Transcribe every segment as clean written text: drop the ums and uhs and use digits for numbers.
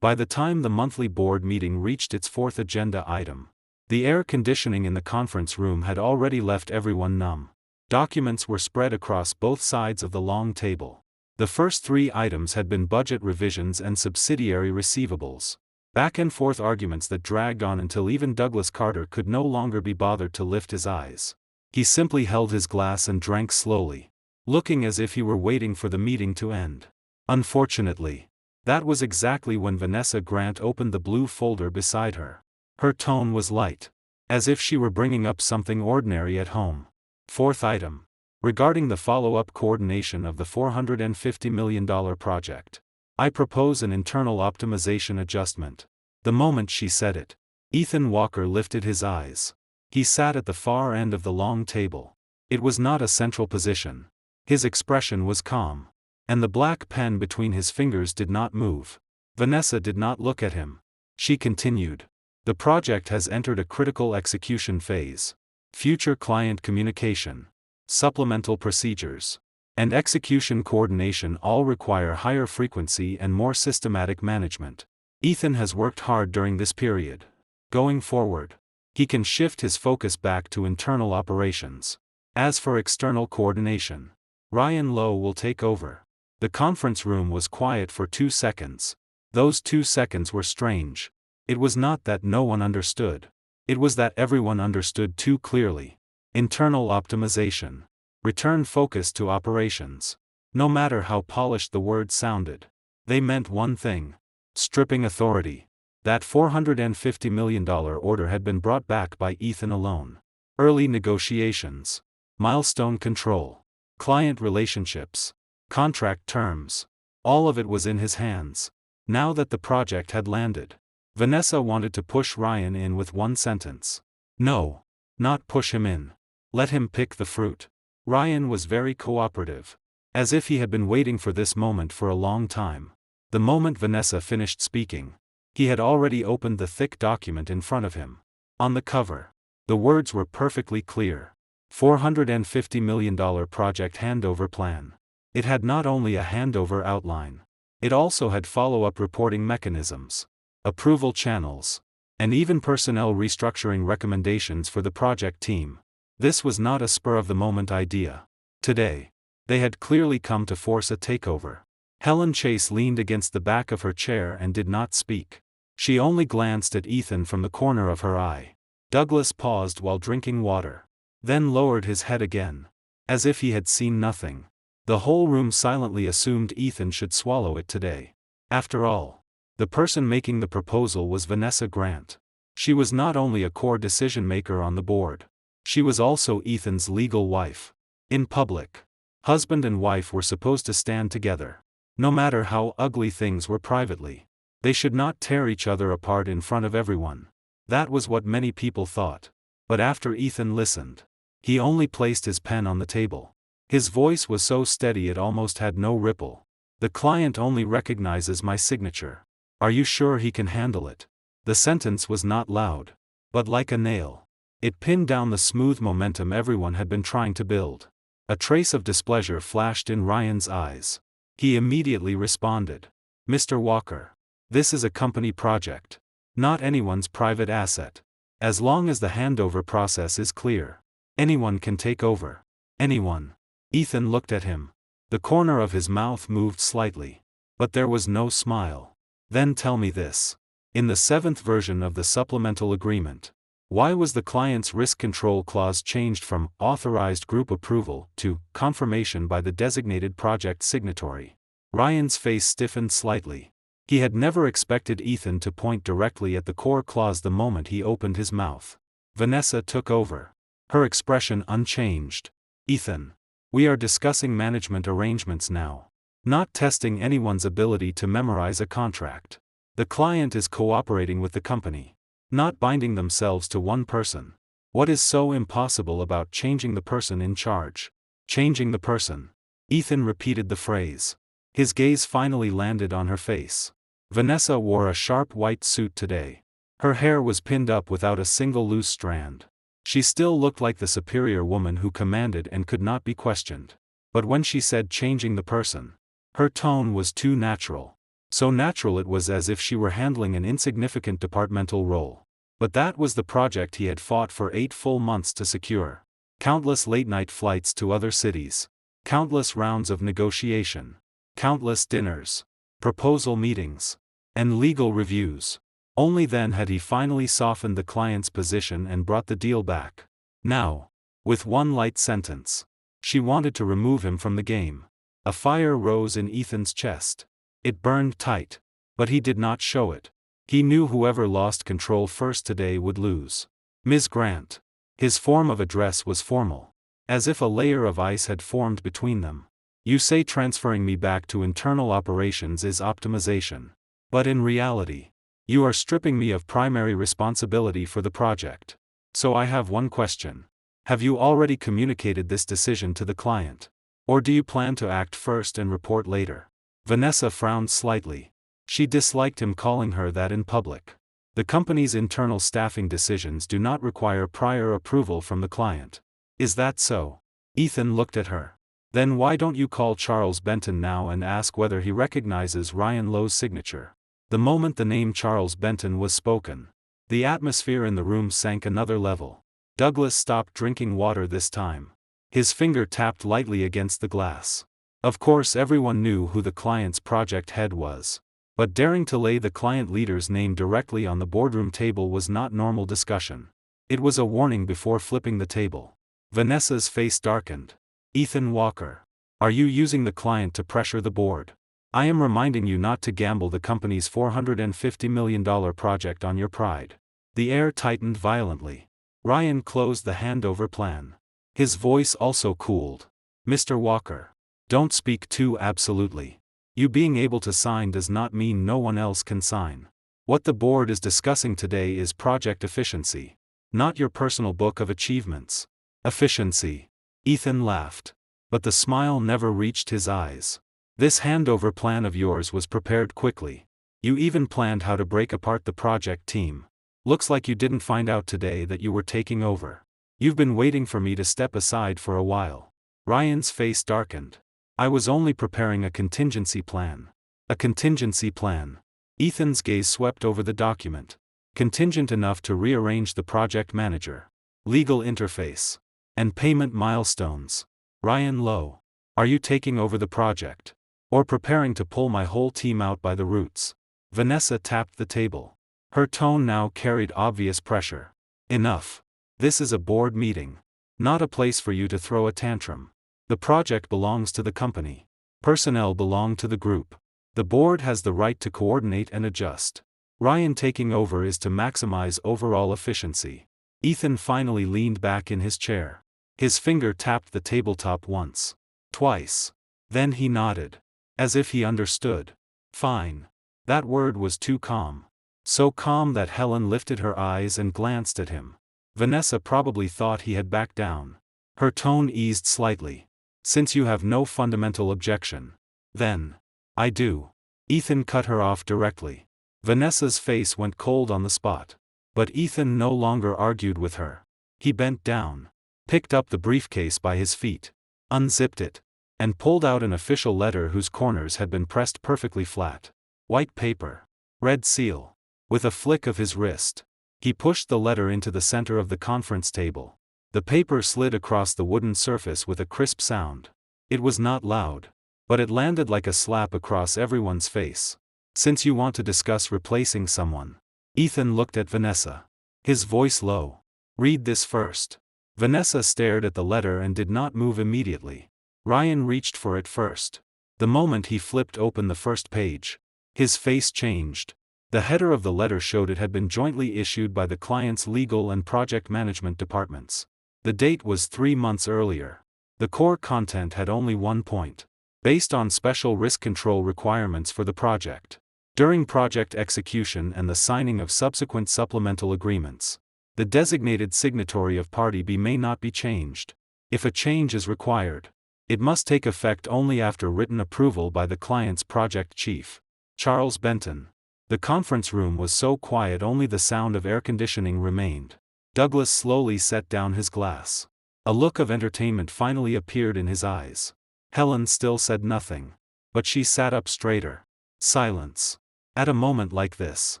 By the time the monthly board meeting reached its fourth agenda item, the air conditioning in the conference room had already left everyone numb. Documents were spread across both sides of the long table. The first three items had been budget revisions and subsidiary receivables. Back and forth arguments that dragged on until even Douglas Carter could no longer be bothered to lift his eyes. He simply held his glass and drank slowly, looking as if he were waiting for the meeting to end. Unfortunately, that was exactly when Vanessa Grant opened the blue folder beside her. Her tone was light, as if she were bringing up something ordinary at home. Fourth item. Regarding the follow-up coordination of the $450 million project, I propose an internal optimization adjustment. The moment she said it, Ethan Walker lifted his eyes. He sat at the far end of the long table. It was not a central position. His expression was calm, and the black pen between his fingers did not move. Vanessa did not look at him. She continued. The project has entered a critical execution phase. Future client communication, supplemental procedures, and execution coordination all require higher frequency and more systematic management. Ethan has worked hard during this period. Going forward, he can shift his focus back to internal operations. As for external coordination, Ryan Lowe will take over. The conference room was quiet for 2 seconds. Those 2 seconds were strange. It was not that no one understood. It was that everyone understood too clearly. Internal optimization. Return focus to operations. No matter how polished the words sounded, they meant one thing: stripping authority. That $450 million order had been brought back by Ethan alone. Early negotiations, milestone control, client relationships, contract terms, all of it was in his hands. Now that the project had landed, Vanessa wanted to push Ryan in with one sentence. No, not push him in. Let him pick the fruit. Ryan was very cooperative, as if he had been waiting for this moment for a long time. The moment Vanessa finished speaking, he had already opened the thick document in front of him. On the cover, the words were perfectly clear. $450 million project handover plan. It had not only a handover outline, it also had follow-up reporting mechanisms, approval channels, and even personnel restructuring recommendations for the project team. This was not a spur-of-the-moment idea. Today, they had clearly come to force a takeover. Helen Chase leaned against the back of her chair and did not speak. She only glanced at Ethan from the corner of her eye. Douglas paused while drinking water, then lowered his head again, as if he had seen nothing. The whole room silently assumed Ethan should swallow it today. After all, the person making the proposal was Vanessa Grant. She was not only a core decision-maker on the board, she was also Ethan's legal wife. In public, husband and wife were supposed to stand together. No matter how ugly things were privately, they should not tear each other apart in front of everyone. That was what many people thought. But after Ethan listened, he only placed his pen on the table. His voice was so steady it almost had no ripple. The client only recognizes my signature. Are you sure he can handle it? The sentence was not loud, but like a nail. It pinned down the smooth momentum everyone had been trying to build. A trace of displeasure flashed in Ryan's eyes. He immediately responded. Mr. Walker, this is a company project, not anyone's private asset. As long as the handover process is clear, anyone can take over. Anyone. Ethan looked at him. The corner of his mouth moved slightly, but there was no smile. Then tell me this. In the 7th version of the supplemental agreement, why was the client's risk control clause changed from authorized group approval to confirmation by the designated project signatory? Ryan's face stiffened slightly. He had never expected Ethan to point directly at the core clause the moment he opened his mouth. Vanessa took over, her expression unchanged. Ethan, we are discussing management arrangements now, not testing anyone's ability to memorize a contract. The client is cooperating with the company, not binding themselves to one person. What is so impossible about changing the person in charge? Changing the person. Ethan repeated the phrase. His gaze finally landed on her face. Vanessa wore a sharp white suit today. Her hair was pinned up without a single loose strand. She still looked like the superior woman who commanded and could not be questioned. But when she said changing the person, her tone was too natural. So natural it was, as if she were handling an insignificant departmental role. But that was the project he had fought for 8 full months to secure. Countless late-night flights to other cities. Countless rounds of negotiation. Countless dinners. Proposal meetings. And legal reviews. Only then had he finally softened the client's position and brought the deal back. Now, with one light sentence, she wanted to remove him from the game. A fire rose in Ethan's chest. It burned tight. But he did not show it. He knew whoever lost control first today would lose. Ms. Grant. His form of address was formal. As if a layer of ice had formed between them. You say transferring me back to internal operations is optimization. But in reality, you are stripping me of primary responsibility for the project. So I have one question. Have you already communicated this decision to the client? Or do you plan to act first and report later? Vanessa frowned slightly. She disliked him calling her that in public. The company's internal staffing decisions do not require prior approval from the client. Is that so? Ethan looked at her. Then why don't you call Charles Benton now and ask whether he recognizes Ryan Lowe's signature? The moment the name Charles Benton was spoken, the atmosphere in the room sank another level. Douglas stopped drinking water this time. His finger tapped lightly against the glass. Of course, everyone knew who the client's project head was. But daring to lay the client leader's name directly on the boardroom table was not normal discussion. It was a warning before flipping the table. Vanessa's face darkened. Ethan Walker. Are you using the client to pressure the board? I am reminding you not to gamble the company's $450 million project on your pride. The air tightened violently. Ryan closed the handover plan. His voice also cooled. Mr. Walker. Don't speak too absolutely. You being able to sign does not mean no one else can sign. What the board is discussing today is project efficiency. Not your personal book of achievements. Efficiency. Ethan laughed. But the smile never reached his eyes. This handover plan of yours was prepared quickly. You even planned how to break apart the project team. Looks like you didn't find out today that you were taking over. You've been waiting for me to step aside for a while. Ryan's face darkened. I was only preparing a contingency plan. A contingency plan. Ethan's gaze swept over the document. Contingent enough to rearrange the project manager. Legal interface. And payment milestones. Ryan Lowe. Are you taking over the project? Or preparing to pull my whole team out by the roots? Vanessa tapped the table. Her tone now carried obvious pressure. Enough. This is a board meeting. Not a place for you to throw a tantrum. The project belongs to the company. Personnel belong to the group. The board has the right to coordinate and adjust. Ryan taking over is to maximize overall efficiency. Ethan finally leaned back in his chair. His finger tapped the tabletop once. Twice. Then he nodded. As if he understood. Fine. That word was too calm. So calm that Helen lifted her eyes and glanced at him. Vanessa probably thought he had backed down. Her tone eased slightly. Since you have no fundamental objection. Then. I do. Ethan cut her off directly. Vanessa's face went cold on the spot. But Ethan no longer argued with her. He bent down. Picked up the briefcase by his feet. Unzipped it. And pulled out an official letter whose corners had been pressed perfectly flat. White paper. Red seal. With a flick of his wrist, he pushed the letter into the center of the conference table. The paper slid across the wooden surface with a crisp sound. It was not loud. But it landed like a slap across everyone's face. Since you want to discuss replacing someone. Ethan looked at Vanessa. His voice low. Read this first. Vanessa stared at the letter and did not move immediately. Ryan reached for it first. The moment he flipped open the first page, his face changed. The header of the letter showed it had been jointly issued by the client's legal and project management departments. The date was 3 months earlier. The core content had only one point. Based on special risk control requirements for the project. During project execution and the signing of subsequent supplemental agreements, the designated signatory of Party B may not be changed. If a change is required, it must take effect only after written approval by the client's project chief, Charles Benton. The conference room was so quiet only the sound of air conditioning remained. Douglas slowly set down his glass. A look of entertainment finally appeared in his eyes. Helen still said nothing. But she sat up straighter. Silence. At a moment like this,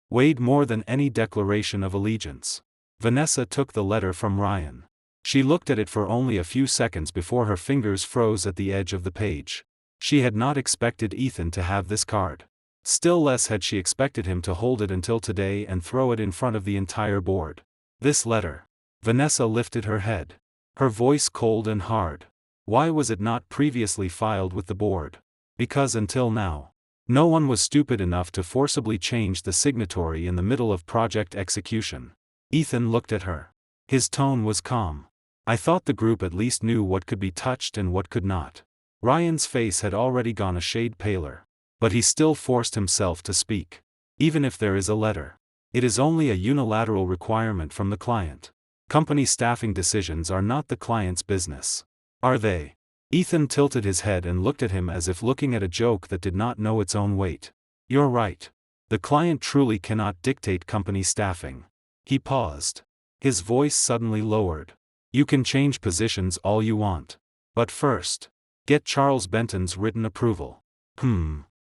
weighed more than any declaration of allegiance. Vanessa took the letter from Ryan. She looked at it for only a few seconds before her fingers froze at the edge of the page. She had not expected Ethan to have this card. Still less had she expected him to hold it until today and throw it in front of the entire board. This letter. Vanessa lifted her head. Her voice cold and hard. Why was it not previously filed with the board? Because until now, no one was stupid enough to forcibly change the signatory in the middle of project execution. Ethan looked at her. His tone was calm. I thought the group at least knew what could be touched and what could not. Ryan's face had already gone a shade paler. But he still forced himself to speak. Even if there is a letter, it is only a unilateral requirement from the client. Company staffing decisions are not the client's business. Are they? Ethan tilted his head and looked at him as if looking at a joke that did not know its own weight. You're right. The client truly cannot dictate company staffing. He paused. His voice suddenly lowered. You can change positions all you want. But first, get Charles Benton's written approval.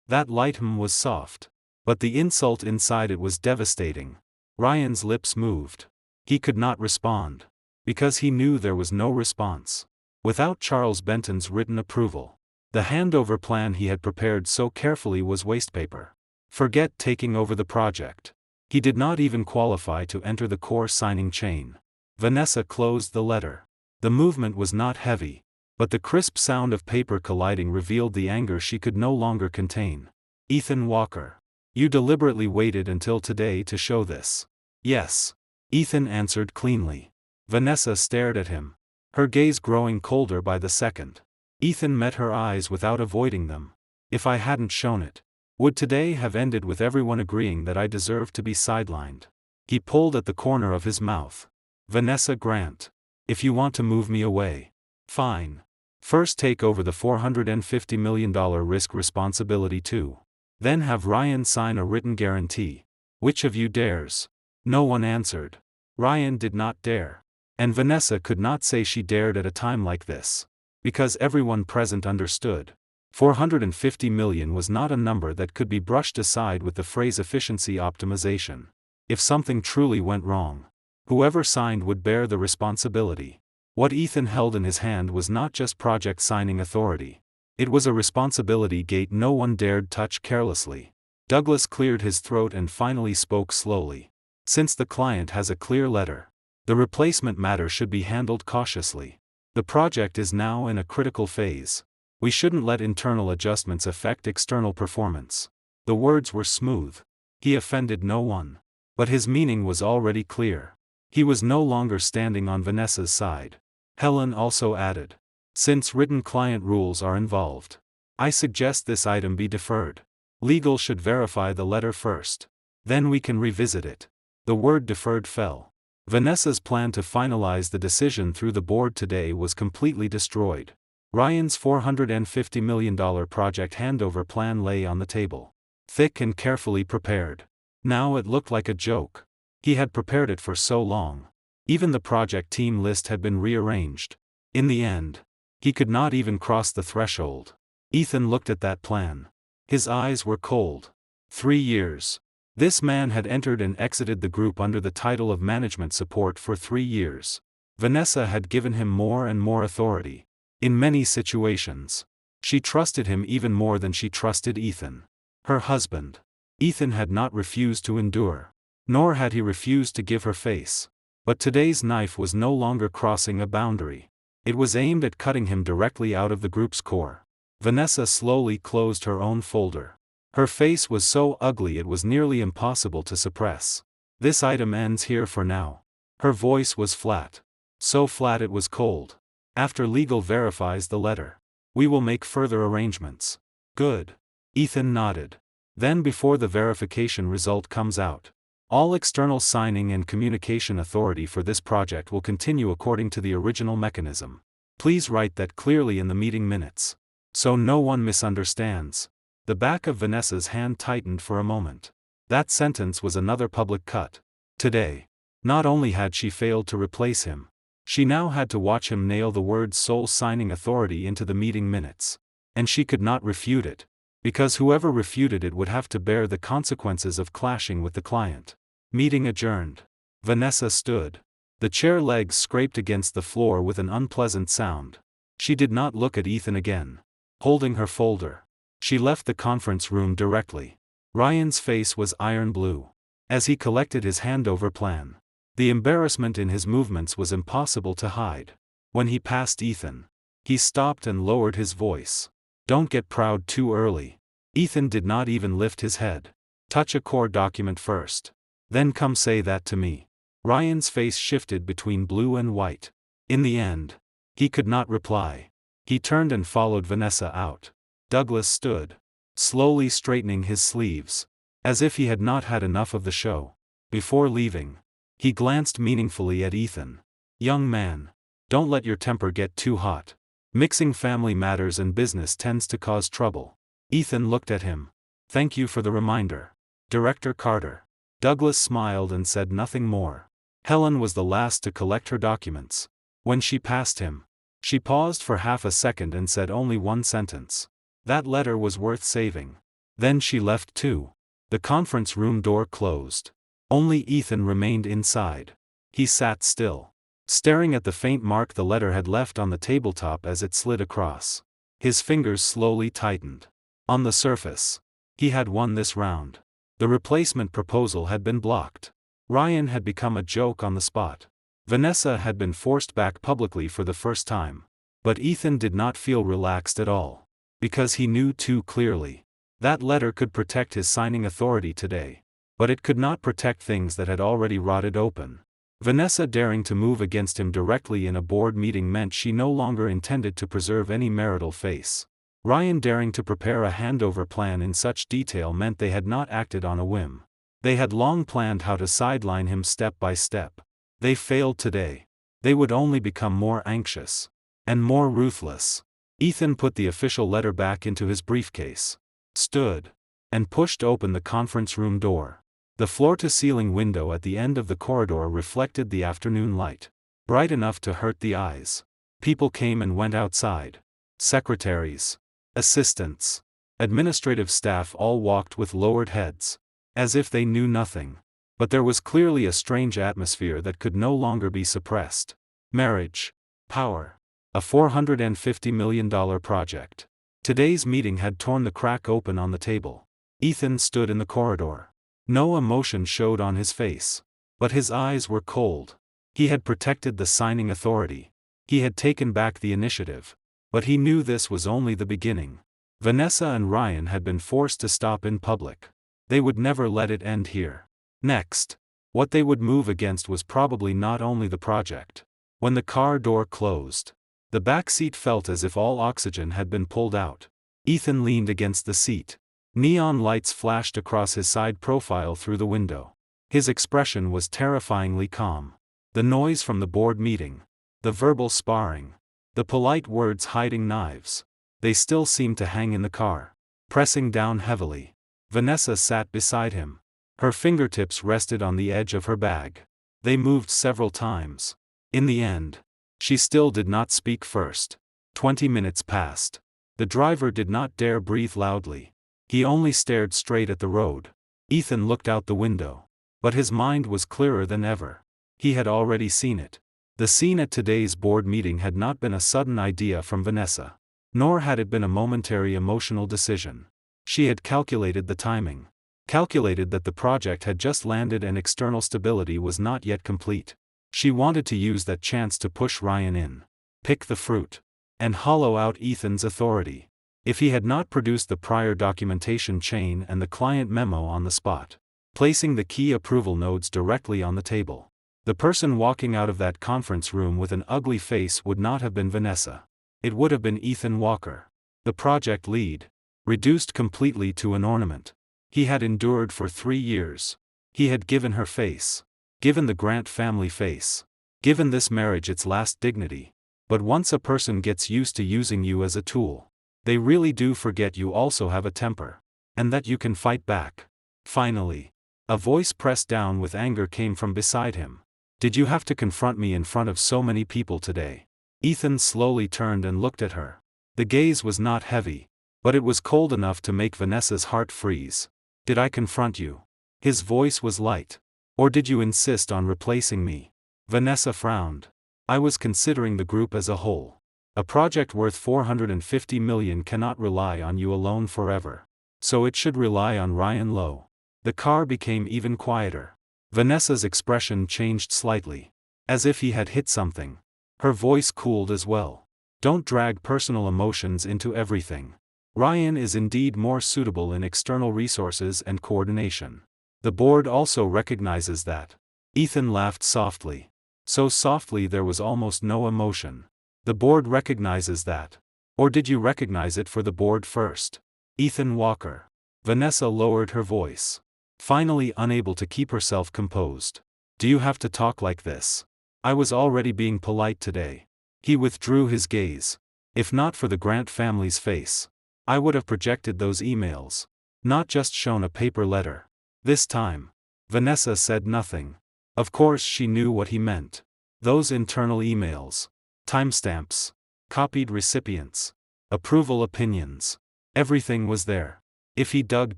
That light was soft. But the insult inside it was devastating. Ryan's lips moved. He could not respond. Because he knew there was no response. Without Charles Benton's written approval, the handover plan he had prepared so carefully was wastepaper. Forget taking over the project. He did not even qualify to enter the core signing chain. Vanessa closed the letter. The movement was not heavy. But the crisp sound of paper colliding revealed the anger she could no longer contain. Ethan Walker. You deliberately waited until today to show this. Yes. Ethan answered cleanly. Vanessa stared at him. Her gaze growing colder by the second. Ethan met her eyes without avoiding them. If I hadn't shown it, would today have ended with everyone agreeing that I deserved to be sidelined? He pulled at the corner of his mouth. Vanessa Grant. If you want to move me away. Fine. First take over the $450 million risk responsibility too. Then have Ryan sign a written guarantee. Which of you dares? No one answered. Ryan did not dare. And Vanessa could not say she dared at a time like this. Because everyone present understood. $450 million was not a number that could be brushed aside with the phrase efficiency optimization. If something truly went wrong, whoever signed would bear the responsibility. What Ethan held in his hand was not just project signing authority. It was a responsibility gate no one dared touch carelessly. Douglas cleared his throat and finally spoke slowly. Since the client has a clear letter, the replacement matter should be handled cautiously. The project is now in a critical phase. We shouldn't let internal adjustments affect external performance. The words were smooth. He offended no one. But his meaning was already clear. He was no longer standing on Vanessa's side. Helen also added. Since written client rules are involved, I suggest this item be deferred. Legal should verify the letter first. Then we can revisit it. The word deferred fell. Vanessa's plan to finalize the decision through the board today was completely destroyed. Ryan's $450 million project handover plan lay on the table. Thick and carefully prepared. Now it looked like a joke. He had prepared it for so long. Even the project team list had been rearranged. In the end, he could not even cross the threshold. Ethan looked at that plan. His eyes were cold. 3 years. This man had entered and exited the group under the title of management support for 3 years. Vanessa had given him more and more authority. In many situations, she trusted him even more than she trusted Ethan. Her husband. Ethan had not refused to endure. Nor had he refused to give her face. But today's knife was no longer crossing a boundary. It was aimed at cutting him directly out of the group's core. Vanessa slowly closed her own folder. Her face was so ugly it was nearly impossible to suppress. This item ends here for now. Her voice was flat. So flat it was cold. After legal verifies the letter, we will make further arrangements. Good. Ethan nodded. Then before the verification result comes out, all external signing and communication authority for this project will continue according to the original mechanism. Please write that clearly in the meeting minutes. So no one misunderstands. The back of Vanessa's hand tightened for a moment. That sentence was another public cut. Today, not only had she failed to replace him, she now had to watch him nail the word sole signing authority into the meeting minutes. And she could not refute it. Because whoever refuted it would have to bear the consequences of clashing with the client. Meeting adjourned. Vanessa stood. The chair legs scraped against the floor with an unpleasant sound. She did not look at Ethan again. Holding her folder, she left the conference room directly. Ryan's face was iron blue. As he collected his handover plan, the embarrassment in his movements was impossible to hide. When he passed Ethan, he stopped and lowered his voice. Don't get proud too early. Ethan did not even lift his head. Touch a core document first. Then come say that to me. Ryan's face shifted between blue and white. In the end, he could not reply. He turned and followed Vanessa out. Douglas stood, slowly straightening his sleeves, as if he had not had enough of the show. Before leaving, he glanced meaningfully at Ethan. Young man, don't let your temper get too hot. Mixing family matters and business tends to cause trouble. Ethan looked at him. Thank you for the reminder, Director Carter. Douglas smiled and said nothing more. Helen was the last to collect her documents. When she passed him, she paused for half a second and said only one sentence. That letter was worth saving. Then she left too. The conference room door closed. Only Ethan remained inside. He sat still, staring at the faint mark the letter had left on the tabletop as it slid across. His fingers slowly tightened. On the surface, he had won this round. The replacement proposal had been blocked. Ryan had become a joke on the spot. Vanessa had been forced back publicly for the first time. But Ethan did not feel relaxed at all. Because he knew too clearly. That letter could protect his signing authority today. But it could not protect things that had already rotted open. Vanessa daring to move against him directly in a board meeting meant she no longer intended to preserve any marital face. Ryan daring to prepare a handover plan in such detail meant they had not acted on a whim. They had long planned how to sideline him step by step. They failed today. They would only become more anxious. And more ruthless. Ethan put the official letter back into his briefcase. Stood. And pushed open the conference room door. The floor-to-ceiling window at the end of the corridor reflected the afternoon light. Bright enough to hurt the eyes. People came and went outside. Secretaries, assistants, administrative staff all walked with lowered heads, as if they knew nothing. But there was clearly a strange atmosphere that could no longer be suppressed. Marriage. Power. A $450 million project. Today's meeting had torn the crack open on the table. Ethan stood in the corridor. No emotion showed on his face. But his eyes were cold. He had protected the signing authority. He had taken back the initiative. But he knew this was only the beginning. Vanessa and Ryan had been forced to stop in public. They would never let it end here. Next, what they would move against was probably not only the project. When the car door closed, the back seat felt as if all oxygen had been pulled out. Ethan leaned against the seat. Neon lights flashed across his side profile through the window. His expression was terrifyingly calm. The noise from the board meeting, the verbal sparring, the polite words hiding knives, they still seemed to hang in the car, pressing down heavily. Vanessa sat beside him. Her fingertips rested on the edge of her bag. They moved several times. In the end, she still did not speak first. 20 minutes passed. The driver did not dare breathe loudly. He only stared straight at the road. Ethan looked out the window. But his mind was clearer than ever. He had already seen it. The scene at today's board meeting had not been a sudden idea from Vanessa. Nor had it been a momentary emotional decision. She had calculated the timing. Calculated that the project had just landed and external stability was not yet complete. She wanted to use that chance to push Ryan in. Pick the fruit. And hollow out Ethan's authority. If he had not produced the prior documentation chain and the client memo on the spot. Placing the key approval nodes directly on the table. The person walking out of that conference room with an ugly face would not have been Vanessa. It would have been Ethan Walker. The project lead. Reduced completely to an ornament. He had endured for 3 years. He had given her face. Given the Grant family face. Given this marriage its last dignity. But once a person gets used to using you as a tool, they really do forget you also have a temper. And that you can fight back. Finally, a voice pressed down with anger came from beside him. Did you have to confront me in front of so many people today? Ethan slowly turned and looked at her. The gaze was not heavy. But it was cold enough to make Vanessa's heart freeze. Did I confront you? His voice was light. Or did you insist on replacing me? Vanessa frowned. I was considering the group as a whole. A project worth $450 million cannot rely on you alone forever. So it should rely on Ryan Lowe. The car became even quieter. Vanessa's expression changed slightly. As if he had hit something. Her voice cooled as well. Don't drag personal emotions into everything. Ryan is indeed more suitable in external resources and coordination. The board also recognizes that. Ethan laughed softly. So softly there was almost no emotion. The board recognizes that. Or did you recognize it for the board first? Ethan Walker. Vanessa lowered her voice. Finally unable to keep herself composed. Do you have to talk like this? I was already being polite today. He withdrew his gaze. If not for the Grant family's face, I would have projected those emails. Not just shown a paper letter. This time, Vanessa said nothing. Of course she knew what he meant. Those internal emails. Timestamps. Copied recipients. Approval opinions. Everything was there. If he dug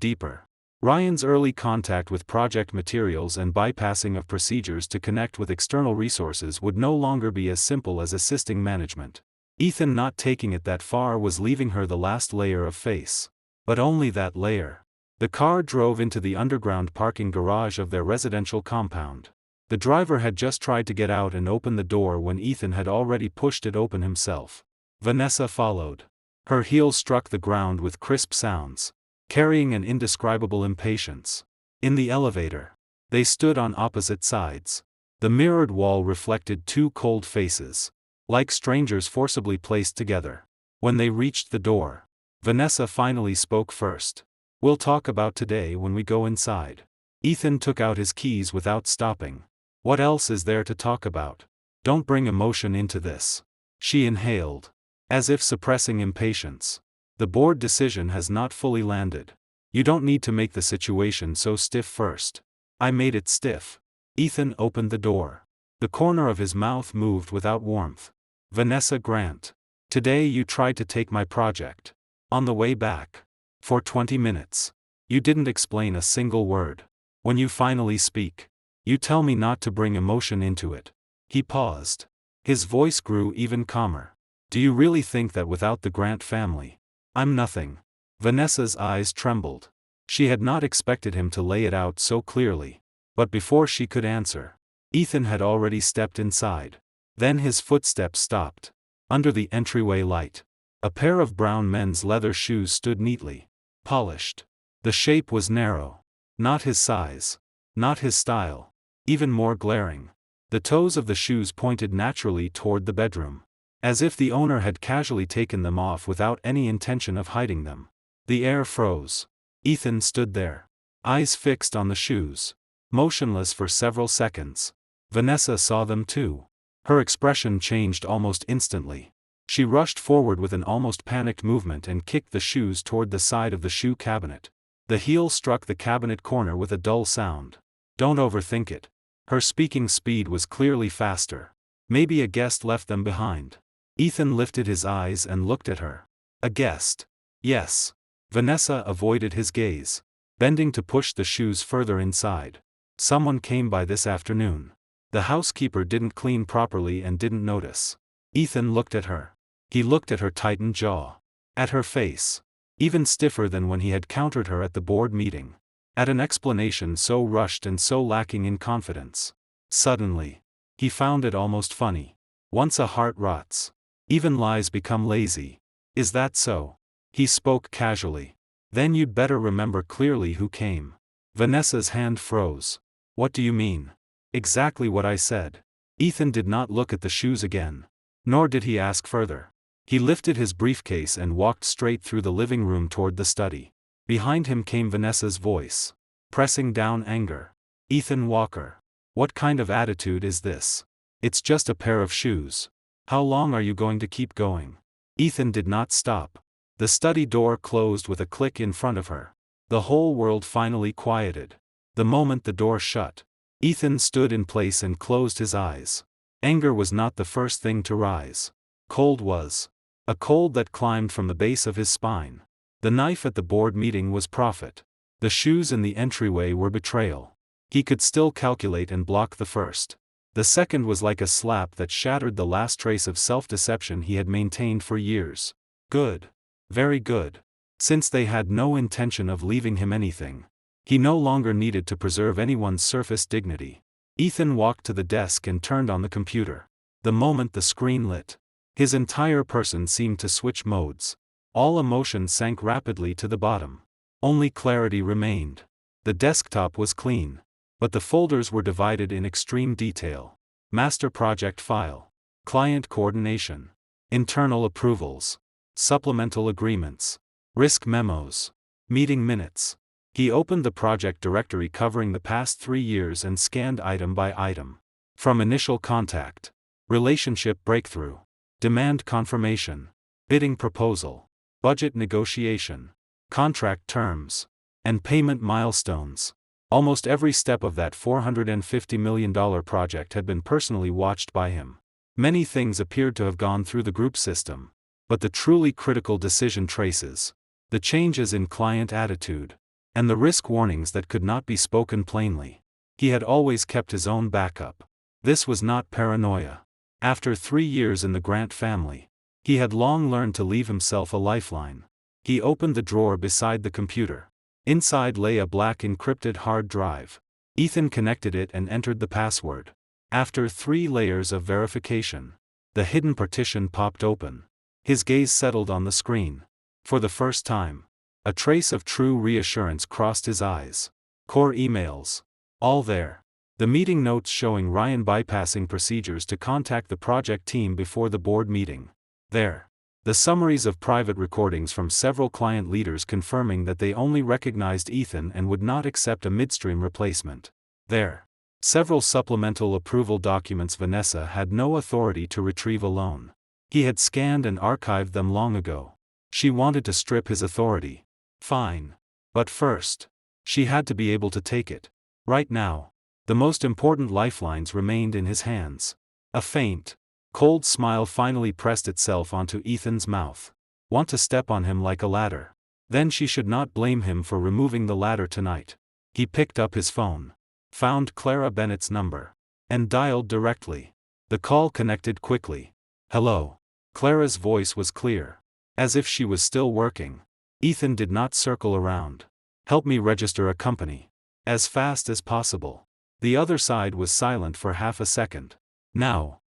deeper. Ryan's early contact with project materials and bypassing of procedures to connect with external resources would no longer be as simple as assisting management. Ethan not taking it that far was leaving her the last layer of face. But only that layer. The car drove into the underground parking garage of their residential compound. The driver had just tried to get out and open the door when Ethan had already pushed it open himself. Vanessa followed. Her heels struck the ground with crisp sounds, carrying an indescribable impatience. In the elevator, they stood on opposite sides. The mirrored wall reflected two cold faces, like strangers forcibly placed together. When they reached the door, Vanessa finally spoke first. We'll talk about today when we go inside. Ethan took out his keys without stopping. What else is there to talk about? Don't bring emotion into this. She inhaled, as if suppressing impatience. The board decision has not fully landed. You don't need to make the situation so stiff first. I made it stiff. Ethan opened the door. The corner of his mouth moved without warmth. Vanessa Grant. Today you tried to take my project. On the way back. For 20 minutes. You didn't explain a single word. When you finally speak, you tell me not to bring emotion into it. He paused. His voice grew even calmer. Do you really think that without the Grant family, I'm nothing? Vanessa's eyes trembled. She had not expected him to lay it out so clearly. But before she could answer, Ethan had already stepped inside. Then his footsteps stopped. Under the entryway light, a pair of brown men's leather shoes stood neatly, polished. The shape was narrow. Not his size. Not his style. Even more glaring. The toes of the shoes pointed naturally toward the bedroom. As if the owner had casually taken them off without any intention of hiding them. The air froze. Ethan stood there. Eyes fixed on the shoes. Motionless for several seconds. Vanessa saw them too. Her expression changed almost instantly. She rushed forward with an almost panicked movement and kicked the shoes toward the side of the shoe cabinet. The heel struck the cabinet corner with a dull sound. Don't overthink it. Her speaking speed was clearly faster. Maybe a guest left them behind. Ethan lifted his eyes and looked at her. A guest. Yes. Vanessa avoided his gaze, bending to push the shoes further inside. Someone came by this afternoon. The housekeeper didn't clean properly and didn't notice. Ethan looked at her. He looked at her tightened jaw. At her face. Even stiffer than when he had countered her at the board meeting. At an explanation so rushed and so lacking in confidence. Suddenly, he found it almost funny. Once a heart rots, even lies become lazy. Is that so? He spoke casually. Then you'd better remember clearly who came. Vanessa's hand froze. What do you mean? Exactly what I said. Ethan did not look at the shoes again. Nor did he ask further. He lifted his briefcase and walked straight through the living room toward the study. Behind him came Vanessa's voice, pressing down anger. Ethan Walker. What kind of attitude is this? It's just a pair of shoes. How long are you going to keep going? Ethan did not stop. The study door closed with a click in front of her. The whole world finally quieted. The moment the door shut, Ethan stood in place and closed his eyes. Anger was not the first thing to rise. Cold was. A cold that climbed from the base of his spine. The knife at the board meeting was profit. The shoes in the entryway were betrayal. He could still calculate and block the first. The second was like a slap that shattered the last trace of self-deception he had maintained for years. Good. Very good. Since they had no intention of leaving him anything, he no longer needed to preserve anyone's surface dignity. Ethan walked to the desk and turned on the computer. The moment the screen lit, his entire person seemed to switch modes. All emotion sank rapidly to the bottom. Only clarity remained. The desktop was clean, but the folders were divided in extreme detail. Master project file, client coordination, internal approvals, supplemental agreements, risk memos, meeting minutes. He opened the project directory covering the past 3 years and scanned item by item. From initial contact, relationship breakthrough, demand confirmation, bidding proposal, budget negotiation, contract terms, and payment milestones. Almost every step of that $450 million project had been personally watched by him. Many things appeared to have gone through the group system, but the truly critical decision traces, the changes in client attitude, and the risk warnings that could not be spoken plainly, he had always kept his own backup. This was not paranoia. After 3 years in the Grant family, he had long learned to leave himself a lifeline. He opened the drawer beside the computer. Inside lay a black encrypted hard drive. Ethan connected it and entered the password. After 3 layers of verification, the hidden partition popped open. His gaze settled on the screen. For the first time, a trace of true reassurance crossed his eyes. Core emails. All there. The meeting notes showing Ryan bypassing procedures to contact the project team before the board meeting. There. The summaries of private recordings from several client leaders confirming that they only recognized Ethan and would not accept a midstream replacement. There. Several supplemental approval documents Vanessa had no authority to retrieve alone. He had scanned and archived them long ago. She wanted to strip his authority. Fine. But first, she had to be able to take it. Right now, the most important lifelines remained in his hands. A faint, cold smile finally pressed itself onto Ethan's mouth. Want to step on him like a ladder. Then she should not blame him for removing the ladder tonight. He picked up his phone, found Clara Bennett's number, and dialed directly. The call connected quickly. Hello. Clara's voice was clear, as if she was still working. Ethan did not circle around. Help me register a company. As fast as possible. The other side was silent for half a second. Now.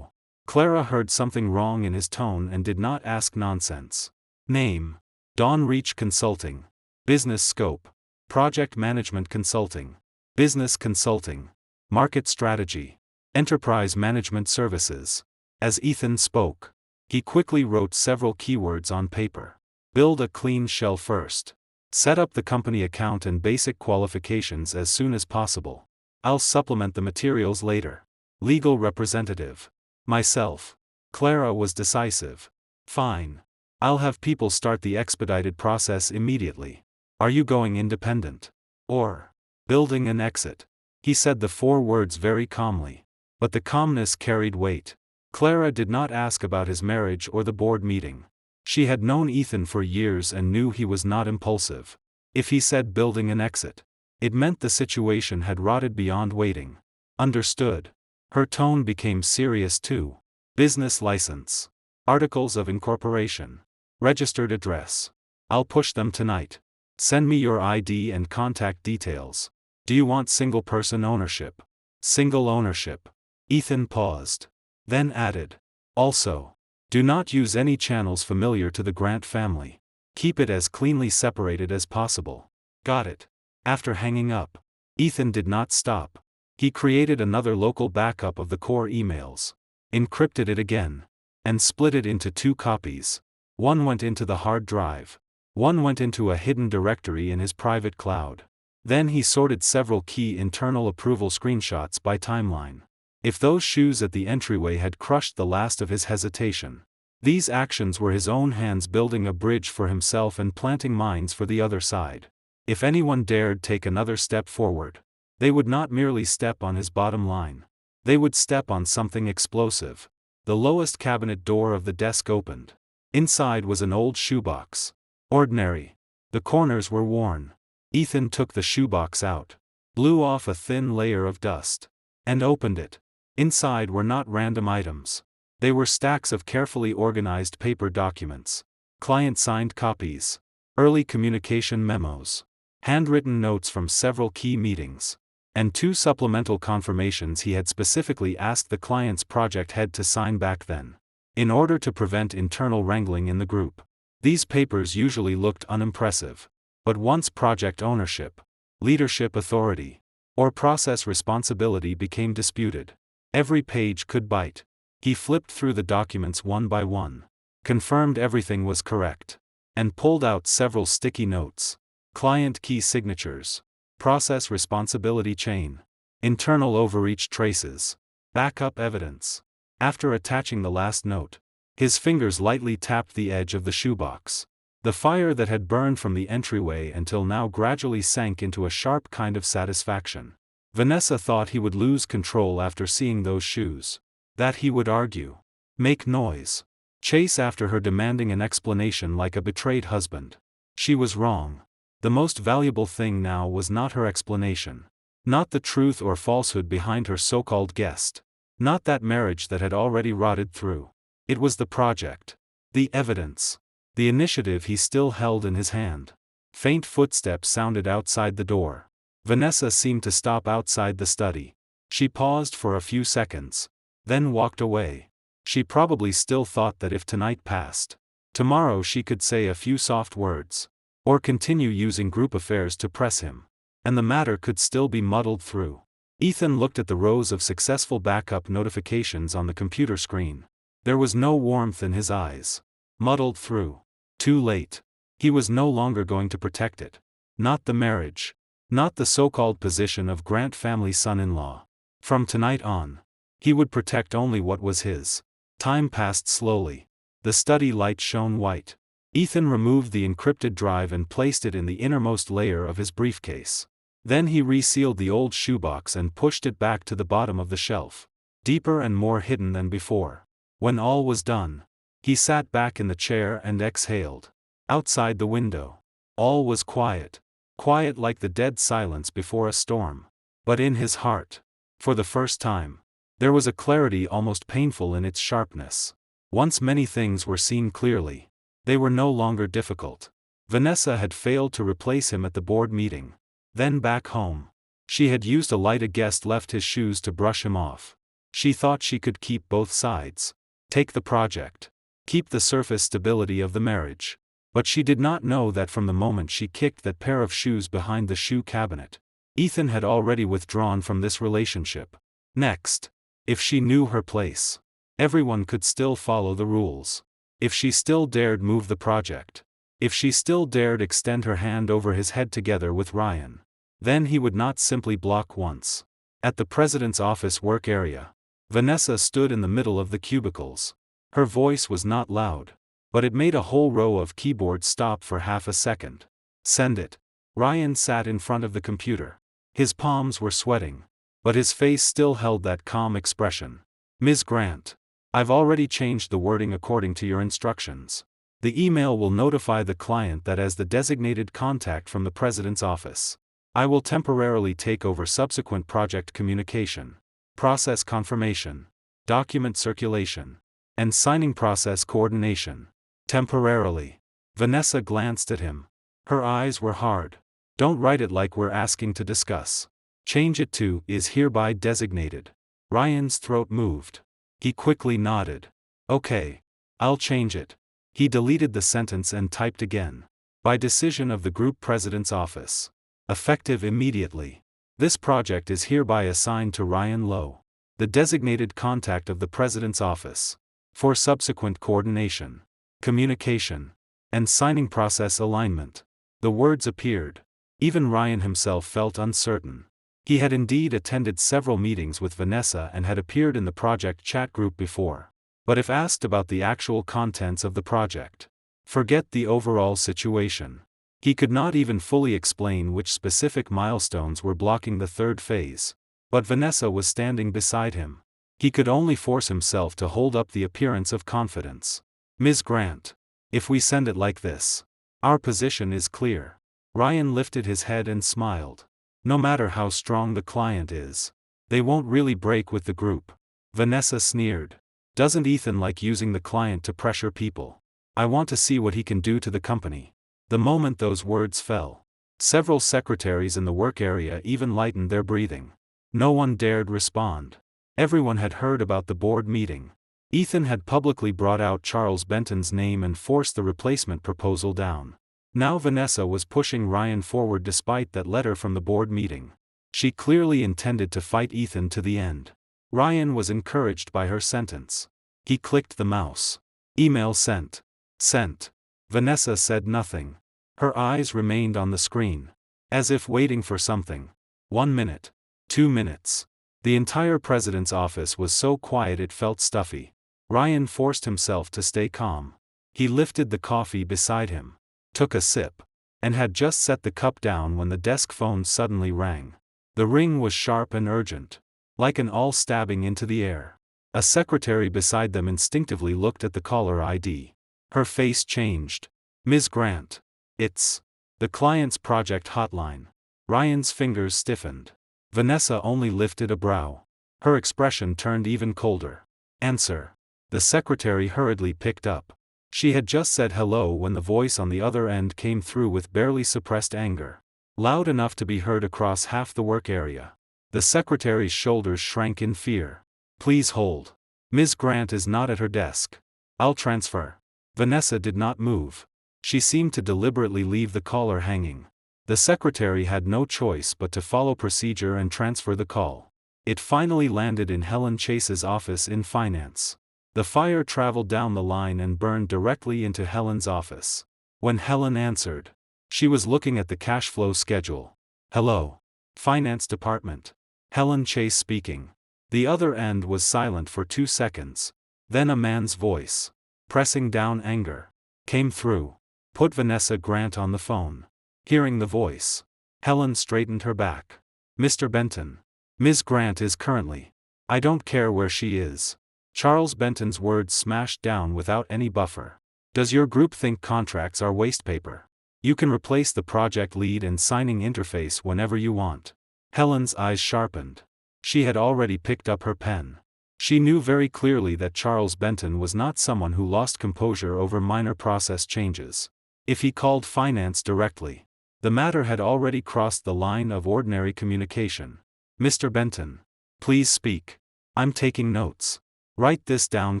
Clara heard something wrong in his tone and did not ask nonsense. Name. Dawn Reach Consulting. Business scope. Project Management Consulting. Business Consulting. Market Strategy. Enterprise Management Services. As Ethan spoke, he quickly wrote several keywords on paper. Build a clean shell first. Set up the company account and basic qualifications as soon as possible. I'll supplement the materials later. Legal representative. Myself. Clara was decisive. Fine. I'll have people start the expedited process immediately. Are you going independent? Or building an exit? He said the 4 words very calmly. But the calmness carried weight. Clara did not ask about his marriage or the board meeting. She had known Ethan for years and knew he was not impulsive. If he said building an exit, it meant the situation had rotted beyond waiting. Understood. Her tone became serious too. Business license. Articles of incorporation. Registered address. I'll push them tonight. Send me your ID and contact details. Do you want single-person ownership? Single ownership. Ethan paused. Then added. Also, do not use any channels familiar to the Grant family. Keep it as cleanly separated as possible. Got it. After hanging up, Ethan did not stop. He created another local backup of the core emails, encrypted it again, and split it into 2 copies. One went into the hard drive. One went into a hidden directory in his private cloud. Then he sorted several key internal approval screenshots by timeline. If those shoes at the entryway had crushed the last of his hesitation, these actions were his own hands building a bridge for himself and planting mines for the other side. If anyone dared take another step forward, they would not merely step on his bottom line. They would step on something explosive. The lowest cabinet door of the desk opened. Inside was an old shoebox. Ordinary. The corners were worn. Ethan took the shoebox out, blew off a thin layer of dust, and opened it. Inside were not random items. They were stacks of carefully organized paper documents, client-signed copies, early communication memos, handwritten notes from several key meetings, and 2 supplemental confirmations he had specifically asked the client's project head to sign back then, in order to prevent internal wrangling in the group. These papers usually looked unimpressive, but once project ownership, leadership authority, or process responsibility became disputed, every page could bite. He flipped through the documents one by one, confirmed everything was correct, and pulled out several sticky notes, client key signatures, process responsibility chain, internal overreach traces, backup evidence. After attaching the last note, his fingers lightly tapped the edge of the shoebox. The fire that had burned from the entryway until now gradually sank into a sharp kind of satisfaction. Vanessa thought he would lose control after seeing those shoes. That he would argue, make noise, chase after her demanding an explanation like a betrayed husband. She was wrong. The most valuable thing now was not her explanation. Not the truth or falsehood behind her so-called guest. Not that marriage that had already rotted through. It was the project. The evidence. The initiative he still held in his hand. Faint footsteps sounded outside the door. Vanessa seemed to stop outside the study. She paused for a few seconds, then walked away. She probably still thought that if tonight passed, tomorrow she could say a few soft words, or continue using group affairs to press him, and the matter could still be muddled through. Ethan looked at the rows of successful backup notifications on the computer screen. There was no warmth in his eyes. Muddled through. Too late. He was no longer going to protect it. Not the marriage. Not the so-called position of Grant family son-in-law. From tonight on, he would protect only what was his. Time passed slowly. The study light shone white. Ethan removed the encrypted drive and placed it in the innermost layer of his briefcase. Then he resealed the old shoebox and pushed it back to the bottom of the shelf, deeper and more hidden than before. When all was done, he sat back in the chair and exhaled. Outside the window, all was quiet. Quiet like the dead silence before a storm. But in his heart, for the first time, there was a clarity almost painful in its sharpness. Once many things were seen clearly. They were no longer difficult. Vanessa had failed to replace him at the board meeting. Then back home, she had used a light a guest left his shoes to brush him off. She thought she could keep both sides. Take the project. Keep the surface stability of the marriage. But she did not know that from the moment she kicked that pair of shoes behind the shoe cabinet, Ethan had already withdrawn from this relationship. Next, if she knew her place, everyone could still follow the rules. If she still dared move the project, if she still dared extend her hand over his head together with Ryan, then he would not simply block once. At the president's office work area, Vanessa stood in the middle of the cubicles. Her voice was not loud, but it made a whole row of keyboards stop for half a second. Send it. Ryan sat in front of the computer. His palms were sweating, but his face still held that calm expression. Ms. Grant, I've already changed the wording according to your instructions. The email will notify the client that as the designated contact from the president's office, I will temporarily take over subsequent project communication, process confirmation, document circulation, and signing process coordination. Temporarily. Vanessa glanced at him. Her eyes were hard. Don't write it like we're asking to discuss. Change it to, is hereby designated. Ryan's throat moved. He quickly nodded. Okay. I'll change it. He deleted the sentence and typed again. By decision of the group president's office. Effective immediately. This project is hereby assigned to Ryan Lowe, the designated contact of the president's office, for subsequent coordination, communication, and signing process alignment. The words appeared. Even Ryan himself felt uncertain. He had indeed attended several meetings with Vanessa and had appeared in the project chat group before. But if asked about the actual contents of the project, forget the overall situation. He could not even fully explain which specific milestones were blocking the third phase. But Vanessa was standing beside him. He could only force himself to hold up the appearance of confidence. Ms. Grant, if we send it like this, Our position is clear. Ryan lifted his head and smiled. No matter how strong the client is, they won't really break with the group. Vanessa sneered. Doesn't Ethan like using the client to pressure people? I want to see what he can do to the company. The moment those words fell, several secretaries in the work area even lightened their breathing. No one dared respond. Everyone had heard about the board meeting. Ethan had publicly brought out Charles Benton's name and forced the replacement proposal down. Now Vanessa was pushing Ryan forward despite that letter from the board meeting. She clearly intended to fight Ethan to the end. Ryan was encouraged by her sentence. He clicked the mouse. Email sent. Sent. Vanessa said nothing. Her eyes remained on the screen, as if waiting for something. 1 minute. 2 minutes. The entire president's office was so quiet it felt stuffy. Ryan forced himself to stay calm. He lifted the coffee beside him, took a sip, and had just set the cup down when the desk phone suddenly rang. The ring was sharp and urgent, like an awl stabbing into the air. A secretary beside them instinctively looked at the caller ID. Her face changed. Ms. Grant. It's the client's project hotline. Ryan's fingers stiffened. Vanessa only lifted a brow. Her expression turned even colder. Answer. The secretary hurriedly picked up. She had just said hello when the voice on the other end came through with barely suppressed anger, loud enough to be heard across half the work area. The secretary's shoulders shrank in fear. Please hold. Ms. Grant is not at her desk. I'll transfer. Vanessa did not move. She seemed to deliberately leave the caller hanging. The secretary had no choice but to follow procedure and transfer the call. It finally landed in Helen Chase's office in finance. The fire traveled down the line and burned directly into Helen's office. When Helen answered, she was looking at the cash flow schedule. Hello. Finance department. Helen Chase speaking. The other end was silent for 2 seconds. Then a man's voice, pressing down anger, came through. Put Vanessa Grant on the phone. Hearing the voice, Helen straightened her back. Mr. Benton. Ms. Grant is currently. I don't care where she is. Charles Benton's words smashed down without any buffer. Does your group think contracts are waste paper? You can replace the project lead and signing interface whenever you want. Helen's eyes sharpened. She had already picked up her pen. She knew very clearly that Charles Benton was not someone who lost composure over minor process changes. If he called finance directly, the matter had already crossed the line of ordinary communication. Mr. Benton. Please speak. I'm taking notes. Write this down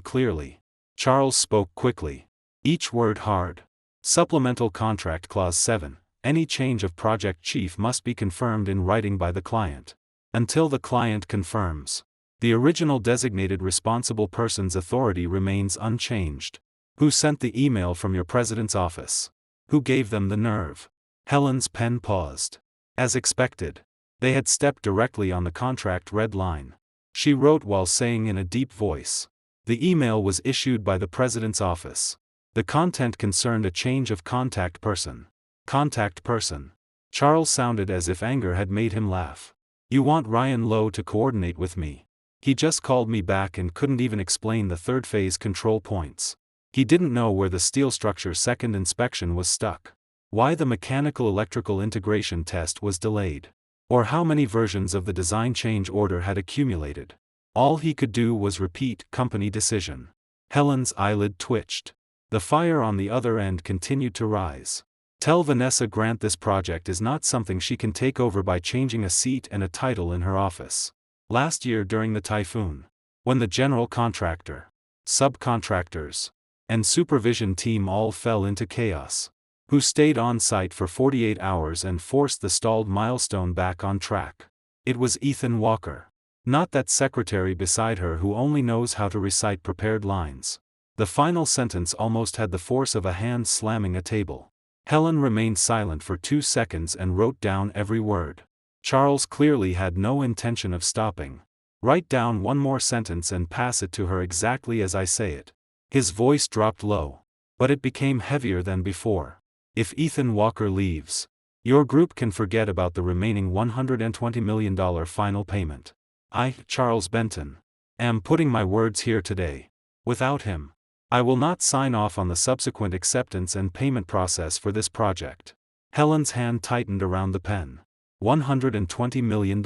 clearly. Charles spoke quickly, each word hard. Supplemental Contract Clause 7. Any change of project chief must be confirmed in writing by the client. Until the client confirms, the original designated responsible person's authority remains unchanged. Who sent the email from your president's office? Who gave them the nerve? Helen's pen paused. As expected, they had stepped directly on the contract red line. She wrote while saying in a deep voice. The email was issued by the president's office. The content concerned a change of contact person. Contact person. Charles sounded as if anger had made him laugh. You want Ryan Lowe to coordinate with me? He just called me back and couldn't even explain the third phase control points. He didn't know where the steel structure's second inspection was stuck. Why the mechanical electrical integration test was delayed. Or how many versions of the design change order had accumulated. All he could do was repeat company decision. Helen's eyelid twitched. The fire on the other end continued to rise. Tell Vanessa Grant this project is not something she can take over by changing a seat and a title in her office. Last year during the typhoon, when the general contractor, subcontractors, and supervision team all fell into chaos, who stayed on site for 48 hours and forced the stalled milestone back on track? It was Ethan Walker. Not that secretary beside her who only knows how to recite prepared lines. The final sentence almost had the force of a hand slamming a table. Helen remained silent for 2 seconds and wrote down every word. Charles clearly had no intention of stopping. Write down one more sentence and pass it to her exactly as I say it. His voice dropped low, but it became heavier than before. If Ethan Walker leaves, your group can forget about the remaining $120 million final payment. I, Charles Benton, am putting my words here today. Without him, I will not sign off on the subsequent acceptance and payment process for this project. Helen's hand tightened around the pen. $120 million.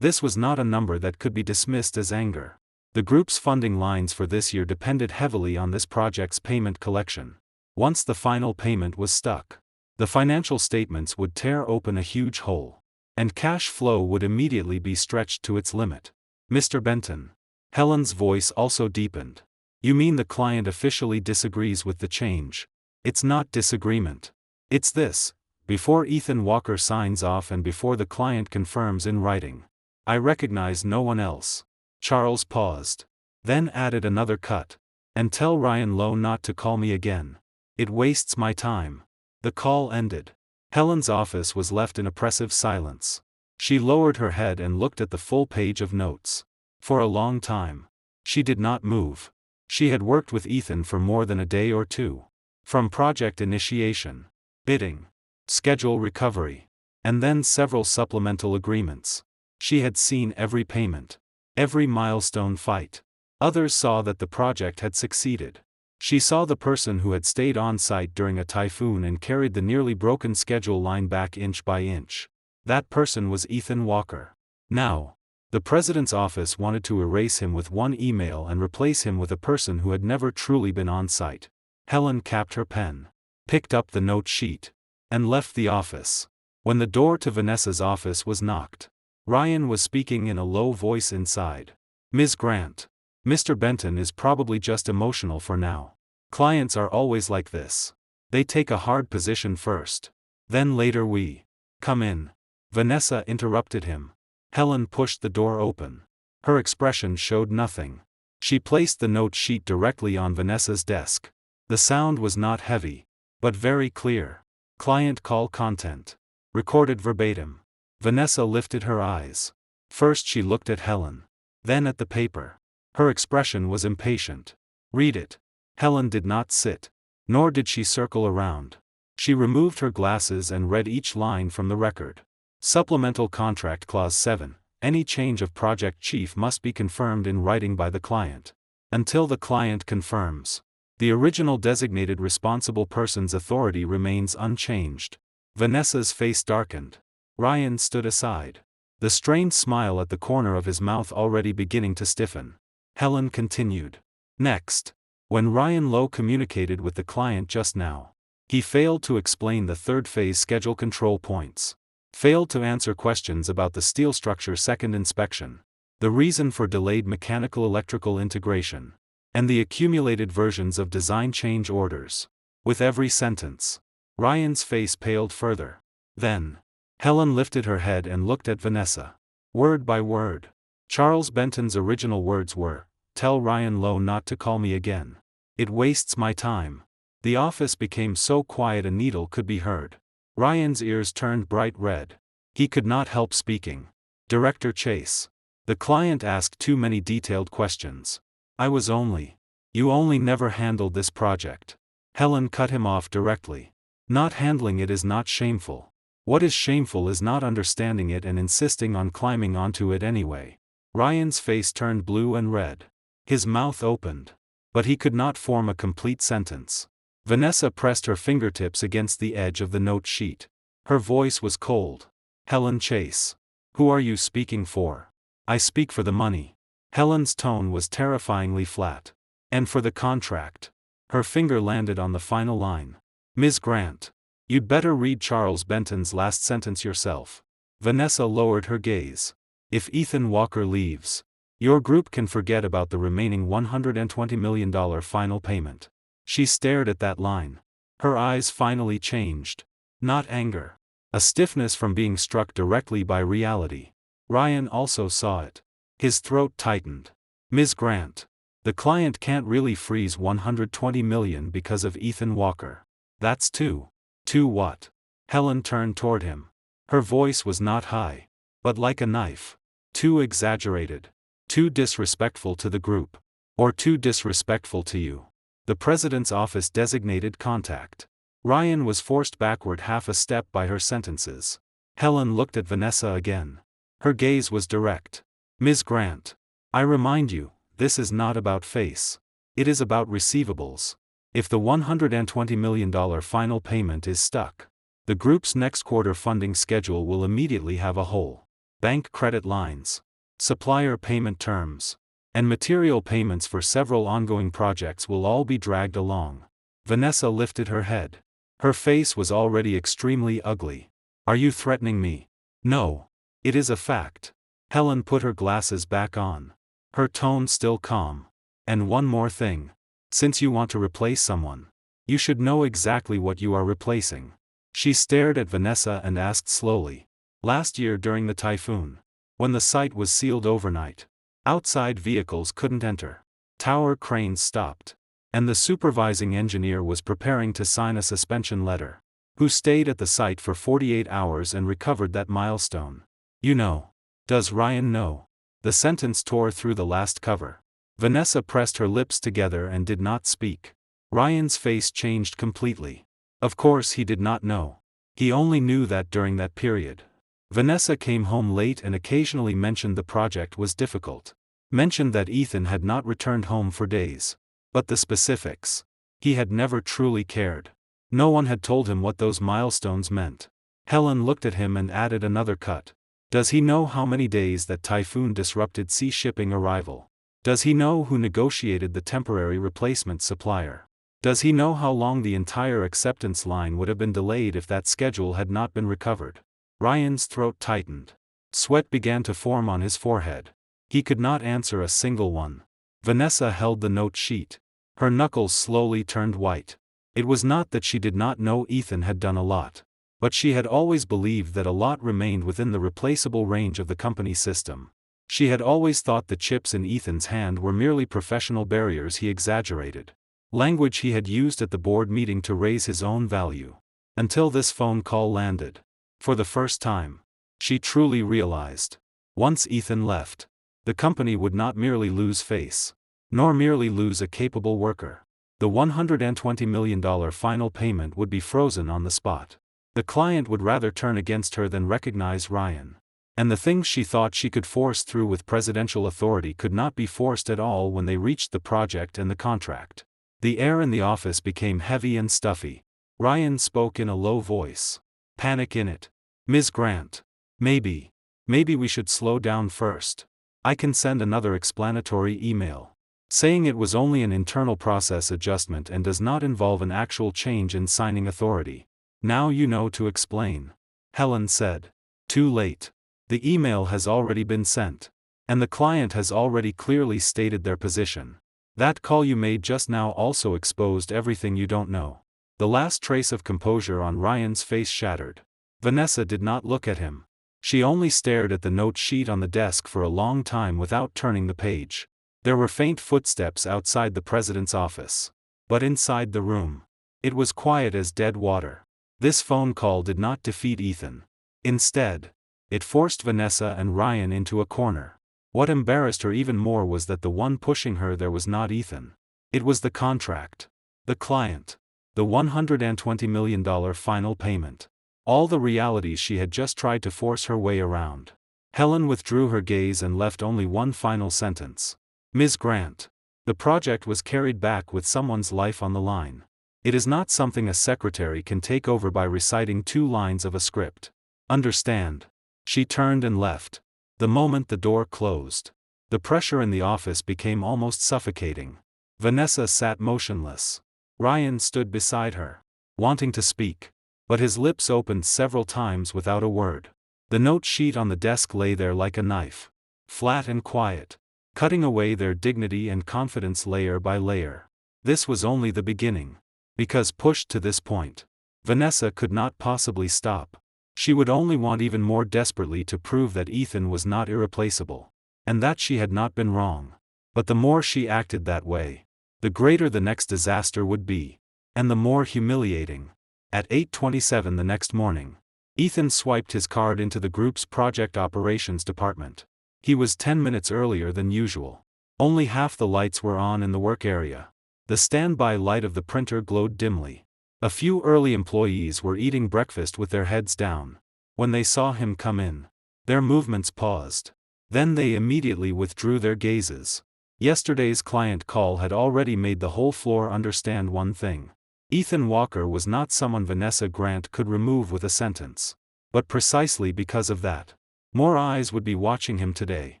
This was not a number that could be dismissed as anger. The group's funding lines for this year depended heavily on this project's payment collection. Once the final payment was stuck, the financial statements would tear open a huge hole, and cash flow would immediately be stretched to its limit. Mr. Benton. Helen's voice also deepened. You mean the client officially disagrees with the change? It's not disagreement. It's this: before Ethan Walker signs off and before the client confirms in writing, I recognize no one else. Charles paused, then added another cut. And tell Ryan Lowe not to call me again. It wastes my time. The call ended. Helen's office was left in oppressive silence. She lowered her head and looked at the full page of notes. For a long time, she did not move. She had worked with Ethan for more than a day or two. From project initiation, bidding, schedule recovery, and then several supplemental agreements. She had seen every payment, every milestone fight. Others saw that the project had succeeded. She saw the person who had stayed on site during a typhoon and carried the nearly broken schedule line back inch by inch. That person was Ethan Walker. Now, the president's office wanted to erase him with one email and replace him with a person who had never truly been on site. Helen capped her pen, picked up the note sheet, and left the office. When the door to Vanessa's office was knocked, Ryan was speaking in a low voice inside. Ms. Grant, Mr. Benton is probably just emotional for now. Clients are always like this. They take a hard position first. Then later we come in. Vanessa interrupted him. Helen pushed the door open. Her expression showed nothing. She placed the note sheet directly on Vanessa's desk. The sound was not heavy, but very clear. Client call content. Recorded verbatim. Vanessa lifted her eyes. First she looked at Helen, then at the paper. Her expression was impatient. Read it. Helen did not sit, nor did she circle around. She removed her glasses and read each line from the record. Supplemental Contract Clause 7. Any change of project chief must be confirmed in writing by the client. Until the client confirms, the original designated responsible person's authority remains unchanged. Vanessa's face darkened. Ryan stood aside, the strained smile at the corner of his mouth already beginning to stiffen. Helen continued. Next, when Ryan Lowe communicated with the client just now, he failed to explain the third phase schedule control points. Failed to answer questions about the steel structure second inspection, the reason for delayed mechanical electrical integration, and the accumulated versions of design change orders. With every sentence, Ryan's face paled further. Then, Helen lifted her head and looked at Vanessa. Word by word, Charles Benton's original words were, "Tell Ryan Lowe not to call me again. It wastes my time." The office became so quiet a needle could be heard. Ryan's ears turned bright red. He could not help speaking. Director Chase. The client asked too many detailed questions. You only never handled this project. Helen cut him off directly. Not handling it is not shameful. What is shameful is not understanding it and insisting on climbing onto it anyway. Ryan's face turned blue and red. His mouth opened, but he could not form a complete sentence. Vanessa pressed her fingertips against the edge of the note sheet. Her voice was cold. Helen Chase. Who are you speaking for? I speak for the money. Helen's tone was terrifyingly flat. And for the contract. Her finger landed on the final line. Ms. Grant. You'd better read Charles Benton's last sentence yourself. Vanessa lowered her gaze. If Ethan Walker leaves, your group can forget about the remaining $120 million final payment. She stared at that line. Her eyes finally changed. Not anger. A stiffness from being struck directly by reality. Ryan also saw it. His throat tightened. Ms. Grant. The client can't really freeze $120 million because of Ethan Walker. That's too what? Helen turned toward him. Her voice was not high, but like a knife. Too exaggerated. Too disrespectful to the group. Or too disrespectful to you. The president's office designated contact. Ryan was forced backward half a step by her sentences. Helen looked at Vanessa again. Her gaze was direct. Ms. Grant. I remind you, this is not about face. It is about receivables. If the $120 million final payment is stuck, the group's next quarter funding schedule will immediately have a hole. Bank credit lines, supplier payment terms, and material payments for several ongoing projects will all be dragged along. Vanessa lifted her head. Her face was already extremely ugly. Are you threatening me? No. It is a fact. Helen put her glasses back on. Her tone still calm. And one more thing. Since you want to replace someone, you should know exactly what you are replacing. She stared at Vanessa and asked slowly. Last year during the typhoon, when the site was sealed overnight, outside vehicles couldn't enter. Tower cranes stopped. And the supervising engineer was preparing to sign a suspension letter. Who stayed at the site for 48 hours and recovered that milestone? You know. Does Ryan know? The sentence tore through the last cover. Vanessa pressed her lips together and did not speak. Ryan's face changed completely. Of course he did not know. He only knew that during that period, Vanessa came home late and occasionally mentioned the project was difficult. Mentioned that Ethan had not returned home for days. But the specifics. He had never truly cared. No one had told him what those milestones meant. Helen looked at him and added another cut. Does he know how many days that typhoon disrupted sea shipping arrival? Does he know who negotiated the temporary replacement supplier? Does he know how long the entire acceptance line would have been delayed if that schedule had not been recovered? Ryan's throat tightened. Sweat began to form on his forehead. He could not answer a single one. Vanessa held the note sheet. Her knuckles slowly turned white. It was not that she did not know Ethan had done a lot. But she had always believed that a lot remained within the replaceable range of the company system. She had always thought the chips in Ethan's hand were merely professional barriers he exaggerated. Language he had used at the board meeting to raise his own value. Until this phone call landed. For the first time, she truly realized. Once Ethan left, the company would not merely lose face, nor merely lose a capable worker. The $120 million final payment would be frozen on the spot. The client would rather turn against her than recognize Ryan. And the things she thought she could force through with presidential authority could not be forced at all when they reached the project and the contract. The air in the office became heavy and stuffy. Ryan spoke in a low voice. Panic in it. Ms. Grant. Maybe we should slow down first. I can send another explanatory email. Saying it was only an internal process adjustment and does not involve an actual change in signing authority. Now you know to explain. Helen said. Too late. The email has already been sent. And the client has already clearly stated their position. That call you made just now also exposed everything you don't know. The last trace of composure on Ryan's face shattered. Vanessa did not look at him. She only stared at the note sheet on the desk for a long time without turning the page. There were faint footsteps outside the president's office. But inside the room, it was quiet as dead water. This phone call did not defeat Ethan. Instead, it forced Vanessa and Ryan into a corner. What embarrassed her even more was that the one pushing her there was not Ethan. It was the contract. The client. The $120 million final payment. All the realities she had just tried to force her way around. Helen withdrew her gaze and left only one final sentence. Ms. Grant. The project was carried back with someone's life on the line. It is not something a secretary can take over by reciting 2 lines of a script. Understand? She turned and left. The moment the door closed, the pressure in the office became almost suffocating. Vanessa sat motionless. Ryan stood beside her, wanting to speak, but his lips opened several times without a word. The note sheet on the desk lay there like a knife, flat and quiet, cutting away their dignity and confidence layer by layer. This was only the beginning. Because pushed to this point, Vanessa could not possibly stop. She would only want even more desperately to prove that Ethan was not irreplaceable, and that she had not been wrong. But the more she acted that way, the greater the next disaster would be, and the more humiliating. At 8:27 the next morning, Ethan swiped his card into the group's project operations department. He was 10 minutes earlier than usual. Only half the lights were on in the work area. The standby light of the printer glowed dimly. A few early employees were eating breakfast with their heads down. When they saw him come in, their movements paused. Then they immediately withdrew their gazes. Yesterday's client call had already made the whole floor understand one thing. Ethan Walker was not someone Vanessa Grant could remove with a sentence. But precisely because of that, more eyes would be watching him today.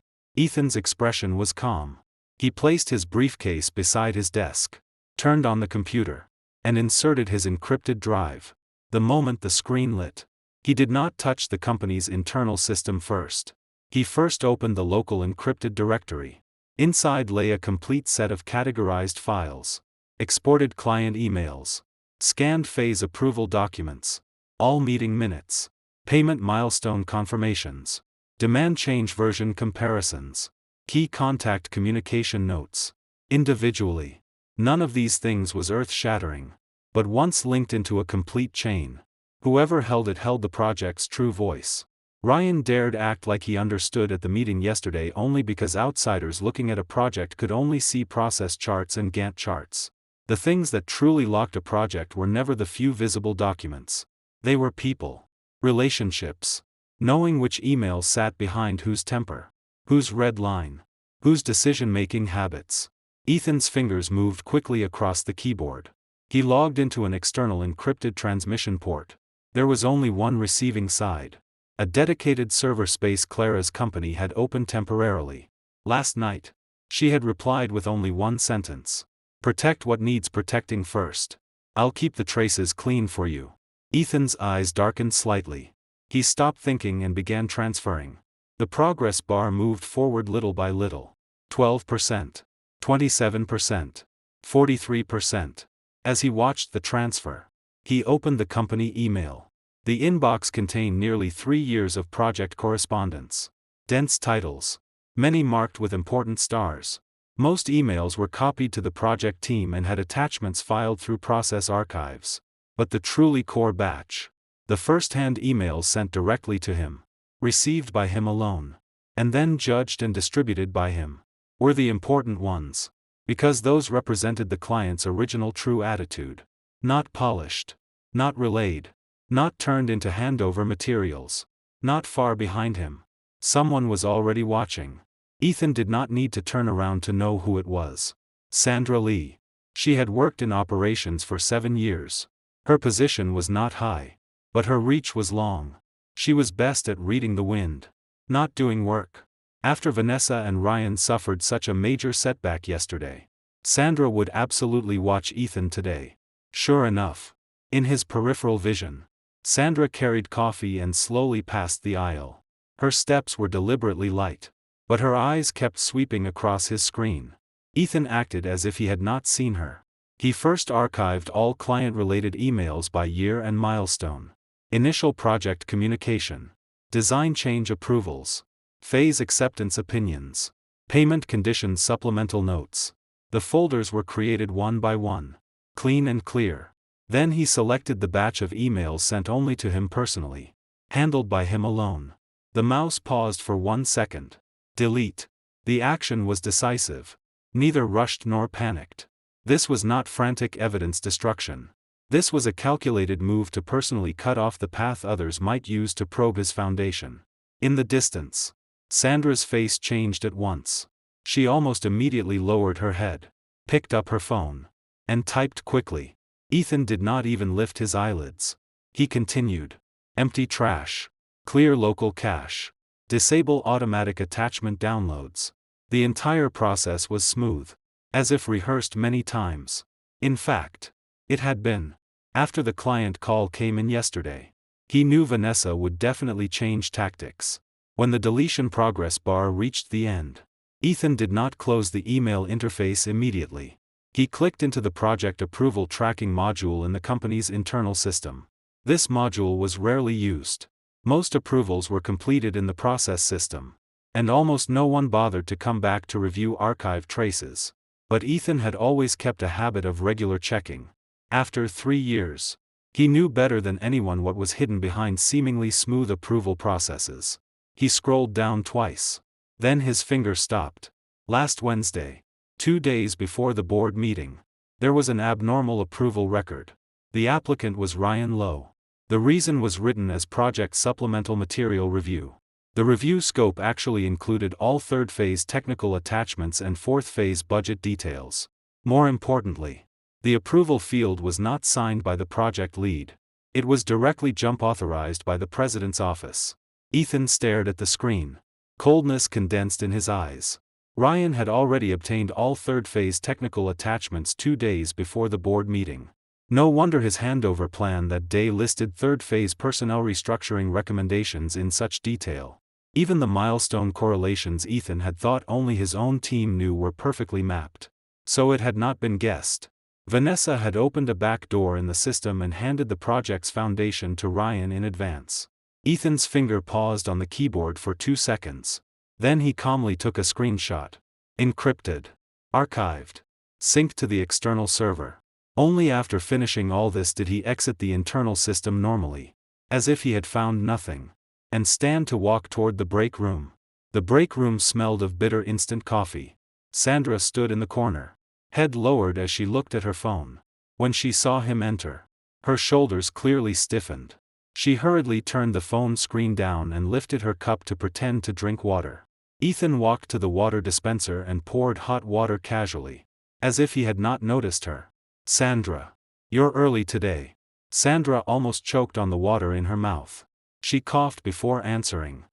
Ethan's expression was calm. He placed his briefcase beside his desk, turned on the computer, and inserted his encrypted drive. The moment the screen lit, he did not touch the company's internal system first. He first opened the local encrypted directory. Inside lay a complete set of categorized files, exported client emails, scanned phase approval documents, all meeting minutes, payment milestone confirmations, demand change version comparisons, key contact communication notes. Individually, none of these things was earth-shattering, but once linked into a complete chain, whoever held it held the project's true voice. Ryan dared act like he understood at the meeting yesterday only because outsiders looking at a project could only see process charts and Gantt charts. The things that truly locked a project were never the few visible documents. They were people, relationships, knowing which email sat behind whose temper, whose red line, whose decision-making habits. Ethan's fingers moved quickly across the keyboard. He logged into an external encrypted transmission port. There was only one receiving side. A dedicated server space Clara's company had opened temporarily. Last night, she had replied with only one sentence. "Protect what needs protecting first. I'll keep the traces clean for you." Ethan's eyes darkened slightly. He stopped thinking and began transferring. The progress bar moved forward little by little. 12%, 27%, 43%. As he watched the transfer, he opened the company email. The inbox contained nearly 3 years of project correspondence. Dense titles, many marked with important stars. Most emails were copied to the project team and had attachments filed through process archives. But the truly core batch, the first-hand emails sent directly to him, received by him alone, and then judged and distributed by him, were the important ones, because those represented the client's original true attitude. Not polished, not relayed, not turned into handover materials, not far behind him. Someone was already watching. Ethan did not need to turn around to know who it was. Sandra Lee. She had worked in operations for 7 years. Her position was not high, but her reach was long. She was best at reading the wind, not doing work. After Vanessa and Ryan suffered such a major setback yesterday, Sandra would absolutely watch Ethan today. Sure enough, in his peripheral vision, Sandra carried coffee and slowly passed the aisle. Her steps were deliberately light, but her eyes kept sweeping across his screen. Ethan acted as if he had not seen her. He first archived all client-related emails by year and milestone. Initial project communication, design change approvals, phase acceptance opinions, payment conditions supplemental notes. The folders were created one by one, clean and clear. Then he selected the batch of emails sent only to him personally, handled by him alone. The mouse paused for 1 second. Delete. The action was decisive. Neither rushed nor panicked. This was not frantic evidence destruction. This was a calculated move to personally cut off the path others might use to probe his foundation. In the distance, Sandra's face changed at once. She almost immediately lowered her head, picked up her phone, and typed quickly. Ethan did not even lift his eyelids. He continued. Empty trash. Clear local cache. Disable automatic attachment downloads. The entire process was smooth, as if rehearsed many times. In fact, it had been. After the client call came in yesterday, he knew Vanessa would definitely change tactics. When the deletion progress bar reached the end, Ethan did not close the email interface immediately. He clicked into the project approval tracking module in the company's internal system. This module was rarely used. Most approvals were completed in the process system, and almost no one bothered to come back to review archive traces. But Ethan had always kept a habit of regular checking. After 3 years, he knew better than anyone what was hidden behind seemingly smooth approval processes. He scrolled down twice. Then his finger stopped. Last Wednesday, 2 days before the board meeting, there was an abnormal approval record. The applicant was Ryan Lowe. The reason was written as Project Supplemental Material Review. The review scope actually included all third-phase technical attachments and fourth-phase budget details. More importantly, the approval field was not signed by the project lead. It was directly jump authorized by the president's office. Ethan stared at the screen. Coldness condensed in his eyes. Ryan had already obtained all third-phase technical attachments 2 days before the board meeting. No wonder his handover plan that day listed third-phase personnel restructuring recommendations in such detail. Even the milestone correlations Ethan had thought only his own team knew were perfectly mapped. So it had not been guessed. Vanessa had opened a back door in the system and handed the project's foundation to Ryan in advance. Ethan's finger paused on the keyboard for 2 seconds. Then he calmly took a screenshot. Encrypted. Archived. Synced to the external server. Only after finishing all this did he exit the internal system normally, as if he had found nothing, and stand to walk toward the break room. The break room smelled of bitter instant coffee. Sandra stood in the corner, head lowered as she looked at her phone. When she saw him enter, her shoulders clearly stiffened. She hurriedly turned the phone screen down and lifted her cup to pretend to drink water. Ethan walked to the water dispenser and poured hot water casually, as if he had not noticed her. Sandra. You're early today. Sandra almost choked on the water in her mouth. She coughed before answering.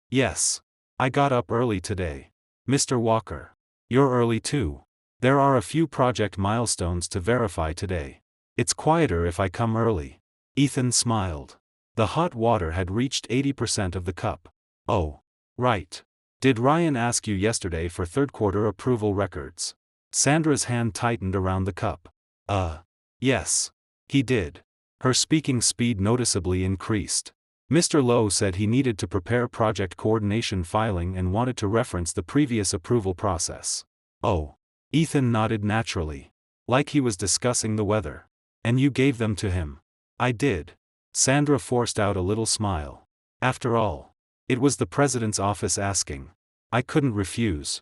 Yes. I got up early today. Mr. Walker. You're early too. There are a few project milestones to verify today. It's quieter if I come early. Ethan smiled. The hot water had reached 80% of the cup. Oh. Right. Did Ryan ask you yesterday for third-quarter approval records? Sandra's hand tightened around the cup. Yes. He did. Her speaking speed noticeably increased. Mr. Lowe said he needed to prepare project coordination filing and wanted to reference the previous approval process. Oh. Ethan nodded naturally, like he was discussing the weather. And you gave them to him? I did. Sandra forced out a little smile. After all, it was the president's office asking. I couldn't refuse.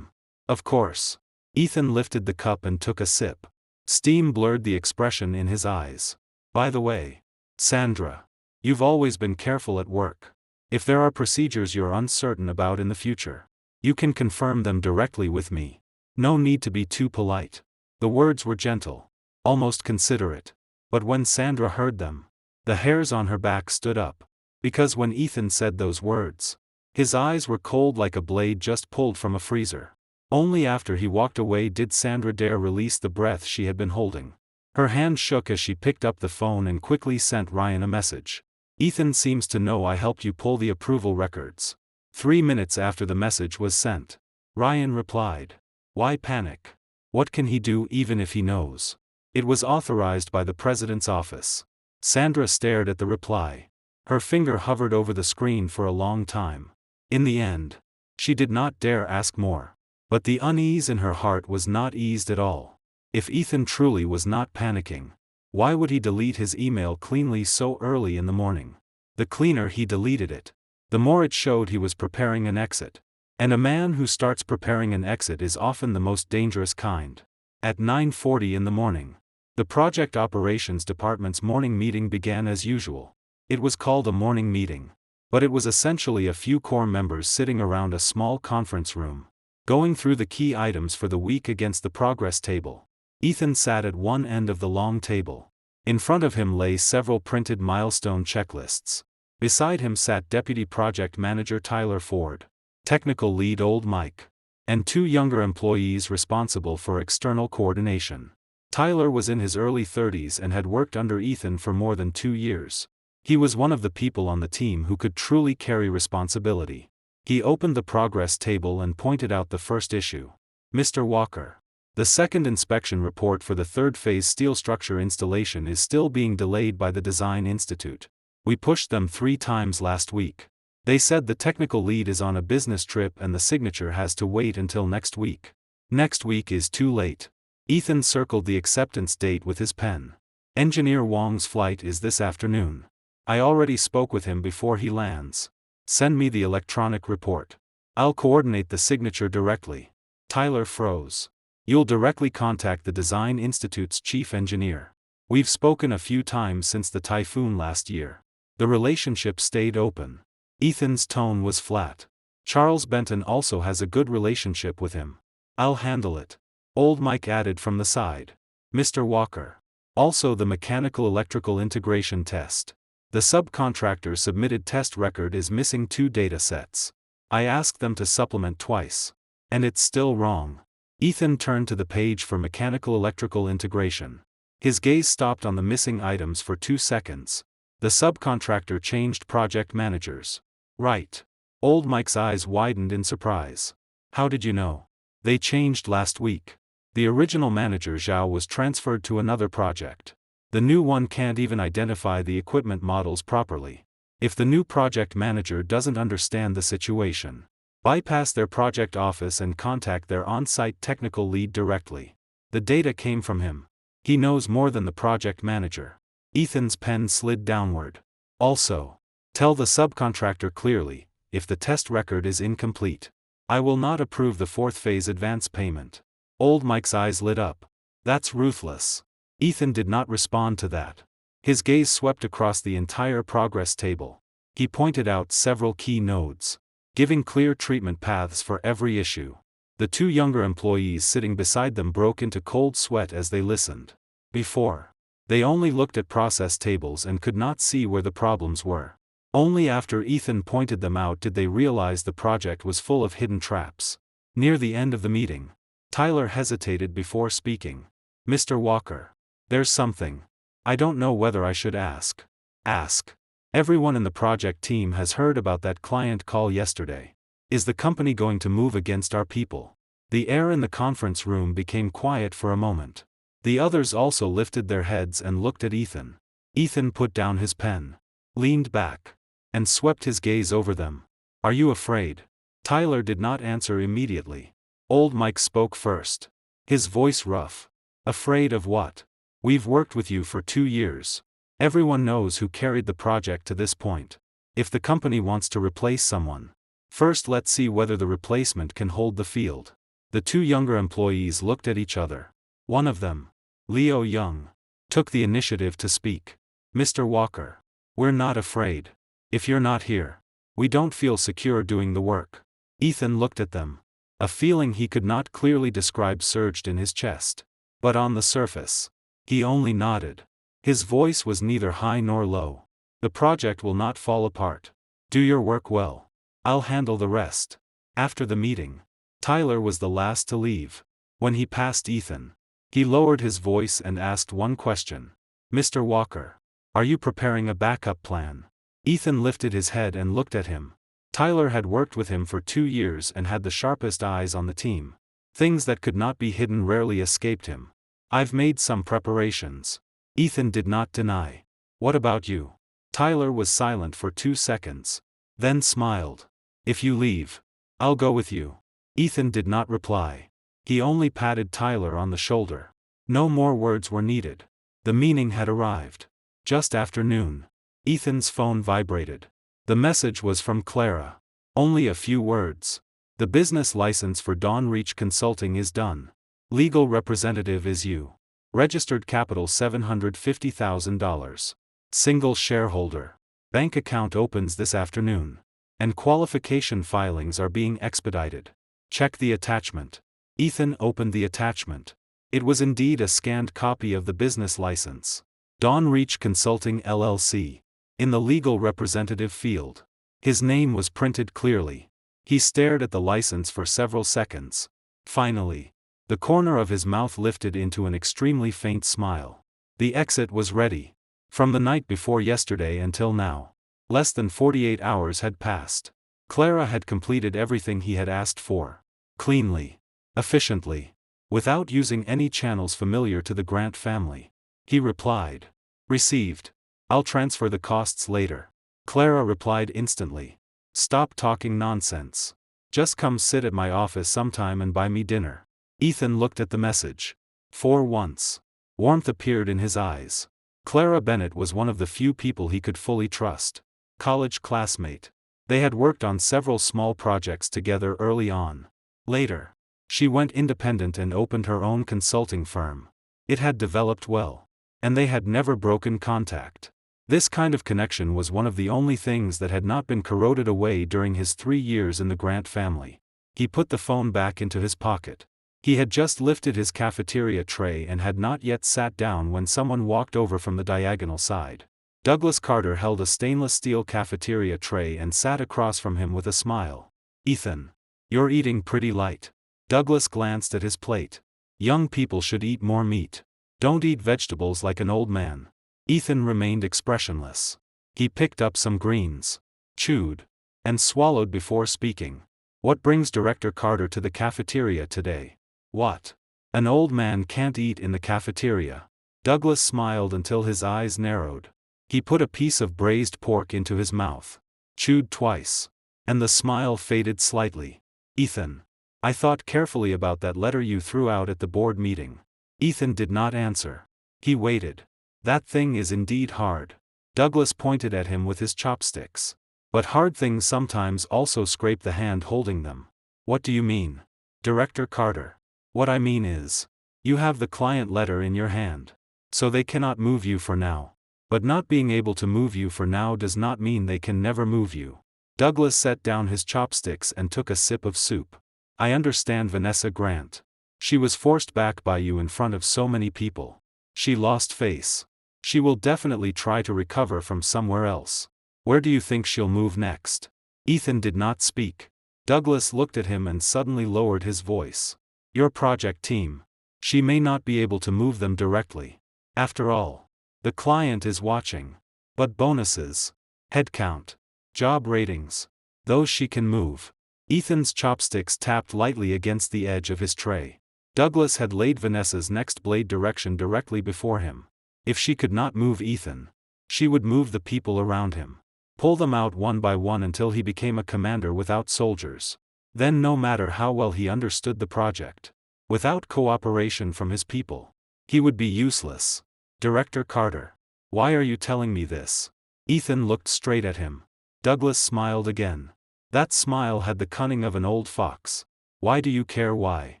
Of course. Ethan lifted the cup and took a sip. Steam blurred the expression in his eyes. By the way, Sandra, you've always been careful at work. If there are procedures you're uncertain about in the future, you can confirm them directly with me. No need to be too polite. The words were gentle, almost considerate. But when Sandra heard them, the hairs on her back stood up. Because when Ethan said those words, his eyes were cold like a blade just pulled from a freezer. Only after he walked away did Sandra dare release the breath she had been holding. Her hand shook as she picked up the phone and quickly sent Ryan a message. Ethan seems to know I helped you pull the approval records. 3 minutes after the message was sent, Ryan replied. Why panic? What can he do even if he knows? It was authorized by the president's office. Sandra stared at the reply. Her finger hovered over the screen for a long time. In the end, she did not dare ask more. But the unease in her heart was not eased at all. If Ethan truly was not panicking, why would he delete his email cleanly so early in the morning? The cleaner he deleted it, the more it showed he was preparing an exit. And a man who starts preparing an exit is often the most dangerous kind. At 9:40 in the morning, the project operations department's morning meeting began as usual. It was called a morning meeting, but it was essentially a few core members sitting around a small conference room, going through the key items for the week against the progress table. Ethan sat at one end of the long table. In front of him lay several printed milestone checklists. Beside him sat Deputy Project Manager Tyler Ford, Technical Lead Old Mike, and 2 younger employees responsible for external coordination. Tyler was in his early 30s and had worked under Ethan for more than 2 years. He was one of the people on the team who could truly carry responsibility. He opened the progress table and pointed out the first issue. Mr. Walker. The second inspection report for the third-phase steel structure installation is still being delayed by the Design Institute. We pushed them 3 times last week. They said the technical lead is on a business trip and the signature has to wait until next week. Next week is too late. Ethan circled the acceptance date with his pen. Engineer Wong's flight is this afternoon. I already spoke with him before he lands. Send me the electronic report. I'll coordinate the signature directly. Tyler froze. You'll directly contact the Design Institute's chief engineer. We've spoken a few times since the typhoon last year. The relationship stayed open. Ethan's tone was flat. Charles Benton also has a good relationship with him. I'll handle it. Old Mike added from the side. Mr. Walker. Also the mechanical electrical integration test. The subcontractor submitted test record is missing 2 data sets. I asked them to supplement twice. And it's still wrong. Ethan turned to the page for mechanical electrical integration. His gaze stopped on the missing items for 2 seconds. The subcontractor changed project managers. Right. Old Mike's eyes widened in surprise. How did you know? They changed last week. The original manager Zhao was transferred to another project. The new one can't even identify the equipment models properly. If the new project manager doesn't understand the situation, bypass their project office and contact their on-site technical lead directly. The data came from him. He knows more than the project manager. Ethan's pen slid downward. Also, tell the subcontractor clearly, if the test record is incomplete, I will not approve the 4th phase advance payment. Old Mike's eyes lit up. That's ruthless. Ethan did not respond to that. His gaze swept across the entire progress table. He pointed out several key nodes, giving clear treatment paths for every issue. The 2 younger employees sitting beside them broke into cold sweat as they listened. Before, they only looked at process tables and could not see where the problems were. Only after Ethan pointed them out did they realize the project was full of hidden traps. Near the end of the meeting, Tyler hesitated before speaking. Mr. Walker. There's something. I don't know whether I should ask. Ask. Everyone in the project team has heard about that client call yesterday. Is the company going to move against our people? The air in the conference room became quiet for a moment. The others also lifted their heads and looked at Ethan. Ethan put down his pen, leaned back, and swept his gaze over them. Are you afraid? Tyler did not answer immediately. Old Mike spoke first. His voice rough. Afraid of what? We've worked with you for 2 years. Everyone knows who carried the project to this point. If the company wants to replace someone, first let's see whether the replacement can hold the field. The 2 younger employees looked at each other. One of them, Leo Young, took the initiative to speak. Mr. Walker. We're not afraid. If you're not here, we don't feel secure doing the work. Ethan looked at them. A feeling he could not clearly describe surged in his chest. But on the surface, he only nodded. His voice was neither high nor low. The project will not fall apart. Do your work well. I'll handle the rest. After the meeting, Tyler was the last to leave. When he passed Ethan, he lowered his voice and asked one question. Mr. Walker. Are you preparing a backup plan? Ethan lifted his head and looked at him. Tyler had worked with him for 2 years and had the sharpest eyes on the team. Things that could not be hidden rarely escaped him. I've made some preparations. Ethan did not deny. What about you? Tyler was silent for 2 seconds, then smiled. If you leave, I'll go with you. Ethan did not reply. He only patted Tyler on the shoulder. No more words were needed. The meaning had arrived. Just after noon, Ethan's phone vibrated. The message was from Clara. Only a few words. The business license for Dawn Reach Consulting is done. Legal representative is you. Registered capital $750,000. Single shareholder. Bank account opens this afternoon. And qualification filings are being expedited. Check the attachment. Ethan opened the attachment. It was indeed a scanned copy of the business license. Dawn Reach Consulting LLC. In the legal representative field. His name was printed clearly. He stared at the license for several seconds. Finally, the corner of his mouth lifted into an extremely faint smile. The exit was ready. From the night before yesterday until now, less than 48 hours had passed. Clara had completed everything he had asked for. Cleanly. Efficiently. Without using any channels familiar to the Grant family. He replied. Received. I'll transfer the costs later. Clara replied instantly. Stop talking nonsense. Just come sit at my office sometime and buy me dinner. Ethan looked at the message. For once, warmth appeared in his eyes. Clara Bennett was one of the few people he could fully trust. College classmate. They had worked on several small projects together early on. Later, she went independent and opened her own consulting firm. It had developed well. And they had never broken contact. This kind of connection was one of the only things that had not been corroded away during his 3 years in the Grant family. He put the phone back into his pocket. He had just lifted his cafeteria tray and had not yet sat down when someone walked over from the diagonal side. Douglas Carter held a stainless steel cafeteria tray and sat across from him with a smile. "Ethan, you're eating pretty light." Douglas glanced at his plate. "Young people should eat more meat. Don't eat vegetables like an old man." Ethan remained expressionless. He picked up some greens, chewed, and swallowed before speaking. "What brings Director Carter to the cafeteria today?" "What? An old man can't eat in the cafeteria." Douglas smiled until his eyes narrowed. He put a piece of braised pork into his mouth, chewed twice, and the smile faded slightly. "Ethan, I thought carefully about that letter you threw out at the board meeting." Ethan did not answer. He waited. "That thing is indeed hard." Douglas pointed at him with his chopsticks. "But hard things sometimes also scrape the hand holding them." "What do you mean, Director Carter?" "What I mean is, you have the client letter in your hand. So they cannot move you for now. But not being able to move you for now does not mean they can never move you." Douglas set down his chopsticks and took a sip of soup. "I understand Vanessa Grant. She was forced back by you in front of so many people. She lost face. She will definitely try to recover from somewhere else. Where do you think she'll move next?" Ethan did not speak. Douglas looked at him and suddenly lowered his voice. "Your project team. She may not be able to move them directly. After all, the client is watching. But bonuses, headcount, job ratings, those she can move." Ethan's chopsticks tapped lightly against the edge of his tray. Douglas had laid Vanessa's next blade direction directly before him. If she could not move Ethan, she would move the people around him. Pull them out one by one until he became a commander without soldiers. Then no matter how well he understood the project, without cooperation from his people, he would be useless. "Director Carter, why are you telling me this?" Ethan looked straight at him. Douglas smiled again. That smile had the cunning of an old fox. "Why do you care why?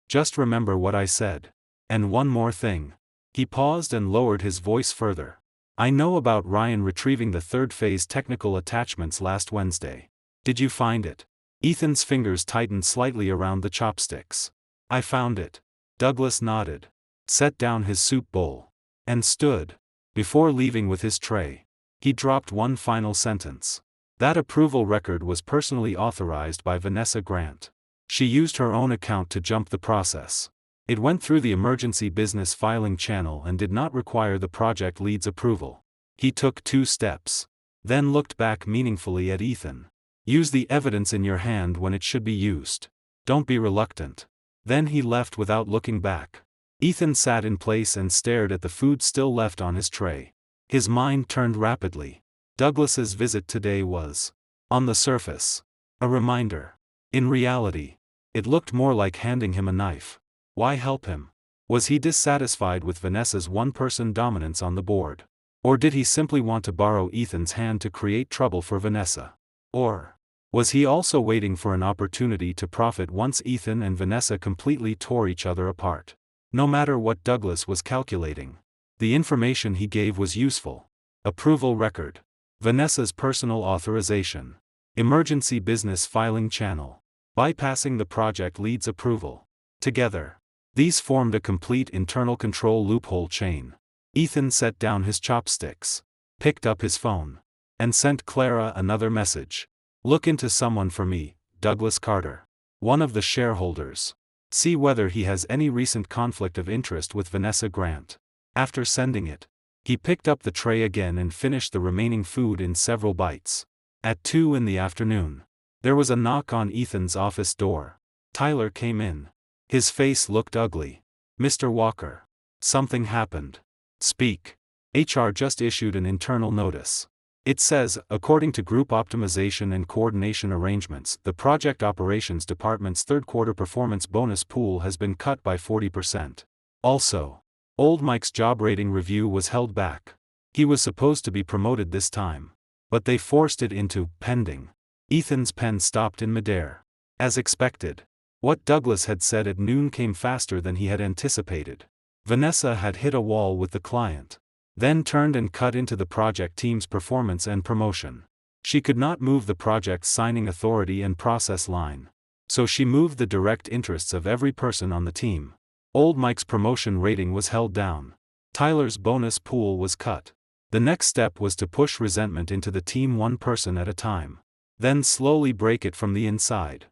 Just remember what I said. And one more thing." He paused and lowered his voice further. "I know about Ryan retrieving the third phase technical attachments last Wednesday. Did you find it?" Ethan's fingers tightened slightly around the chopsticks. "I found it." Douglas nodded, set down his soup bowl, and stood. Before leaving with his tray, he dropped one final sentence. "That approval record was personally authorized by Vanessa Grant. She used her own account to jump the process. It went through the emergency business filing channel and did not require the project lead's approval." He took 2 steps, then looked back meaningfully at Ethan. "Use the evidence in your hand when it should be used. Don't be reluctant." Then he left without looking back. Ethan sat in place and stared at the food still left on his tray. His mind turned rapidly. Douglas's visit today was, on the surface, a reminder. In reality, it looked more like handing him a knife. Why help him? Was he dissatisfied with Vanessa's one-person dominance on the board? Or did he simply want to borrow Ethan's hand to create trouble for Vanessa? Or was he also waiting for an opportunity to profit once Ethan and Vanessa completely tore each other apart? No matter what Douglas was calculating, the information he gave was useful. Approval record, Vanessa's personal authorization, emergency business filing channel, bypassing the project lead's approval. Together, these formed a complete internal control loophole chain. Ethan set down his chopsticks, picked up his phone, and sent Clara another message. "Look into someone for me, Douglas Carter. One of the shareholders. See whether he has any recent conflict of interest with Vanessa Grant." After sending it, he picked up the tray again and finished the remaining food in several bites. At 2 in the afternoon, there was a knock on Ethan's office door. Tyler came in. His face looked ugly. "Mr. Walker. Something happened." "Speak." "HR just issued an internal notice. It says, according to group optimization and coordination arrangements, the project operations department's third-quarter performance bonus pool has been cut by 40%. Also, Old Mike's job rating review was held back. He was supposed to be promoted this time, but they forced it into pending." Ethan's pen stopped in midair. As expected, what Douglas had said at noon came faster than he had anticipated. Vanessa had hit a wall with the client. then turned and cut into the project team's performance and promotion. She could not move the project's signing authority and process line. So she moved the direct interests of every person on the team. Old Mike's promotion rating was held down. Tyler's bonus pool was cut. The next step was to push resentment into the team one person at a time. Then slowly break it from the inside.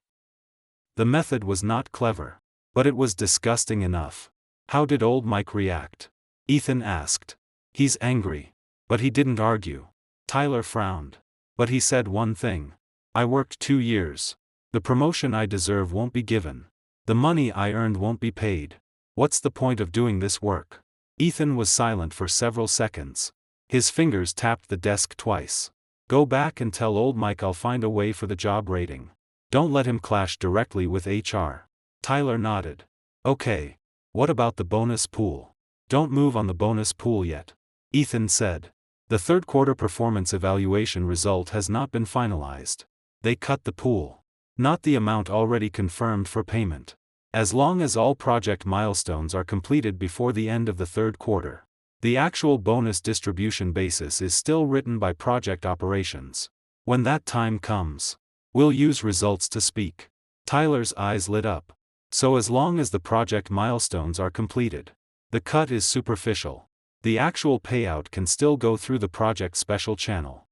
The method was not clever. But it was disgusting enough. How did old Mike react? Ethan asked. He's angry. But he didn't argue. Tyler frowned. But he said one thing. I worked 2 years. The promotion I deserve won't be given. The money I earned won't be paid. What's the point of doing this work? Ethan was silent for several seconds. His fingers tapped the desk twice. Go back and tell old Mike I'll find a way for the job rating. Don't let him clash directly with HR. Tyler nodded. Okay. What about the bonus pool? Don't move on the bonus pool yet. Ethan said. The third quarter performance evaluation result has not been finalized. They cut the pool. Not the amount already confirmed for payment. As long as all project milestones are completed before the end of the third quarter. The actual bonus distribution basis is still written by project operations. When that time comes, we'll use results to speak. Tyler's eyes lit up. So as long as the project milestones are completed, the cut is superficial. The actual payout can still go through the project special channel.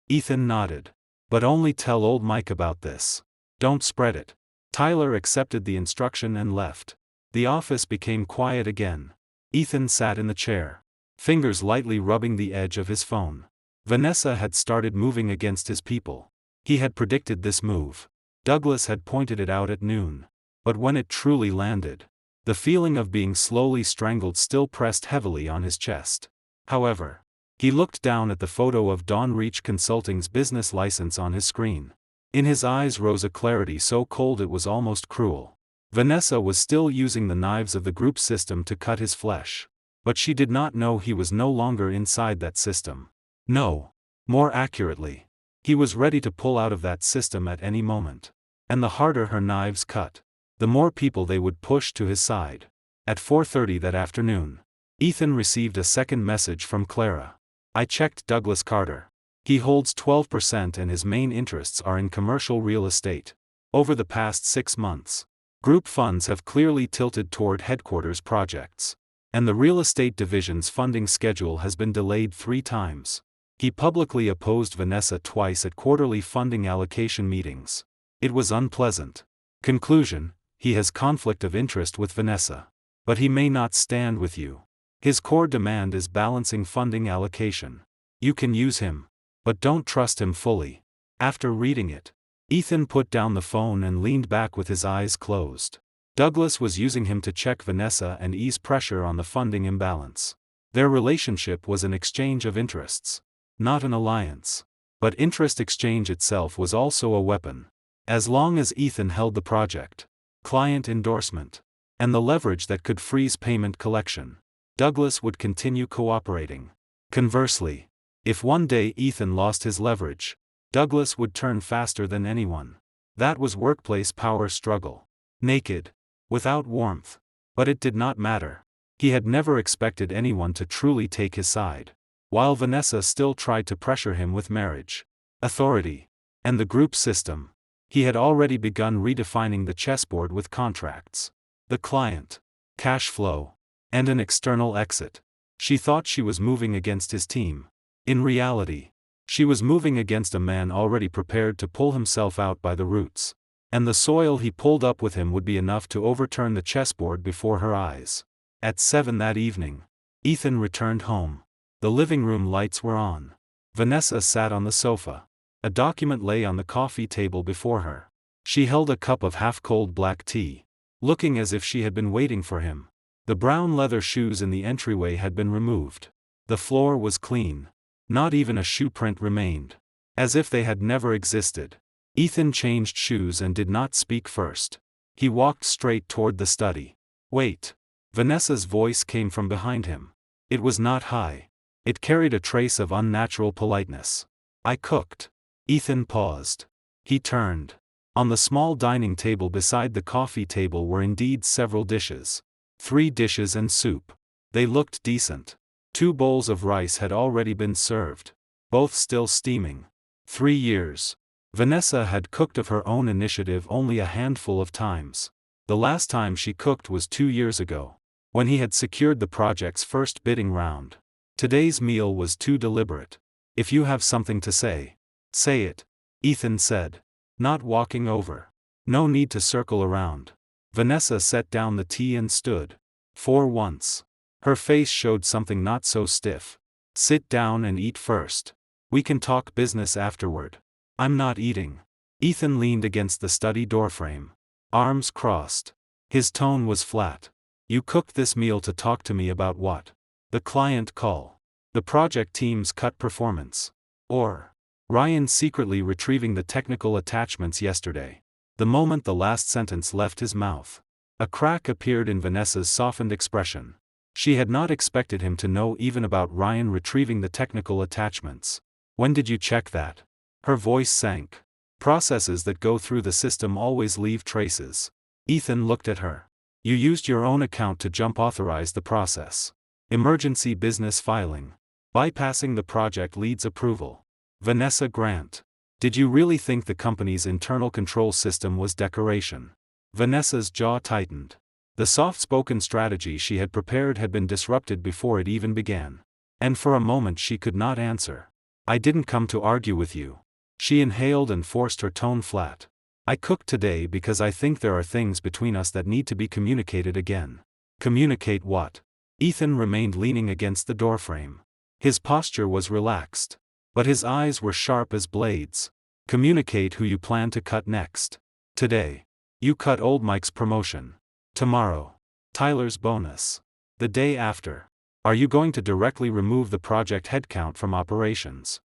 Ethan nodded. But only tell old Mike about this. Don't spread it. Tyler accepted the instruction and left. The office became quiet again. Ethan sat in the chair, fingers lightly rubbing the edge of his phone. Vanessa had started moving against his people. He had predicted this move. Douglas had pointed it out at noon. But when it truly landed, the feeling of being slowly strangled still pressed heavily on his chest. However, he looked down at the photo of Dawn Reach Consulting's business license on his screen. In his eyes rose a clarity so cold it was almost cruel. Vanessa was still using the knives of the group system to cut his flesh. But she did not know he was no longer inside that system. No. More accurately, he was ready to pull out of that system at any moment. And the harder her knives cut, the more people they would push to his side. At 4:30 that afternoon, Ethan received a second message from Clara. I checked Douglas Carter. He holds 12% and his main interests are in commercial real estate. Over the past 6 months, group funds have clearly tilted toward headquarters projects. And the real estate division's funding schedule has been delayed 3 times. He publicly opposed Vanessa twice at quarterly funding allocation meetings. It was unpleasant. Conclusion, he has conflict of interest with Vanessa. But he may not stand with you. His core demand is balancing funding allocation. You can use him, but don't trust him fully. After reading it, Ethan put down the phone and leaned back with his eyes closed. Douglas was using him to check Vanessa and ease pressure on the funding imbalance. Their relationship was an exchange of interests, not an alliance. But interest exchange itself was also a weapon. As long as Ethan held the project, client endorsement, and the leverage that could freeze payment collection, Douglas would continue cooperating. Conversely, if one day Ethan lost his leverage, Douglas would turn faster than anyone. That was workplace power struggle. Naked, without warmth. But it did not matter. He had never expected anyone to truly take his side. While Vanessa still tried to pressure him with marriage, authority, and the group system, he had already begun redefining the chessboard with contracts, the client, cash flow, and an external exit. She thought she was moving against his team. In reality, she was moving against a man already prepared to pull himself out by the roots. And the soil he pulled up with him would be enough to overturn the chessboard before her eyes. At 7 that evening, Ethan returned home. The living room lights were on. Vanessa sat on the sofa. A document lay on the coffee table before her. She held a cup of half-cold black tea, looking as if she had been waiting for him. The brown leather shoes in the entryway had been removed. The floor was clean. Not even a shoe print remained. As if they had never existed. Ethan changed shoes and did not speak first. He walked straight toward the study. Wait. Vanessa's voice came from behind him. It was not high. It carried a trace of unnatural politeness. I cooked. Ethan paused. He turned. On the small dining table beside the coffee table were indeed several dishes. 3 dishes and soup. They looked decent. 2 bowls of rice had already been served, both still steaming. 3 years. Vanessa had cooked of her own initiative only a handful of times. The last time she cooked was 2 years ago, when he had secured the project's first bidding round. Today's meal was too deliberate. If you have something to say, say it, Ethan said, not walking over. No need to circle around. Vanessa set down the tea and stood. For once. Her face showed something not so stiff. Sit down and eat first. We can talk business afterward. I'm not eating. Ethan leaned against the study doorframe. Arms crossed. His tone was flat. You cooked this meal to talk to me about what? The client call. The project team's cut performance. Or Ryan secretly retrieving the technical attachments yesterday. The moment the last sentence left his mouth, a crack appeared in Vanessa's softened expression. She had not expected him to know even about Ryan retrieving the technical attachments. When did you check that? Her voice sank. Processes that go through the system always leave traces. Ethan looked at her. You used your own account to jump authorize the process. Emergency business filing. Bypassing the project lead's approval. Vanessa Grant. Did you really think the company's internal control system was decoration? Vanessa's jaw tightened. The soft-spoken strategy she had prepared had been disrupted before it even began. And for a moment she could not answer. I didn't come to argue with you. She inhaled and forced her tone flat. I cooked today because I think there are things between us that need to be communicated again. Communicate what? Ethan remained leaning against the doorframe. His posture was relaxed, but his eyes were sharp as blades. Communicate who you plan to cut next. Today. You cut old Mike's promotion. Tomorrow. Tyler's bonus. The day after. Are you going to directly remove the project headcount from operations?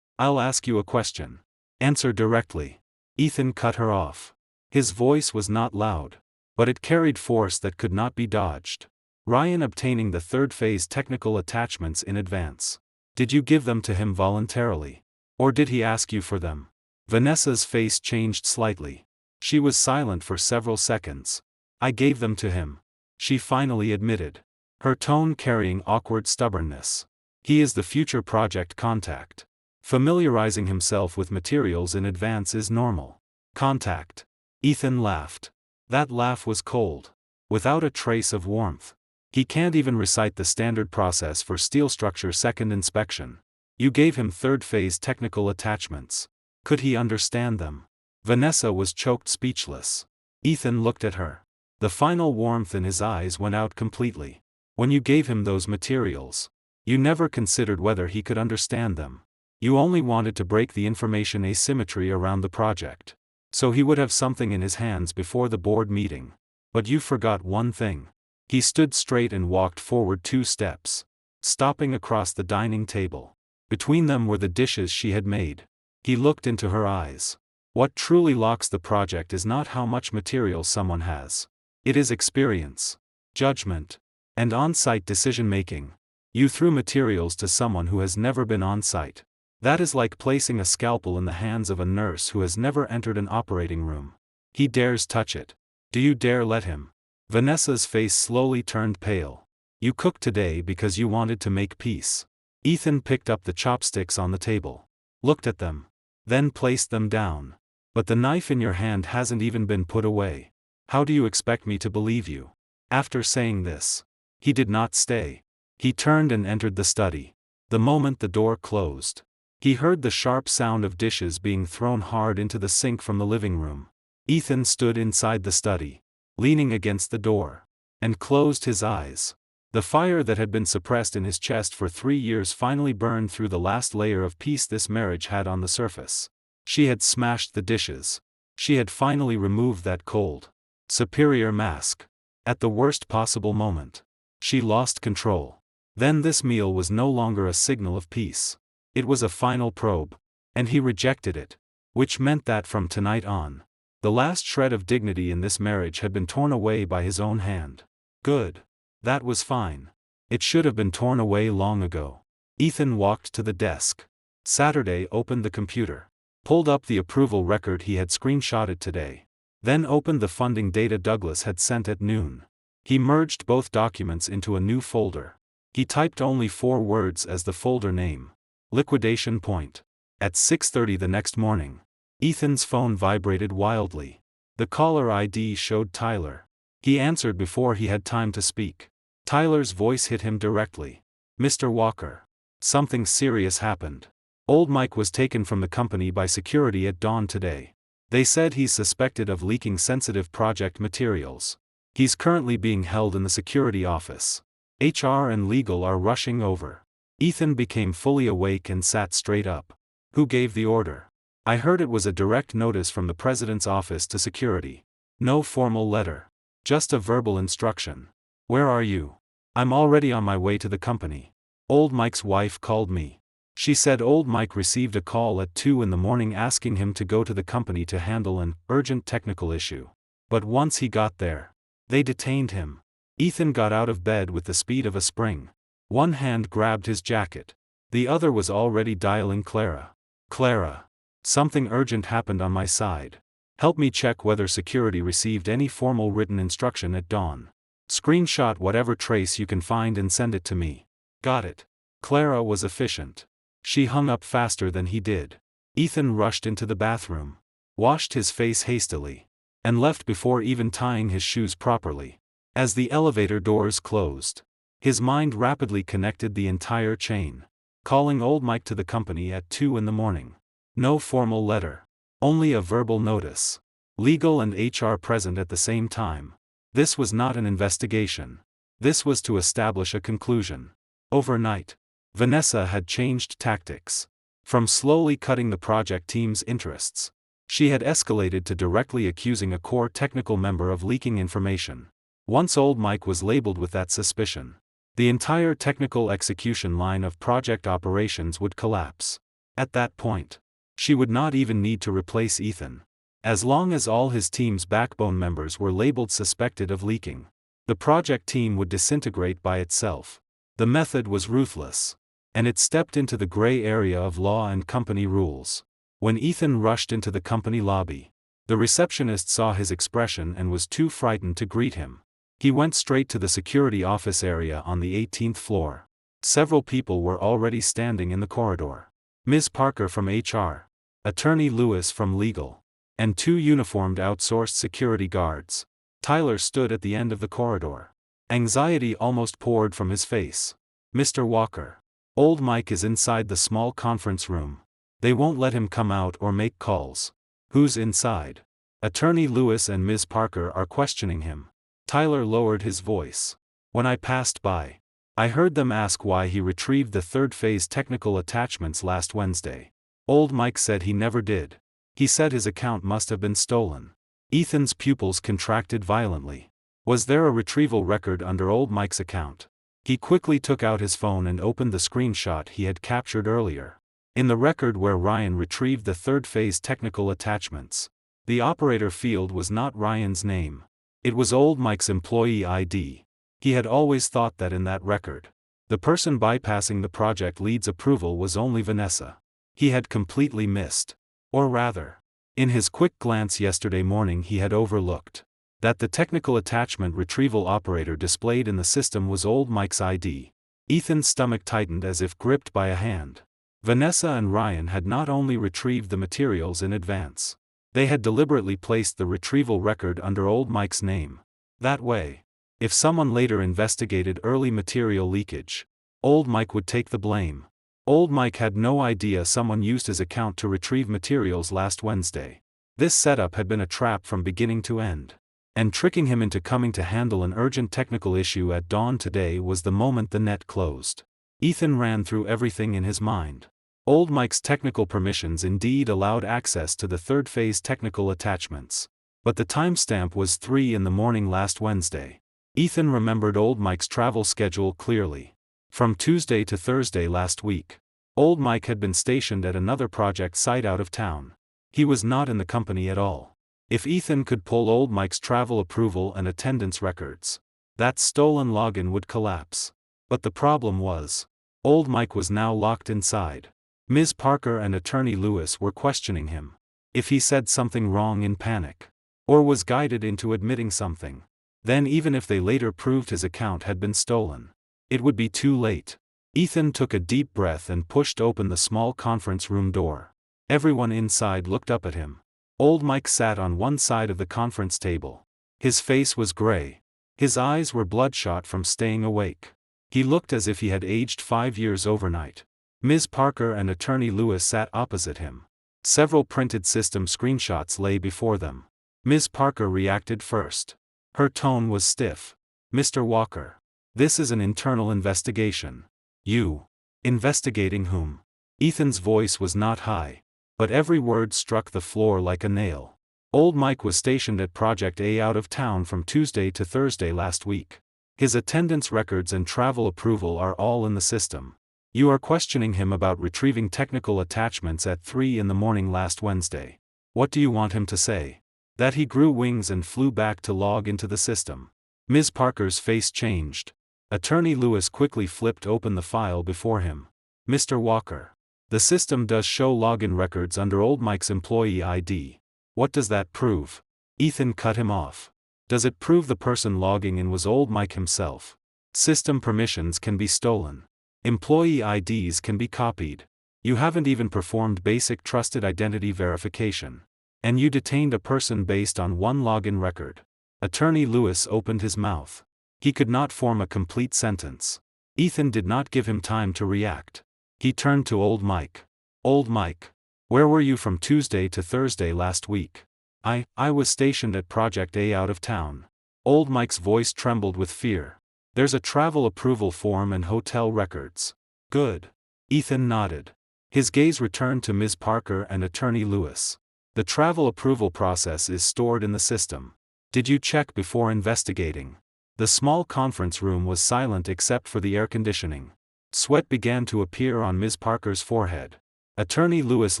I'll ask you a question. Answer directly. Ethan cut her off. His voice was not loud, but it carried force that could not be dodged. Ryan obtaining the third phase technical attachments in advance. Did you give them to him voluntarily? Or did he ask you for them? Vanessa's face changed slightly. She was silent for several seconds. I gave them to him. She finally admitted. Her tone carrying awkward stubbornness. He is the future project contact. Familiarizing himself with materials in advance is normal. Contact. Ethan laughed. That laugh was cold. Without a trace of warmth. He can't even recite the standard process for steel structure second inspection. You gave him third phase technical attachments. Could he understand them? Vanessa was choked speechless. Ethan looked at her. The final warmth in his eyes went out completely. When you gave him those materials, you never considered whether he could understand them. You only wanted to break the information asymmetry around the project. So he would have something in his hands before the board meeting. But you forgot one thing. He stood straight and walked forward 2 steps, stopping across the dining table. Between them were the dishes she had made. He looked into her eyes. What truly locks the project is not how much material someone has. It is experience, judgment, and on-site decision-making. You threw materials to someone who has never been on-site. That is like placing a scalpel in the hands of a nurse who has never entered an operating room. He dares touch it. Do you dare let him? Vanessa's face slowly turned pale. You cooked today because you wanted to make peace. Ethan picked up the chopsticks on the table, looked at them, then placed them down. But the knife in your hand hasn't even been put away. How do you expect me to believe you? After saying this, he did not stay. He turned and entered the study. The moment the door closed, he heard the sharp sound of dishes being thrown hard into the sink from the living room. Ethan stood inside the study, leaning against the door, and closed his eyes. The fire that had been suppressed in his chest for 3 years finally burned through the last layer of peace this marriage had on the surface. She had smashed the dishes. She had finally removed that cold, superior mask. At the worst possible moment, she lost control. Then this meal was no longer a signal of peace. It was a final probe. And he rejected it. Which meant that from tonight on, the last shred of dignity in this marriage had been torn away by his own hand. Good. That was fine. It should have been torn away long ago. Ethan walked to the desk. Saturday opened the computer. Pulled up the approval record he had screenshotted today. Then opened the funding data Douglas had sent at noon. He merged both documents into a new folder. He typed only 4 words as the folder name. Liquidation point. At 6:30 the next morning, Ethan's phone vibrated wildly. The caller ID showed Tyler. He answered before he had time to speak. Tyler's voice hit him directly. "Mr. Walker. Something serious happened. Old Mike was taken from the company by security at dawn today. They said he's suspected of leaking sensitive project materials. He's currently being held in the security office. HR and legal are rushing over." Ethan became fully awake and sat straight up. "Who gave the order?" "I heard it was a direct notice from the president's office to security. No formal letter. Just a verbal instruction." "Where are you?" "I'm already on my way to the company. Old Mike's wife called me. She said Old Mike received a call at 2 in the morning asking him to go to the company to handle an urgent technical issue. But once he got there, they detained him." Ethan got out of bed with the speed of a spring. One hand grabbed his jacket. The other was already dialing Clara. "Clara. Something urgent happened on my side. Help me check whether security received any formal written instruction at dawn. Screenshot whatever trace you can find and send it to me." "Got it." Clara was efficient. She hung up faster than he did. Ethan rushed into the bathroom, washed his face hastily, and left before even tying his shoes properly. As the elevator doors closed, his mind rapidly connected the entire chain. Calling Old Mike to the company at 2 in the morning. No formal letter. Only a verbal notice. Legal and HR present at the same time. This was not an investigation. This was to establish a conclusion. Overnight, Vanessa had changed tactics. From slowly cutting the project team's interests, she had escalated to directly accusing a core technical member of leaking information. Once Old Mike was labeled with that suspicion, the entire technical execution line of project operations would collapse. At that point, she would not even need to replace Ethan. As long as all his team's backbone members were labeled suspected of leaking, the project team would disintegrate by itself. The method was ruthless, and it stepped into the gray area of law and company rules. When Ethan rushed into the company lobby, the receptionist saw his expression and was too frightened to greet him. He went straight to the security office area on the 18th floor. Several people were already standing in the corridor. Ms. Parker from HR, Attorney Lewis from legal, and 2 uniformed outsourced security guards. Tyler stood at the end of the corridor. Anxiety almost poured from his face. "Mr. Walker. Old Mike is inside the small conference room. They won't let him come out or make calls." "Who's inside?" "Attorney Lewis and Ms. Parker are questioning him." Tyler lowered his voice. "When I passed by, I heard them ask why he retrieved the third phase technical attachments last Wednesday. Old Mike said he never did. He said his account must have been stolen." Ethan's pupils contracted violently. Was there a retrieval record under Old Mike's account? He quickly took out his phone and opened the screenshot he had captured earlier. In the record where Ryan retrieved the third phase technical attachments, the operator field was not Ryan's name. It was Old Mike's employee ID. He had always thought that in that record, the person bypassing the project lead's approval was only Vanessa. He had completely missed. Or rather, in his quick glance yesterday morning he had overlooked that the technical attachment retrieval operator displayed in the system was Old Mike's ID. Ethan's stomach tightened as if gripped by a hand. Vanessa and Ryan had not only retrieved the materials in advance, they had deliberately placed the retrieval record under Old Mike's name. That way, if someone later investigated early material leakage, Old Mike would take the blame. Old Mike had no idea someone used his account to retrieve materials last Wednesday. This setup had been a trap from beginning to end. And tricking him into coming to handle an urgent technical issue at dawn today was the moment the net closed. Ethan ran through everything in his mind. Old Mike's technical permissions indeed allowed access to the third phase technical attachments. But the timestamp was 3 in the morning last Wednesday. Ethan remembered Old Mike's travel schedule clearly. From Tuesday to Thursday last week, Old Mike had been stationed at another project site out of town. He was not in the company at all. If Ethan could pull Old Mike's travel approval and attendance records, that stolen login would collapse. But the problem was, Old Mike was now locked inside. Ms. Parker and Attorney Lewis were questioning him. If he said something wrong in panic, or was guided into admitting something, then even if they later proved his account had been stolen, It would be too late. Ethan took a deep breath and pushed open the small conference room door. Everyone inside looked up at him. Old Mike sat on one side of the conference table. His face was gray. His eyes were bloodshot from staying awake. He looked as if he had aged 5 years overnight. Ms. Parker and Attorney Lewis sat opposite him. Several printed system screenshots lay before them. Ms. Parker reacted first. Her tone was stiff. "Mr. Walker. This is an internal investigation." "You. Investigating whom?" Ethan's voice was not high, but every word struck the floor like a nail. Old Mike was stationed at Project A out of town from Tuesday to Thursday last week. His attendance records and travel approval are all in the system. You are questioning him about retrieving technical attachments at 3 in the morning last Wednesday. What do you want him to say? That he grew wings and flew back to log into the system. Ms. Parker's face changed. Attorney Lewis quickly flipped open the file before him. "Mr. Walker. The system does show login records under Old Mike's employee ID. What does that prove?" Ethan cut him off. "Does it prove the person logging in was Old Mike himself? System permissions can be stolen. Employee IDs can be copied. You haven't even performed basic trusted identity verification. And you detained a person based on one login record." Attorney Lewis opened his mouth. He could not form a complete sentence. Ethan did not give him time to react. He turned to Old Mike. "Old Mike. Where were you from Tuesday to Thursday last week?" I was stationed at Project A out of town." Old Mike's voice trembled with fear. "There's a travel approval form and hotel records." "Good." Ethan nodded. His gaze returned to Ms. Parker and Attorney Lewis. "The travel approval process is stored in the system. Did you check before investigating?" The small conference room was silent except for the air conditioning. Sweat began to appear on Ms. Parker's forehead. Attorney Lewis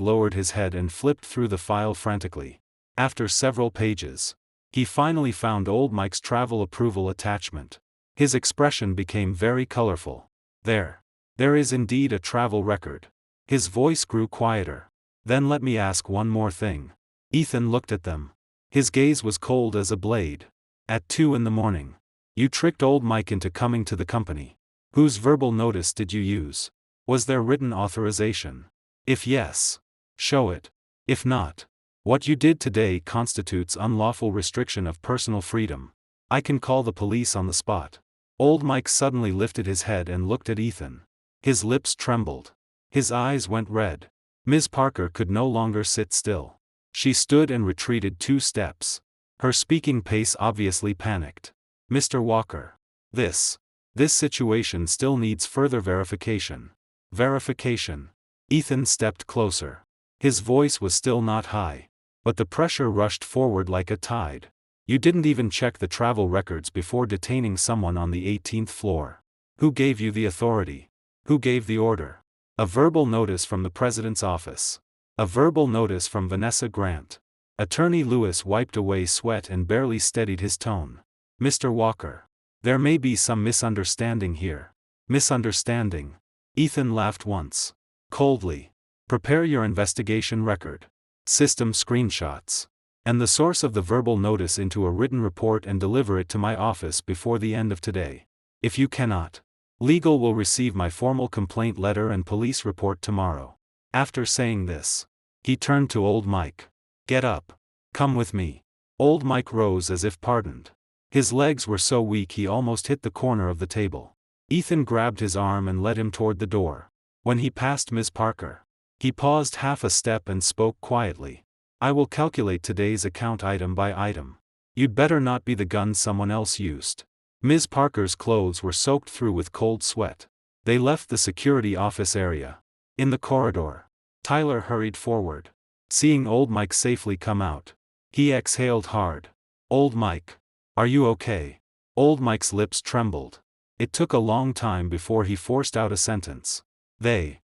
lowered his head and flipped through the file frantically. After several pages, he finally found Old Mike's travel approval attachment. His expression became very colorful. There is indeed a travel record." His voice grew quieter. "Then let me ask one more thing." Ethan looked at them. His gaze was cold as a blade. "At 2 in the morning. You tricked Old Mike into coming to the company. Whose verbal notice did you use? Was there written authorization? If yes, show it. If not, what you did today constitutes unlawful restriction of personal freedom. I can call the police on the spot." Old Mike suddenly lifted his head and looked at Ethan. His lips trembled. His eyes went red. Ms. Parker could no longer sit still. She stood and retreated 2 steps. Her speaking pace obviously panicked. "Mr. Walker. This situation still needs further verification." "Verification?" Ethan stepped closer. His voice was still not high, but the pressure rushed forward like a tide. "You didn't even check the travel records before detaining someone on the 18th floor. Who gave you the authority? Who gave the order?" "A verbal notice from the president's office. A verbal notice from Vanessa Grant." Attorney Lewis wiped away sweat and barely steadied his tone. "Mr. Walker. There may be some misunderstanding here." "Misunderstanding?" Ethan laughed once. Coldly. "Prepare your investigation record. System screenshots. And the source of the verbal notice into a written report and deliver it to my office before the end of today. If you cannot, legal will receive my formal complaint letter and police report tomorrow." After saying this, he turned to Old Mike. "Get up. Come with me." Old Mike rose as if pardoned. His legs were so weak he almost hit the corner of the table. Ethan grabbed his arm and led him toward the door. When he passed Ms. Parker, he paused half a step and spoke quietly. "I will calculate today's account item by item. You'd better not be the gun someone else used." Ms. Parker's clothes were soaked through with cold sweat. They left the security office area. In the corridor, Tyler hurried forward. Seeing Old Mike safely come out, he exhaled hard. "Old Mike. Are you okay?" Old Mike's lips trembled. It took a long time before he forced out a sentence. They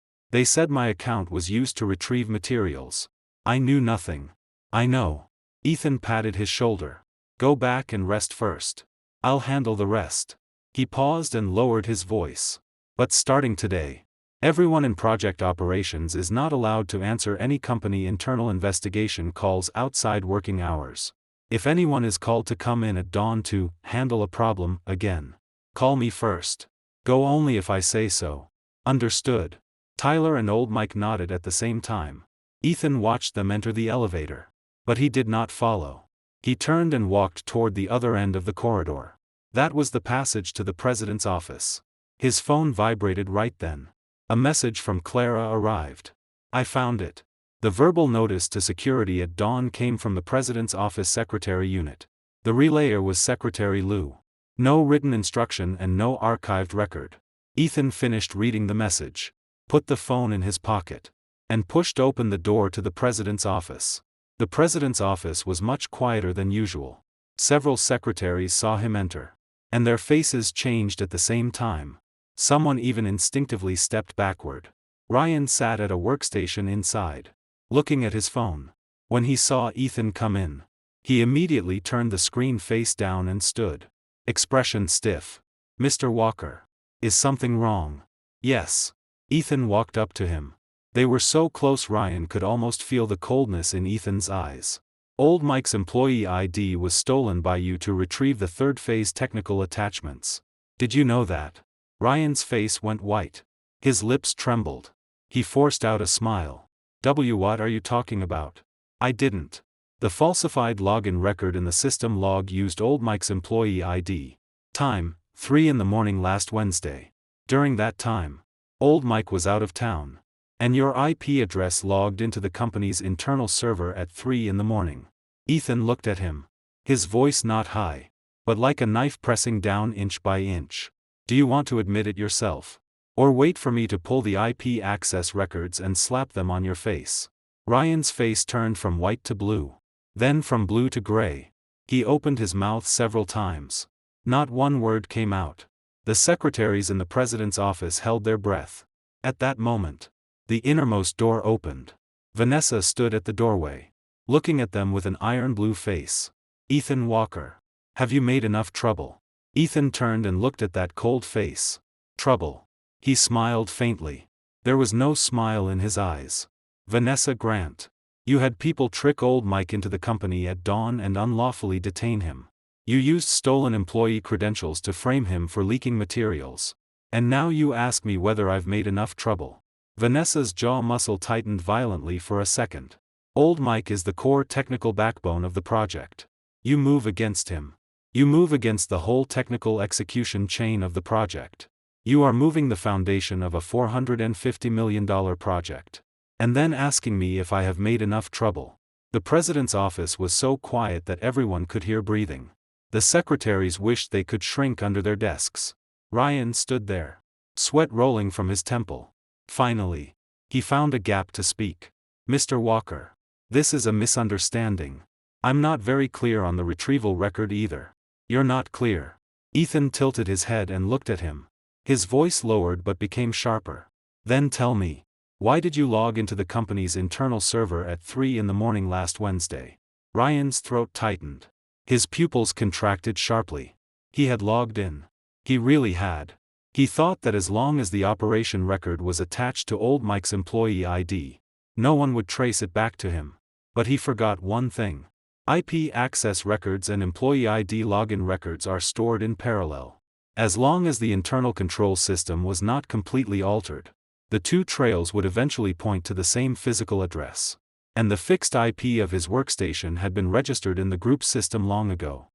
said my account was used to retrieve materials. I knew nothing." "I know." Ethan patted his shoulder. "Go back and rest first. I'll handle the rest." He paused and lowered his voice. "But starting today, everyone in project operations is not allowed to answer any company internal investigation calls outside working hours. If anyone is called to come in at dawn to handle a problem again, call me first." Go only if I say so. Understood. Tyler and old Mike nodded at the same time. Ethan watched them enter the elevator. But he did not follow. He turned and walked toward the other end of the corridor. That was the passage to the president's office. His phone vibrated right then. A message from Clara arrived. I found it. The verbal notice to security at dawn came from the president's office secretary unit. The relayer was Secretary Lou. No written instruction and no archived record. Ethan finished reading the message, put the phone in his pocket, and pushed open the door to the president's office. The president's office was much quieter than usual. Several secretaries saw him enter, and their faces changed at the same time. Someone even instinctively stepped backward. Ryan sat at a workstation inside, looking at his phone. When he saw Ethan come in, he immediately turned the screen face down and stood, expression stiff. Mr. Walker. Is something wrong? Yes. Ethan walked up to him. They were so close Ryan could almost feel the coldness in Ethan's eyes. Old Mike's employee ID was stolen by you to retrieve the third phase technical attachments. Did you know that? Ryan's face went white. His lips trembled. He forced out a smile. What are you talking about? I didn't. The falsified login record in the system log used old Mike's employee ID. Time, 3 in the morning last Wednesday. During that time, old Mike was out of town. And your IP address logged into the company's internal server at 3 in the morning. Ethan looked at him. His voice not high, but like a knife pressing down inch by inch. Do you want to admit it yourself? Or wait for me to pull the IP access records and slap them on your face? Ryan's face turned from white to blue. Then from blue to gray. He opened his mouth several times. Not one word came out. The secretaries in the president's office held their breath. At that moment, the innermost door opened. Vanessa stood at the doorway, looking at them with an iron blue face. Ethan Walker. Have you made enough trouble? Ethan turned and looked at that cold face. Trouble. He smiled faintly. There was no smile in his eyes. Vanessa Grant. You had people trick old Mike into the company at dawn and unlawfully detain him. You used stolen employee credentials to frame him for leaking materials. And now you ask me whether I've made enough trouble. Vanessa's jaw muscle tightened violently for a second. Old Mike is the core technical backbone of the project. You move against him. You move against the whole technical execution chain of the project. You are moving the foundation of a $450 million project. And then asking me if I have made enough trouble. The president's office was so quiet that everyone could hear breathing. The secretaries wished they could shrink under their desks. Ryan stood there, sweat rolling from his temple. Finally, he found a gap to speak. Mr. Walker. This is a misunderstanding. I'm not very clear on the retrieval record either. You're not clear. Ethan tilted his head and looked at him. His voice lowered but became sharper. Then tell me, why did you log into the company's internal server at 3 in the morning last Wednesday? Ryan's throat tightened. His pupils contracted sharply. He had logged in. He really had. He thought that as long as the operation record was attached to old Mike's employee ID, no one would trace it back to him. But he forgot one thing. IP access records and employee ID login records are stored in parallel. As long as the internal control system was not completely altered, the two trails would eventually point to the same physical address. And the fixed IP of his workstation had been registered in the group system long ago.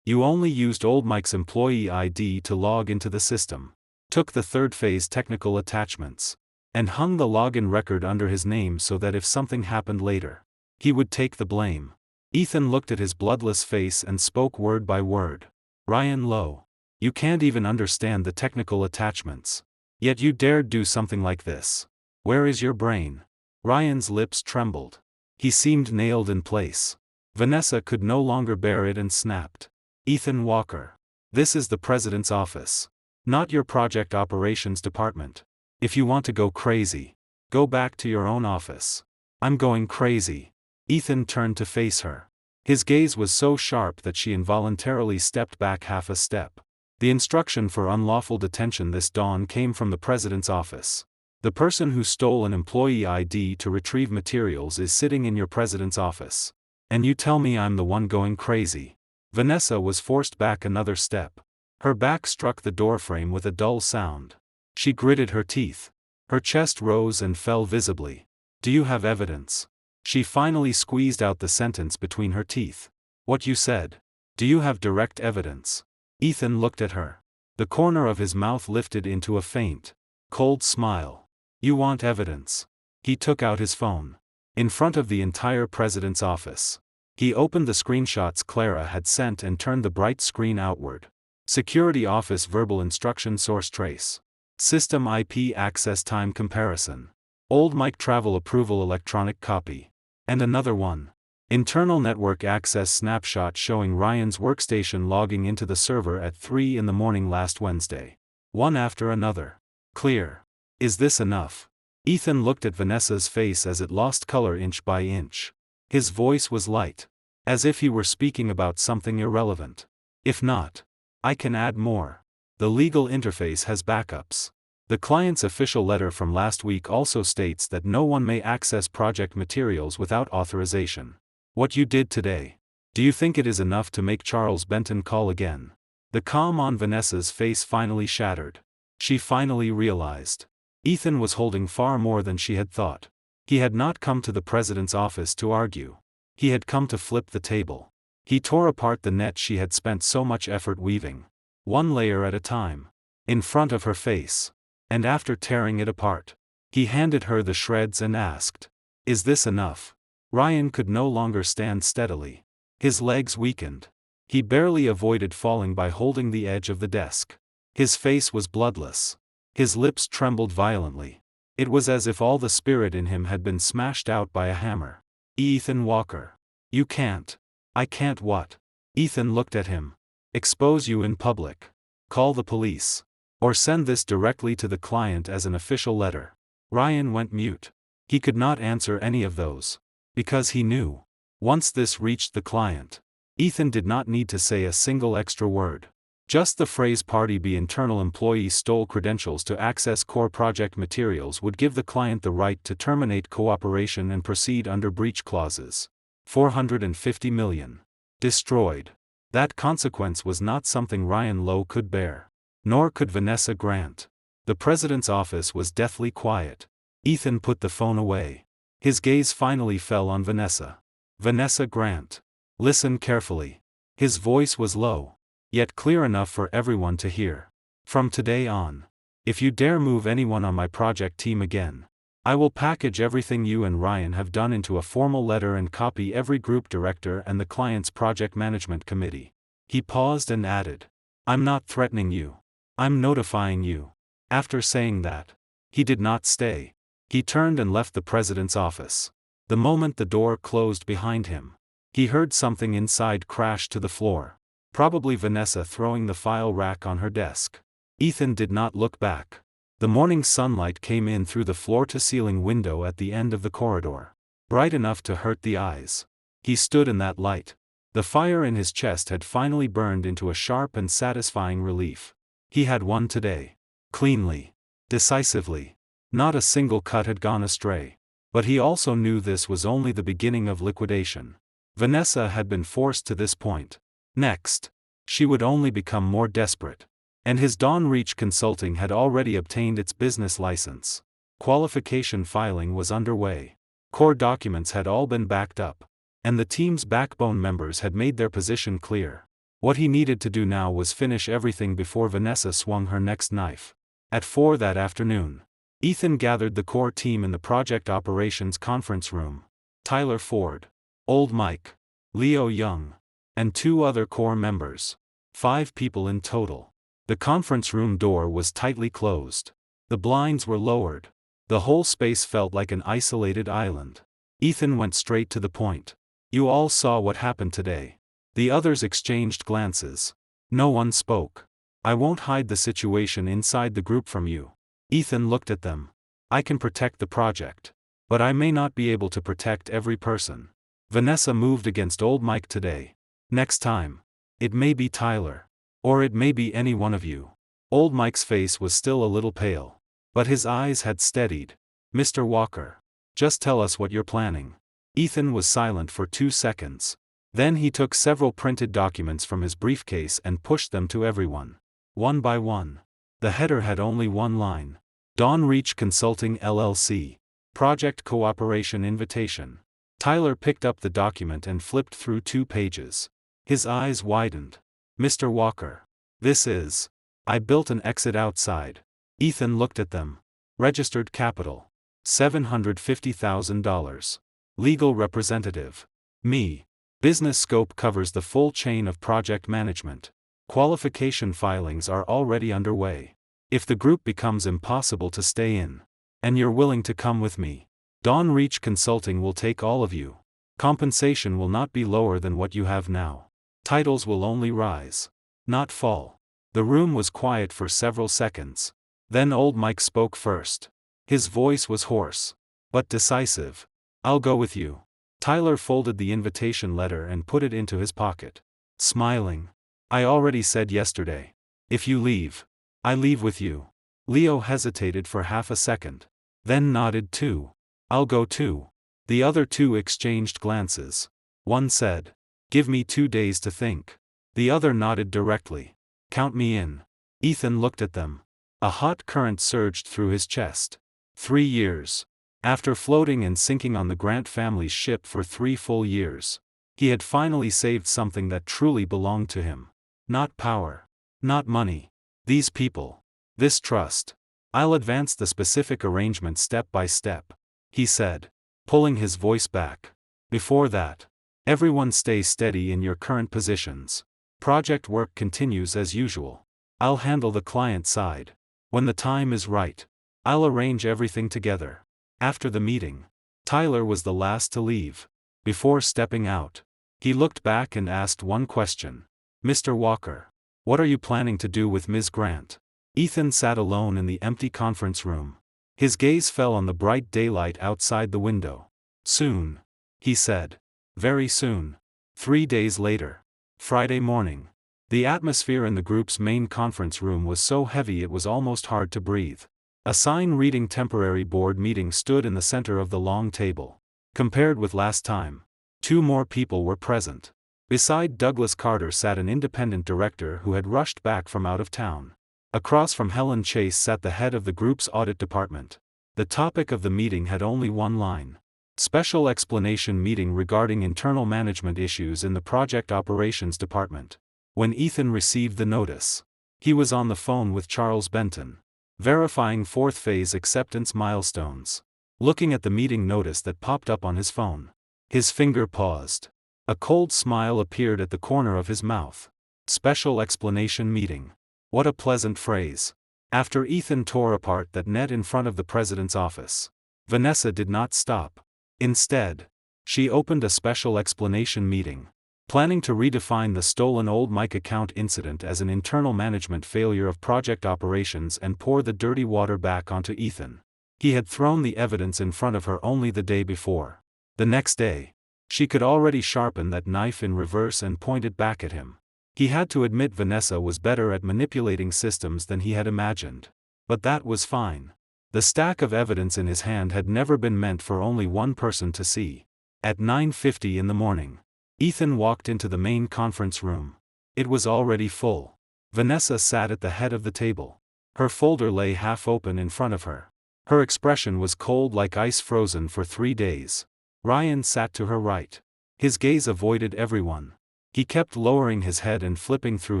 You only used old Mike's employee ID to log into the system, took the third phase technical attachments, and hung the login record under his name so that if something happened later, he would take the blame. Ethan looked at his bloodless face and spoke word by word. Ryan Lowe. You can't even understand the technical attachments. Yet you dared do something like this. Where is your brain? Ryan's lips trembled. He seemed nailed in place. Vanessa could no longer bear it and snapped. Ethan Walker. This is the president's office. Not your project operations department. If you want to go crazy, go back to your own office. I'm going crazy. Ethan turned to face her. His gaze was so sharp that she involuntarily stepped back half a step. The instruction for unlawful detention this dawn came from the president's office. The person who stole an employee ID to retrieve materials is sitting in your president's office. And you tell me I'm the one going crazy. Vanessa was forced back another step. Her back struck the doorframe with a dull sound. She gritted her teeth. Her chest rose and fell visibly. Do you have evidence? She finally squeezed out the sentence between her teeth. What you said. Do you have direct evidence? Ethan looked at her. The corner of his mouth lifted into a faint, cold smile. You want evidence? He took out his phone. In front of the entire president's office. He opened the screenshots Clara had sent and turned the bright screen outward. Security office verbal instruction source trace. System IP access time comparison. Old Mike travel approval electronic copy. And another one. Internal network access snapshot showing Ryan's workstation logging into the server at 3 in the morning last Wednesday. One after another. Clear. Is this enough? Ethan looked at Vanessa's face as it lost color inch by inch. His voice was light. As if he were speaking about something irrelevant. If not, I can add more. The legal interface has backups. The client's official letter from last week also states that no one may access project materials without authorization. What you did today. Do you think it is enough to make Charles Benton call again? The calm on Vanessa's face finally shattered. She finally realized. Ethan was holding far more than she had thought. He had not come to the president's office to argue. He had come to flip the table. He tore apart the net she had spent so much effort weaving. One layer at a time. In front of her face. And after tearing it apart, he handed her the shreds and asked, "Is this enough?" Ryan could no longer stand steadily. His legs weakened. He barely avoided falling by holding the edge of the desk. His face was bloodless. His lips trembled violently. It was as if all the spirit in him had been smashed out by a hammer. Ethan Walker. You can't. I can't what? Ethan looked at him. Expose you in public. Call the police. Or send this directly to the client as an official letter. Ryan went mute. He could not answer any of those. Because he knew. Once this reached the client, Ethan did not need to say a single extra word. Just the phrase Party B internal employee stole credentials to access core project materials would give the client the right to terminate cooperation and proceed under breach clauses. 450 million. Destroyed. That consequence was not something Ryan Lowe could bear. Nor could Vanessa Grant. The president's office was deathly quiet. Ethan put the phone away. His gaze finally fell on Vanessa. Vanessa Grant. Listen carefully. His voice was low, yet clear enough for everyone to hear. From today on, if you dare move anyone on my project team again, I will package everything you and Ryan have done into a formal letter and copy every group director and the client's project management committee. He paused and added, I'm not threatening you. I'm notifying you. After saying that, he did not stay. He turned and left the president's office. The moment the door closed behind him, he heard something inside crash to the floor. Probably Vanessa throwing the file rack on her desk. Ethan did not look back. The morning sunlight came in through the floor-to-ceiling window at the end of the corridor. Bright enough to hurt the eyes. He stood in that light. The fire in his chest had finally burned into a sharp and satisfying relief. He had won today. Cleanly. Decisively. Not a single cut had gone astray. But he also knew this was only the beginning of liquidation. Vanessa had been forced to this point. Next, she would only become more desperate. And his Dawn Reach Consulting had already obtained its business license. Qualification filing was underway. Core documents had all been backed up. And the team's backbone members had made their position clear. What he needed to do now was finish everything before Vanessa swung her next knife. At 4 that afternoon, Ethan gathered the core team in the project operations conference room. Tyler Ford, Old Mike, Leo Young, and 2 other core members. 5 people in total. The conference room door was tightly closed. The blinds were lowered. The whole space felt like an isolated island. Ethan went straight to the point. You all saw what happened today. The others exchanged glances. No one spoke. I won't hide the situation inside the group from you. Ethan looked at them. I can protect the project. But I may not be able to protect every person. Vanessa moved against Old Mike today. Next time, it may be Tyler. Or it may be any one of you. Old Mike's face was still a little pale. But his eyes had steadied. Mr. Walker. Just tell us what you're planning. Ethan was silent for 2 seconds. Then he took several printed documents from his briefcase and pushed them to everyone. one by one. The header had only one line. Dawn Reach Consulting LLC. Project Cooperation Invitation. Tyler picked up the document and flipped through 2 pages. His eyes widened. Mr. Walker. This is. I built an exit outside. Ethan looked at them. Registered capital. $750,000. Legal representative. Me. Business scope covers the full chain of project management. Qualification filings are already underway. If the group becomes impossible to stay in, and you're willing to come with me, Dawn Reach Consulting will take all of you. Compensation will not be lower than what you have now. Titles will only rise, not fall. The room was quiet for several seconds. Then old Mike spoke first. His voice was hoarse, but decisive. I'll go with you. Tyler folded the invitation letter and put it into his pocket. Smiling. I already said yesterday. If you leave, I leave with you. Leo hesitated for half a second. Then nodded too. I'll go too. The other 2 exchanged glances. One said, give me 2 days to think. The other nodded directly. Count me in. Ethan looked at them. A hot current surged through his chest. 3 years. After floating and sinking on the Grant family's ship for 3 full years, he had finally saved something that truly belonged to him. Not power. Not money. These people. This trust. I'll advance the specific arrangement step by step, he said, pulling his voice back. Before that, everyone stay steady in your current positions. Project work continues as usual. I'll handle the client side. When the time is right, I'll arrange everything together. After the meeting, Tyler was the last to leave. Before stepping out, he looked back and asked one question. Mr. Walker, what are you planning to do with Ms. Grant? Ethan sat alone in the empty conference room. His gaze fell on the bright daylight outside the window. Soon, he said. Very soon. 3 days later. Friday morning. The atmosphere in the group's main conference room was so heavy it was almost hard to breathe. A sign reading temporary board meeting stood in the center of the long table. Compared with last time, 2 more people were present. Beside Douglas Carter sat an independent director who had rushed back from out of town. Across from Helen Chase sat the head of the group's audit department. The topic of the meeting had only one line. Special explanation meeting regarding internal management issues in the project operations department. When Ethan received the notice, he was on the phone with Charles Benton, verifying 4th phase acceptance milestones. Looking at the meeting notice that popped up on his phone, his finger paused. A cold smile appeared at the corner of his mouth. Special explanation meeting. What a pleasant phrase. After Ethan tore apart that net in front of the president's office, Vanessa did not stop. Instead, she opened a special explanation meeting, planning to redefine the stolen old Mike account incident as an internal management failure of project operations and pour the dirty water back onto Ethan. He had thrown the evidence in front of her only the day before. The next day, she could already sharpen that knife in reverse and point it back at him. He had to admit Vanessa was better at manipulating systems than he had imagined. But that was fine. The stack of evidence in his hand had never been meant for only one person to see. At 9:50 in the morning, Ethan walked into the main conference room. It was already full. Vanessa sat at the head of the table. Her folder lay half open in front of her. Her expression was cold like ice frozen for 3 days. Ryan sat to her right. His gaze avoided everyone. He kept lowering his head and flipping through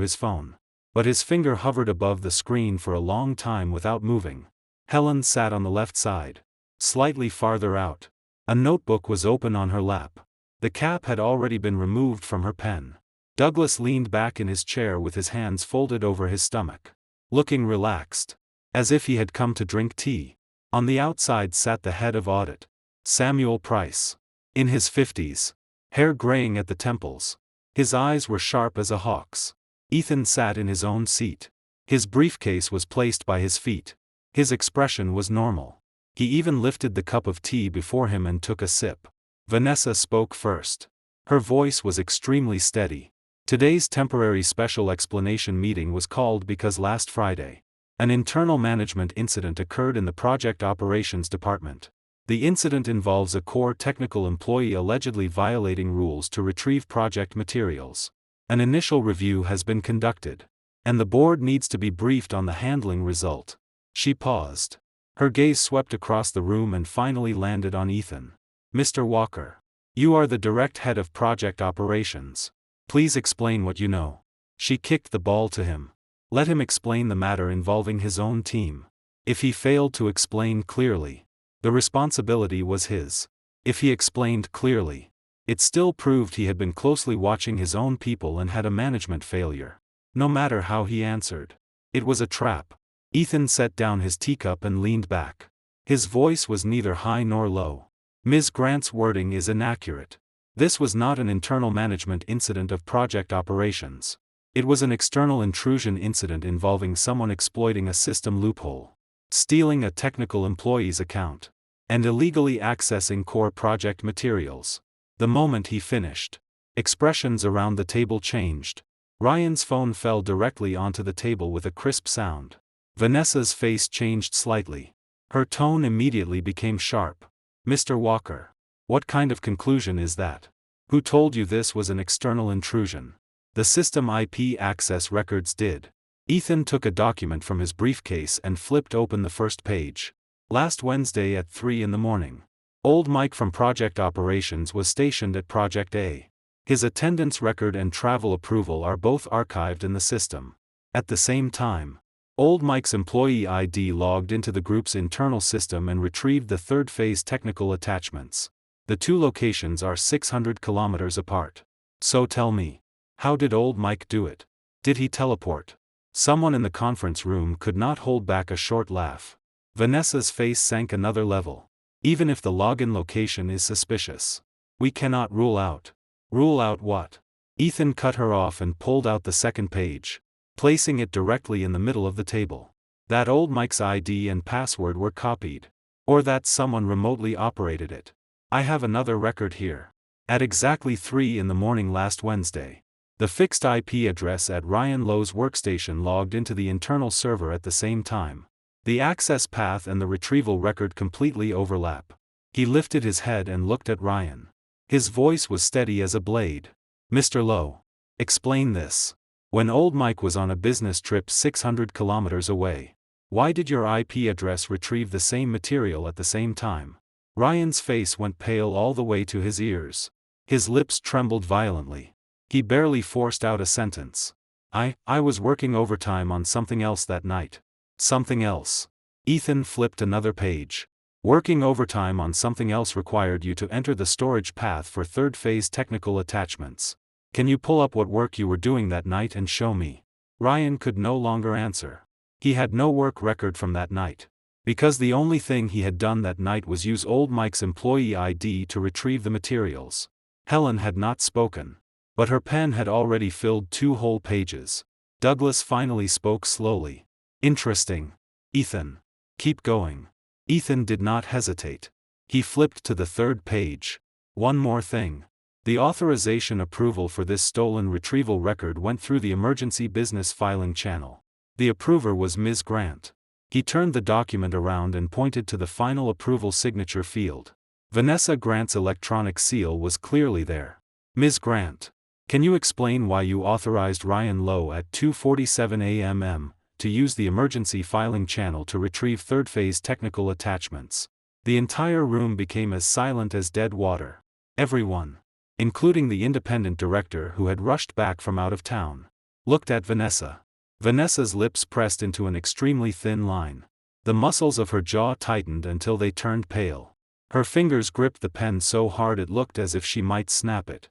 his phone. But his finger hovered above the screen for a long time without moving. Helen sat on the left side, slightly farther out. A notebook was open on her lap. The cap had already been removed from her pen. Douglas leaned back in his chair with his hands folded over his stomach, looking relaxed, as if he had come to drink tea. On the outside sat the head of audit, Samuel Price. In his 50s, hair graying at the temples. His eyes were sharp as a hawk's. Ethan sat in his own seat. His briefcase was placed by his feet. His expression was normal. He even lifted the cup of tea before him and took a sip. Vanessa spoke first. Her voice was extremely steady. Today's temporary special explanation meeting was called because last Friday, an internal management incident occurred in the project operations department. The incident involves a core technical employee allegedly violating rules to retrieve project materials. An initial review has been conducted. And the board needs to be briefed on the handling result. She paused. Her gaze swept across the room and finally landed on Ethan. Mr. Walker. You are the direct head of project operations. Please explain what you know. She kicked the ball to him. Let him explain the matter involving his own team. If he failed to explain clearly, the responsibility was his. If he explained clearly, it still proved he had been closely watching his own people and had a management failure. No matter how he answered, it was a trap. Ethan set down his teacup and leaned back. His voice was neither high nor low. Ms. Grant's wording is inaccurate. This was not an internal management incident of project operations. It was an external intrusion incident involving someone exploiting a system loophole, stealing a technical employee's account, and illegally accessing core project materials. The moment he finished, expressions around the table changed. Ryan's phone fell directly onto the table with a crisp sound. Vanessa's face changed slightly. Her tone immediately became sharp. Mr. Walker. What kind of conclusion is that? Who told you this was an external intrusion? The system IP access records did. Ethan took a document from his briefcase and flipped open the first page. Last Wednesday at 3 in the morning. Old Mike from Project Operations was stationed at Project A. His attendance record and travel approval are both archived in the system. At the same time, Old Mike's employee ID logged into the group's internal system and retrieved the third phase technical attachments. The two locations are 600 kilometers apart. So tell me, how did Old Mike do it? Did he teleport? Someone in the conference room could not hold back a short laugh. Vanessa's face sank another level. Even if the login location is suspicious, we cannot rule out. Rule out what? Ethan cut her off and pulled out the second page, placing it directly in the middle of the table. That Old Mike's ID and password were copied. Or that someone remotely operated it. I have another record here. At exactly 3 in the morning last Wednesday, the fixed IP address at Ryan Lowe's workstation logged into the internal server at the same time. The access path and the retrieval record completely overlap. He lifted his head and looked at Ryan. His voice was steady as a blade. Mr. Lowe. Explain this. When Old Mike was on a business trip 600 kilometers away, why did your IP address retrieve the same material at the same time? Ryan's face went pale all the way to his ears. His lips trembled violently. He barely forced out a sentence. I was working overtime on something else that night. Something else. Ethan flipped another page. Working overtime on something else required you to enter the storage path for third phase technical attachments. Can you pull up what work you were doing that night and show me? Ryan could no longer answer. He had no work record from that night. Because the only thing he had done that night was use Old Mike's employee ID to retrieve the materials. Helen had not spoken. But her pen had already filled 2 whole pages. Douglas finally spoke slowly. Interesting. Ethan. Keep going. Ethan did not hesitate. He flipped to the third page. One more thing. The authorization approval for this stolen retrieval record went through the emergency business filing channel. The approver was Ms. Grant. He turned the document around and pointed to the final approval signature field. Vanessa Grant's electronic seal was clearly there. Ms. Grant. Can you explain why you authorized Ryan Lowe at 2:47 a.m. to use the emergency filing channel to retrieve third phase technical attachments? The entire room became as silent as dead water. Everyone, including the independent director who had rushed back from out of town, looked at Vanessa. Vanessa's lips pressed into an extremely thin line. The muscles of her jaw tightened until they turned pale. Her fingers gripped the pen so hard it looked as if she might snap it.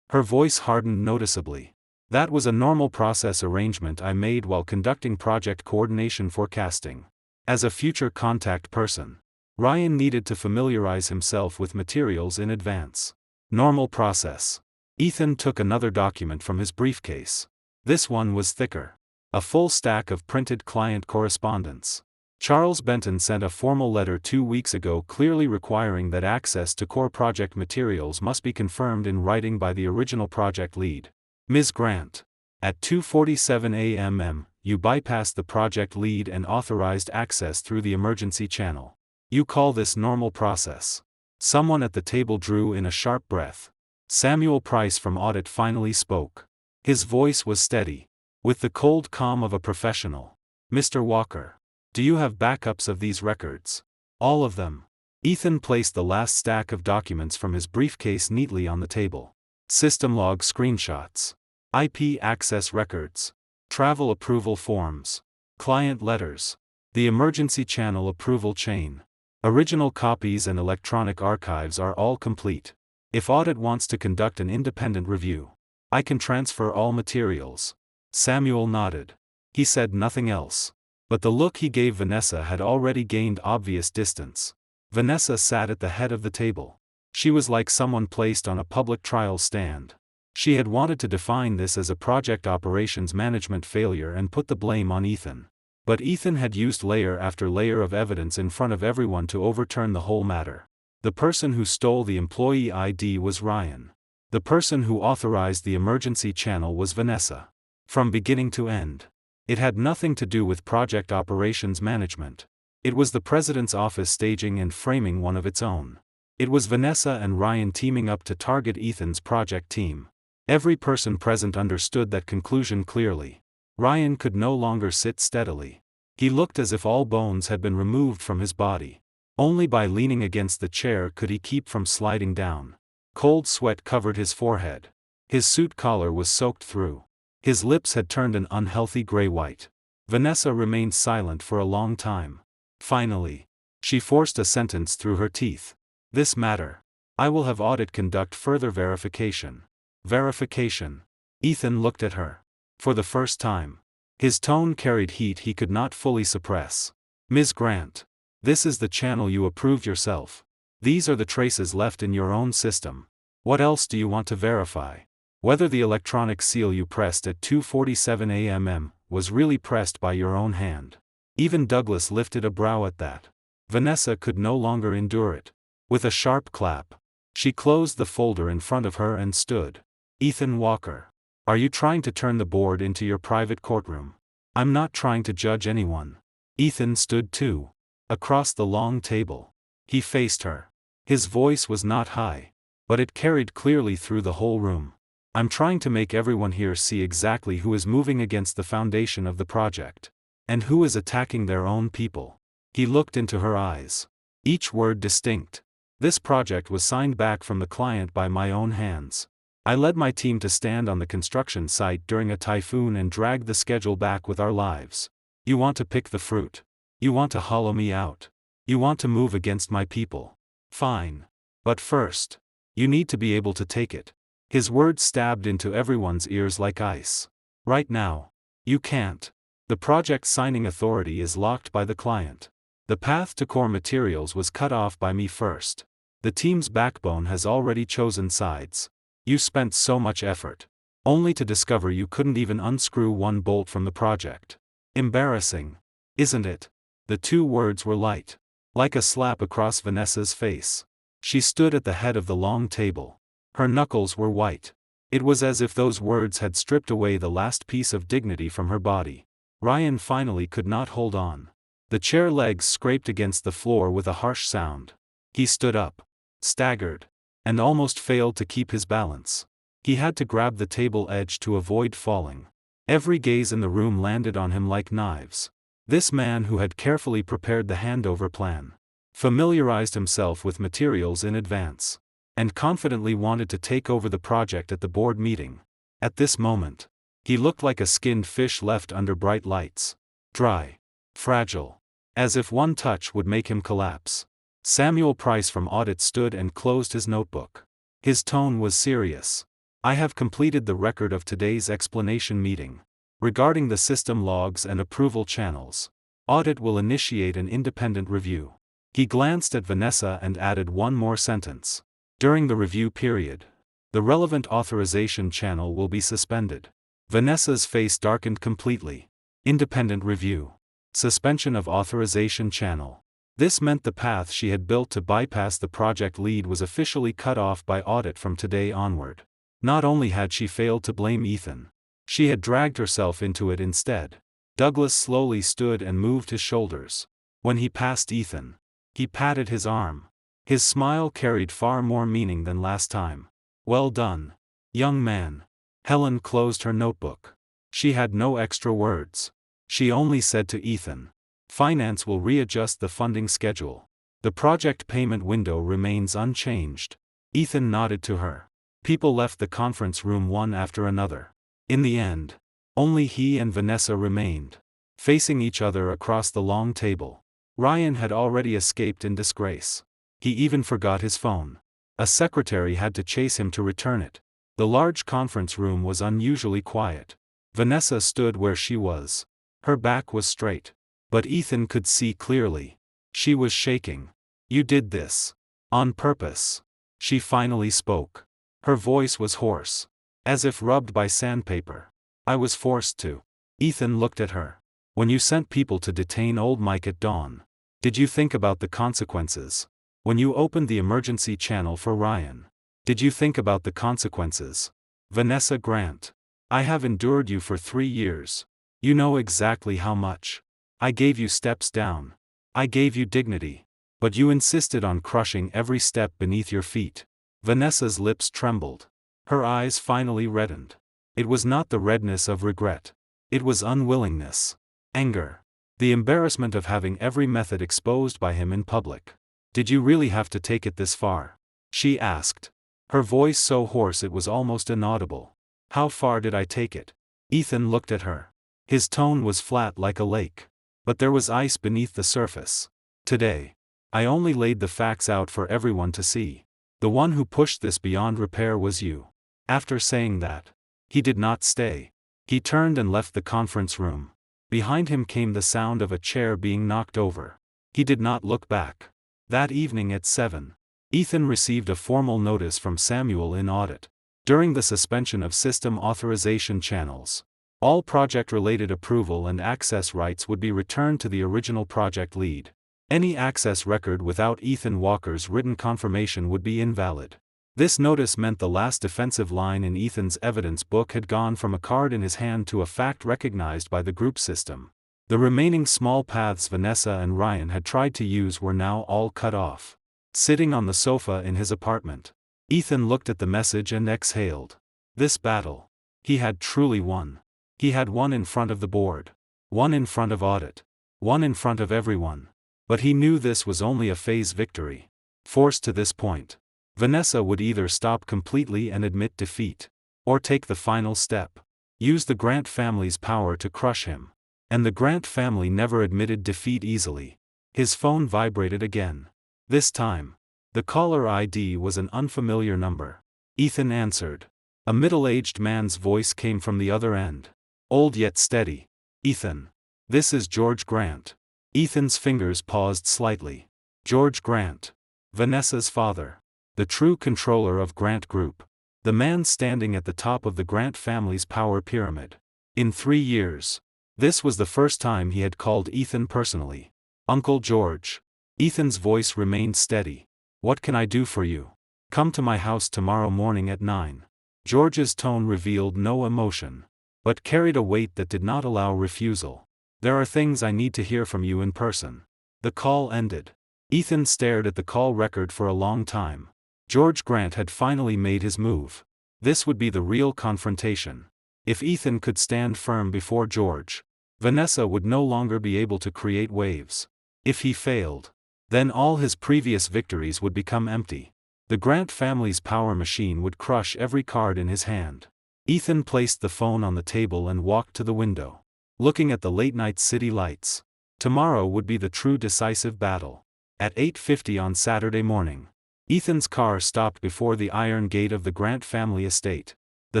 Her voice hardened noticeably. That was a normal process arrangement I made while conducting project coordination forecasting. As a future contact person, Ryan needed to familiarize himself with materials in advance. Normal process. Ethan took another document from his briefcase. This one was thicker. A full stack of printed client correspondence. Charles Benton sent a formal letter 2 weeks ago clearly requiring that access to core project materials must be confirmed in writing by the original project lead. Ms. Grant. At 2:47 a.m. you bypassed the project lead and authorized access through the emergency channel. You call this normal process? Someone at the table drew in a sharp breath. Samuel Price from Audit finally spoke. His voice was steady. with the cold calm of a professional. "Mr. Walker, do you have backups of these records?" "All of them." Ethan placed the last stack of documents from his briefcase neatly on the table. System log screenshots, IP access records, travel approval forms, client letters, the emergency channel approval chain. Original copies and electronic archives are all complete. If audit wants to conduct an independent review, I can transfer all materials. Samuel nodded. He said nothing else. But the look he gave Vanessa had already gained obvious distance. Vanessa sat at the head of the table. She was like someone placed on a public trial stand. She had wanted to define this as a project operations management failure and put the blame on Ethan. But Ethan had used layer after layer of evidence in front of everyone to overturn the whole matter. The person who stole the employee ID was Ryan. The person who authorized the emergency channel was Vanessa. From beginning to end. It had nothing to do with project operations management. It was the president's office staging and framing one of its own. It was Vanessa and Ryan teaming up to target Ethan's project team. Every person present understood that conclusion clearly. Ryan could no longer sit steadily. He looked as if all bones had been removed from his body. Only by leaning against the chair could he keep from sliding down. Cold sweat covered his forehead. His suit collar was soaked through. His lips had turned an unhealthy gray-white. Vanessa remained silent for a long time. Finally, she forced a sentence through her teeth. "This matter. I will have audit conduct further verification." Verification. Ethan looked at her. For the first time. His tone carried heat he could not fully suppress. "Ms. Grant. This is the channel you approved yourself. These are the traces left in your own system. What else do you want to verify? Whether the electronic seal you pressed at 2:47 a.m. was really pressed by your own hand." Even Douglas lifted a brow at that. Vanessa could no longer endure it. With a sharp clap, she closed the folder in front of her and stood. "Ethan Walker. Are you trying to turn the board into your private courtroom?" "I'm not trying to judge anyone." Ethan stood too. Across the long table. He faced her. His voice was not high, but it carried clearly through the whole room. "I'm trying to make everyone here see exactly who is moving against the foundation of the project. And who is attacking their own people." He looked into her eyes. Each word distinct. "This project was signed back from the client by my own hands. I led my team to stand on the construction site during a typhoon and dragged the schedule back with our lives. You want to pick the fruit. You want to hollow me out. You want to move against my people. Fine. But first, you need to be able to take it." His words stabbed into everyone's ears like ice. "Right now. You can't. The project signing authority is locked by the client. The path to core materials was cut off by me first. The team's backbone has already chosen sides. You spent so much effort. Only to discover you couldn't even unscrew one bolt from the project. Embarrassing. Isn't it?" The two words were light. Like a slap across Vanessa's face. She stood at the head of the long table. Her knuckles were white. It was as if those words had stripped away the last piece of dignity from her body. Ryan finally could not hold on. The chair legs scraped against the floor with a harsh sound. He stood up. Staggered. And almost failed to keep his balance. He had to grab the table edge to avoid falling. Every gaze in the room landed on him like knives. This man who had carefully prepared the handover plan. Familiarized himself with materials in advance. And confidently wanted to take over the project at the board meeting. At this moment, he looked like a skinned fish left under bright lights. Dry. Fragile. As if one touch would make him collapse. Samuel Price from Audit stood and closed his notebook. His tone was serious. "I have completed the record of today's explanation meeting. Regarding the system logs and approval channels, Audit will initiate an independent review." He glanced at Vanessa and added one more sentence. "During the review period, the relevant authorization channel will be suspended." Vanessa's face darkened completely. Independent review. Suspension of authorization channel. This meant the path she had built to bypass the project lead was officially cut off by Audit from today onward. Not only had she failed to blame Ethan, she had dragged herself into it instead. Douglas slowly stood and moved his shoulders. When he passed Ethan, he patted his arm. His smile carried far more meaning than last time. "Well done, young man." Helen closed her notebook. She had no extra words. She only said to Ethan, "Finance will readjust the funding schedule. The project payment window remains unchanged." Ethan nodded to her. People left the conference room one after another. In the end, only he and Vanessa remained, facing each other across the long table. Ryan had already escaped in disgrace. He even forgot his phone. A secretary had to chase him to return it. The large conference room was unusually quiet. Vanessa stood where she was. Her back was straight. But Ethan could see clearly. She was shaking. "You did this. On purpose." She finally spoke. Her voice was hoarse, as if rubbed by sandpaper. "I was forced to." Ethan looked at her. "When you sent people to detain old Mike at dawn, did you think about the consequences? When you opened the emergency channel for Ryan, did you think about the consequences? Vanessa Grant, I have endured you for 3 years. You know exactly how much. I gave you steps down. I gave you dignity. But you insisted on crushing every step beneath your feet." Vanessa's lips trembled. Her eyes finally reddened. It was not the redness of regret. It was unwillingness. Anger. The embarrassment of having every method exposed by him in public. "Did you really have to take it this far?" she asked. Her voice so hoarse it was almost inaudible. "How far did I take it?" Ethan looked at her. His tone was flat like a lake. But there was ice beneath the surface. "Today, I only laid the facts out for everyone to see. The one who pushed this beyond repair was you." After saying that, he did not stay. He turned and left the conference room. Behind him came the sound of a chair being knocked over. He did not look back. That evening at 7, Ethan received a formal notice from Samuel in audit. During the suspension of system authorization channels, all project-related approval and access rights would be returned to the original project lead. Any access record without Ethan Walker's written confirmation would be invalid. This notice meant the last defensive line in Ethan's evidence book had gone from a card in his hand to a fact recognized by the group system. The remaining small paths Vanessa and Ryan had tried to use were now all cut off. Sitting on the sofa in his apartment, Ethan looked at the message and exhaled. This battle, he had truly won. He had won in front of the board. Won in front of audit. Won in front of everyone. But he knew this was only a phase victory. Forced to this point, Vanessa would either stop completely and admit defeat, or take the final step. Use the Grant family's power to crush him. And the Grant family never admitted defeat easily. His phone vibrated again. This time, the caller ID was an unfamiliar number. Ethan answered. A middle-aged man's voice came from the other end. Old yet steady. "Ethan. This is George Grant." Ethan's fingers paused slightly. George Grant. Vanessa's father. The true controller of Grant Group. The man standing at the top of the Grant family's power pyramid. In 3 years. This was the first time he had called Ethan personally. "Uncle George." Ethan's voice remained steady. "What can I do for you? Come to my house tomorrow morning at 9. George's tone revealed no emotion, but carried a weight that did not allow refusal. "There are things I need to hear from you in person." The call ended. Ethan stared at the call record for a long time. George Grant had finally made his move. This would be the real confrontation. If Ethan could stand firm before George, Vanessa would no longer be able to create waves. If he failed, then all his previous victories would become empty. The Grant family's power machine would crush every card in his hand. Ethan placed the phone on the table and walked to the window, looking at the late-night city lights. Tomorrow would be the true decisive battle. At 8:50 on Saturday morning, Ethan's car stopped before the iron gate of the Grant family estate. The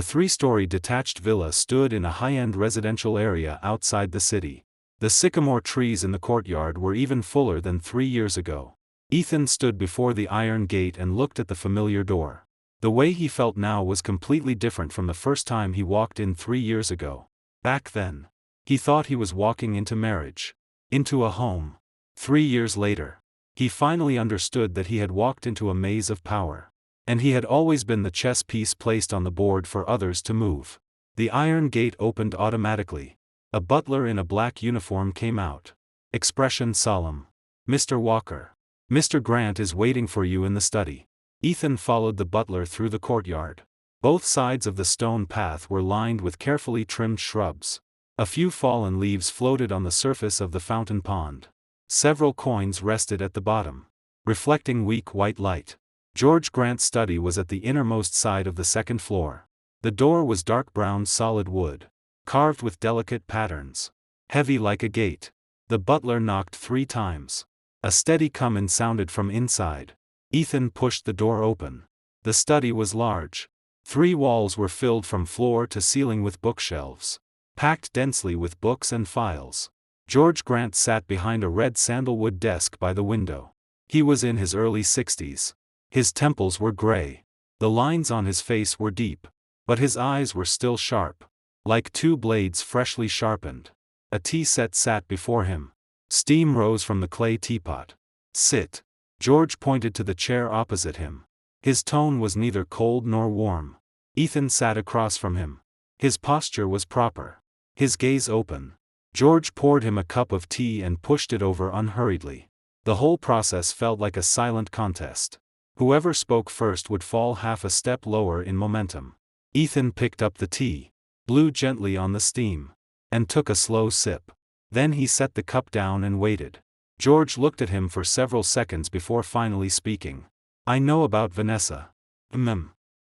3-story detached villa stood in a high-end residential area outside the city. The sycamore trees in the courtyard were even fuller than 3 years ago. Ethan stood before the iron gate and looked at the familiar door. The way he felt now was completely different from the first time he walked in 3 years ago. Back then, he thought he was walking into marriage, into a home. 3 years later, he finally understood that he had walked into a maze of power. And he had always been the chess piece placed on the board for others to move. The iron gate opened automatically. A butler in a black uniform came out. Expression solemn. "Mr. Walker. Mr. Grant is waiting for you in the study." Ethan followed the butler through the courtyard. Both sides of the stone path were lined with carefully trimmed shrubs. A few fallen leaves floated on the surface of the fountain pond. Several coins rested at the bottom, reflecting weak white light. George Grant's study was at the innermost side of the second floor. The door was dark brown solid wood, carved with delicate patterns, heavy like a gate. The butler knocked 3 times. A steady come-in sounded from inside. Ethan pushed the door open. The study was large. 3 walls were filled from floor to ceiling with bookshelves, packed densely with books and files. George Grant sat behind a red sandalwood desk by the window. He was in his early 60s. His temples were gray. The lines on his face were deep, but his eyes were still sharp, like 2 blades freshly sharpened. A tea set sat before him. Steam rose from the clay teapot. "Sit." George pointed to the chair opposite him. His tone was neither cold nor warm. Ethan sat across from him. His posture was proper, his gaze open. George poured him a cup of tea and pushed it over unhurriedly. The whole process felt like a silent contest. Whoever spoke first would fall half a step lower in momentum. Ethan picked up the tea, blew gently on the steam, and took a slow sip. Then he set the cup down and waited. George looked at him for several seconds before finally speaking. "I know about Vanessa."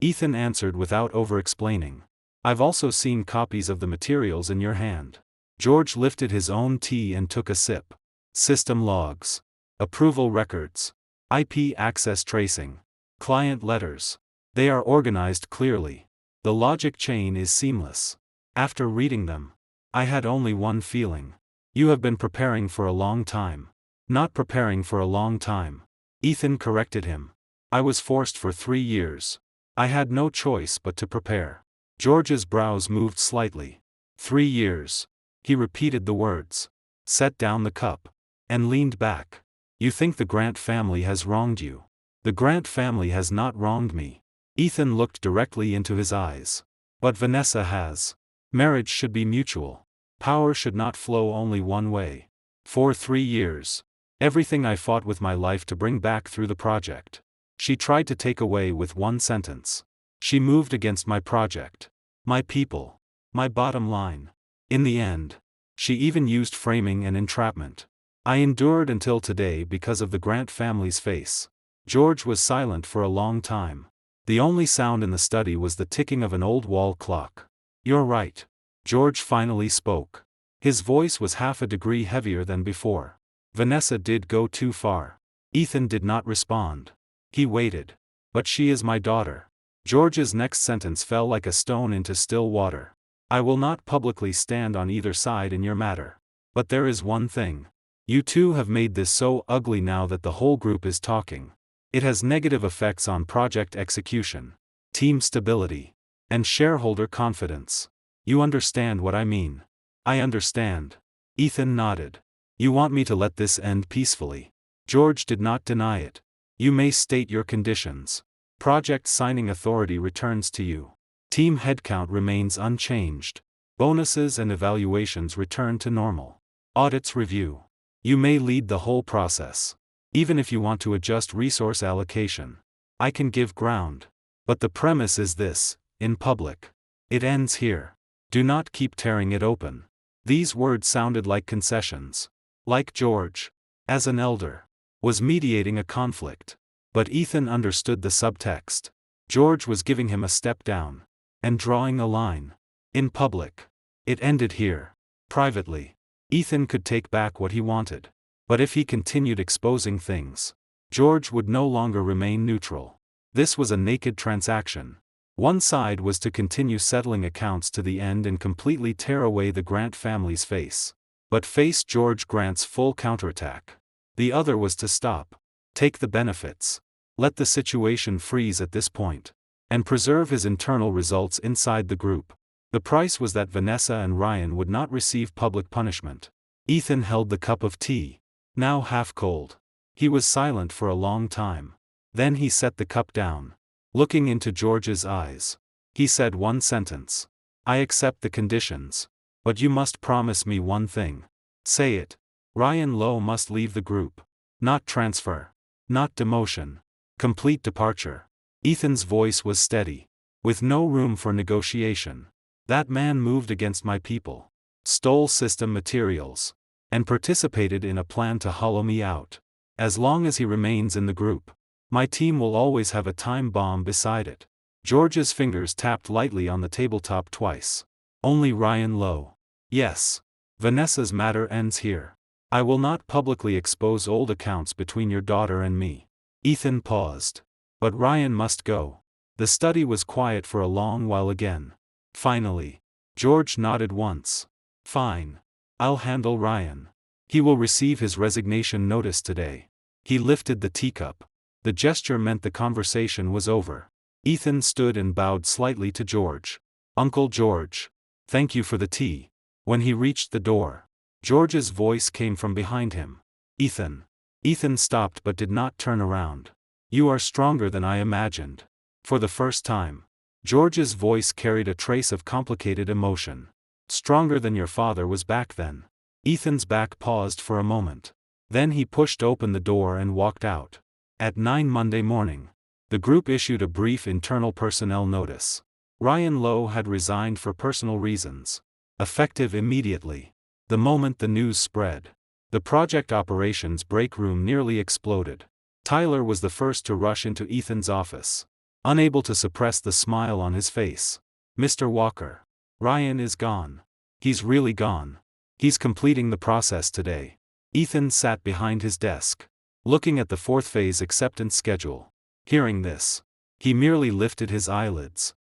Ethan answered without over-explaining. "I've also seen copies of the materials in your hand." George lifted his own tea and took a sip. "System logs. Approval records. IP access tracing. Client letters. They are organized clearly. The logic chain is seamless. After reading them, I had only one feeling. You have been preparing for a long time." "Not preparing for a long time," Ethan corrected him. "I was forced for 3 years. I had no choice but to prepare." George's brows moved slightly. 3 years. He repeated the words, set down the cup, and leaned back. "You think the Grant family has wronged you." "The Grant family has not wronged me." Ethan looked directly into his eyes. "But Vanessa has. Marriage should be mutual. Power should not flow only one way. For 3 years, everything I fought with my life to bring back through the project, she tried to take away with one sentence. She moved against my project, my people, my bottom line. In the end, she even used framing and entrapment. I endured until today because of the Grant family's face." George was silent for a long time. The only sound in the study was the ticking of an old wall clock. "You're right." George finally spoke. His voice was half a degree heavier than before. "Vanessa did go too far." Ethan did not respond. He waited. "But she is my daughter." George's next sentence fell like a stone into still water. "I will not publicly stand on either side in your matter. But there is one thing. You two have made this so ugly now that the whole group is talking. It has negative effects on project execution, team stability, and shareholder confidence. You understand what I mean?" "I understand." Ethan nodded. "You want me to let this end peacefully?" George did not deny it. "You may state your conditions. Project signing authority returns to you. Team headcount remains unchanged. Bonuses and evaluations return to normal. Audits review. You may lead the whole process. Even if you want to adjust resource allocation, I can give ground. But the premise is this, in public. It ends here. Do not keep tearing it open." These words sounded like concessions. Like George, as an elder, was mediating a conflict. But Ethan understood the subtext. George was giving him a step down, and drawing a line. In public. It ended here. Privately, Ethan could take back what he wanted. But if he continued exposing things, George would no longer remain neutral. This was a naked transaction. One side was to continue settling accounts to the end and completely tear away the Grant family's face, but face George Grant's full counterattack. The other was to stop, take the benefits, let the situation freeze at this point, and preserve his internal results inside the group. The price was that Vanessa and Ryan would not receive public punishment. Ethan held the cup of tea, now half cold. He was silent for a long time. Then he set the cup down. Looking into George's eyes, he said one sentence. "I accept the conditions. But you must promise me one thing." "Say it." "Ryan Lowe must leave the group. Not transfer. Not demotion. Complete departure." Ethan's voice was steady. with no room for negotiation. That man moved against my people, stole system materials, and participated in a plan to hollow me out. As long as he remains in the group, my team will always have a time bomb beside it. George's fingers tapped lightly on the tabletop twice. Only Ryan Lowe. Yes. Vanessa's matter ends here. I will not publicly expose old accounts between your daughter and me. Ethan paused. But Ryan must go. The study was quiet for a long while again. Finally, George nodded once. Fine. I'll handle Ryan. He will receive his resignation notice today. He lifted the teacup. The gesture meant the conversation was over. Ethan stood and bowed slightly to George. Uncle George. Thank you for the tea. When he reached the door, George's voice came from behind him. Ethan. Ethan stopped but did not turn around. You are stronger than I imagined. For the first time, George's voice carried a trace of complicated emotion. Stronger than your father was back then. Ethan's back paused for a moment. Then he pushed open the door and walked out. At 9 Monday morning, the group issued a brief internal personnel notice. Ryan Lowe had resigned for personal reasons. Effective immediately. The moment the news spread, the project operations break room nearly exploded. Tyler was the first to rush into Ethan's office, unable to suppress the smile on his face. Mr. Walker. Ryan is gone. He's really gone. He's completing the process today. Ethan sat behind his desk, looking at the fourth phase acceptance schedule. Hearing this, he merely lifted his eyelids.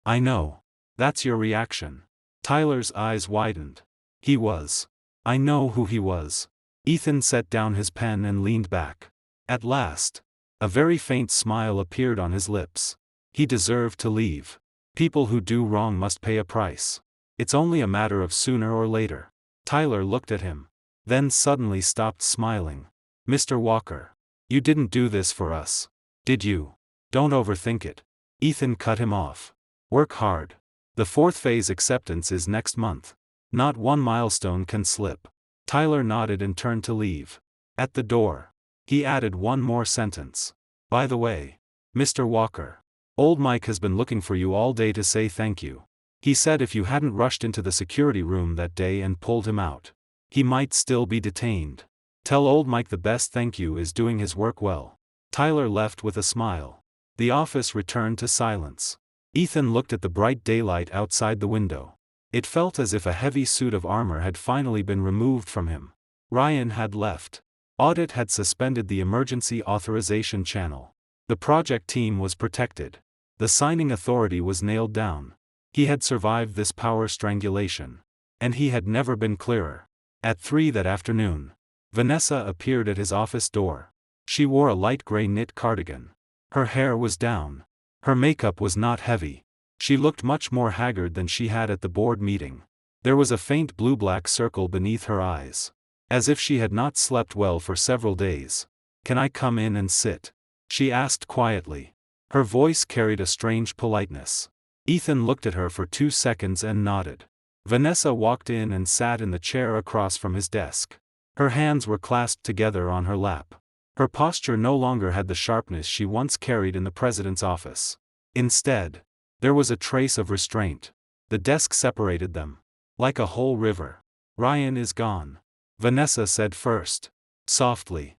I know. That's your reaction. Tyler's eyes widened. He was. I know who he was. Ethan set down his pen and leaned back. At last, a very faint smile appeared on his lips. He deserved to leave. People who do wrong must pay a price. It's only a matter of sooner or later. Tyler looked at him, then suddenly stopped smiling. Mr. Walker. You didn't do this for us. Did you? Don't overthink it. Ethan cut him off. Work hard. The fourth phase acceptance is next month. Not one milestone can slip. Tyler nodded and turned to leave. At the door, he added one more sentence. By the way, Mr. Walker, old Mike has been looking for you all day to say thank you. He said if you hadn't rushed into the security room that day and pulled him out, he might still be detained. Tell old Mike the best thank you is doing his work well. Tyler left with a smile. The office returned to silence. Ethan looked at the bright daylight outside the window. It felt as if a heavy suit of armor had finally been removed from him. Ryan had left. Audit had suspended the emergency authorization channel. The project team was protected. The signing authority was nailed down. He had survived this power strangulation. And he had never been clearer. At 3 that afternoon, Vanessa appeared at his office door. She wore a light gray knit cardigan. Her hair was down. Her makeup was not heavy. She looked much more haggard than she had at the board meeting. There was a faint blue-black circle beneath her eyes, as if she had not slept well for several days. Can I come in and sit? She asked quietly. Her voice carried a strange politeness. Ethan looked at her for 2 seconds and nodded. Vanessa walked in and sat in the chair across from his desk. Her hands were clasped together on her lap. Her posture no longer had the sharpness she once carried in the president's office. Instead, there was a trace of restraint. The desk separated them, like a whole river. Ryan is gone, Vanessa said first, softly.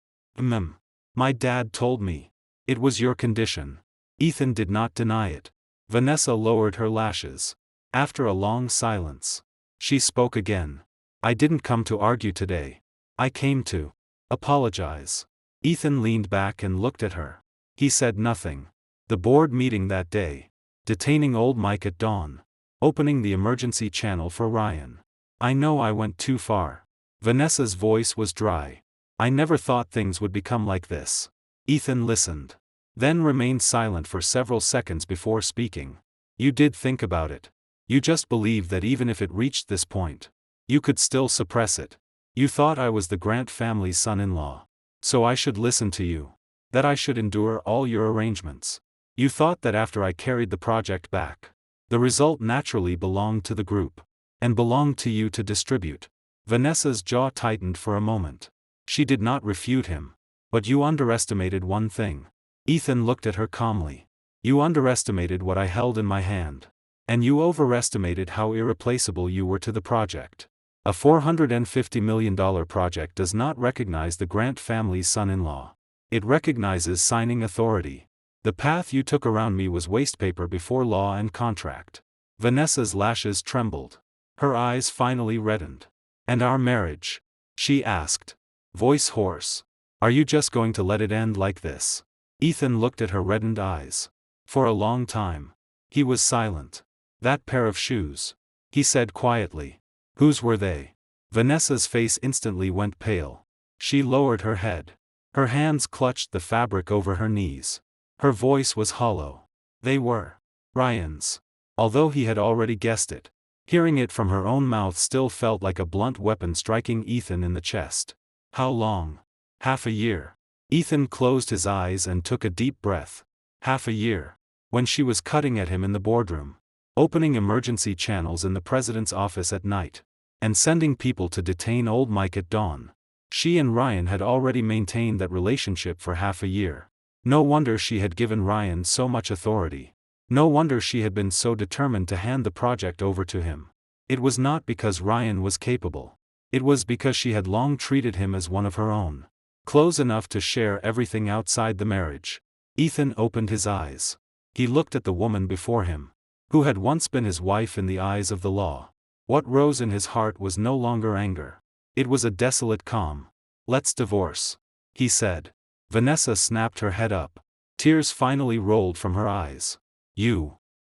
My dad told me. It was your condition. Ethan did not deny it. Vanessa lowered her lashes. After a long silence, she spoke again. I didn't come to argue today. I came to apologize. Ethan leaned back and looked at her. He said nothing. The board meeting that day. Detaining old Mike at dawn. Opening the emergency channel for Ryan. I know I went too far. Vanessa's voice was dry. I never thought things would become like this. Ethan listened. Then remained silent for several seconds before speaking. You did think about it. You just believed that even if it reached this point, you could still suppress it. You thought I was the Grant family's son-in-law. So I should listen to you. That I should endure all your arrangements. You thought that after I carried the project back, the result naturally belonged to the group. And belonged to you to distribute. Vanessa's jaw tightened for a moment. She did not refute him. But you underestimated one thing. Ethan looked at her calmly. You underestimated what I held in my hand. And you overestimated how irreplaceable you were to the project. A $450 million project does not recognize the Grant family's son-in-law. It recognizes signing authority. The path you took around me was wastepaper before law and contract. Vanessa's lashes trembled. Her eyes finally reddened. And our marriage? She asked. Voice hoarse. Are you just going to let it end like this? Ethan looked at her reddened eyes. For a long time. He was silent. That pair of shoes. He said quietly. Whose were they? Vanessa's face instantly went pale. She lowered her head. Her hands clutched the fabric over her knees. Her voice was hollow. They were Ryan's. Although he had already guessed it, hearing it from her own mouth still felt like a blunt weapon striking Ethan in the chest. How long? Half a year. Ethan closed his eyes and took a deep breath. Half a year. When she was cutting at him in the boardroom, opening emergency channels in the president's office at night, and sending people to detain old Mike at dawn. She and Ryan had already maintained that relationship for half a year. No wonder she had given Ryan so much authority. No wonder she had been so determined to hand the project over to him. It was not because Ryan was capable. It was because she had long treated him as one of her own. Close enough to share everything outside the marriage. Ethan opened his eyes. He looked at the woman before him, who had once been his wife in the eyes of the law. What rose in his heart was no longer anger. It was a desolate calm. Let's divorce, he said. Vanessa snapped her head up. Tears finally rolled from her eyes.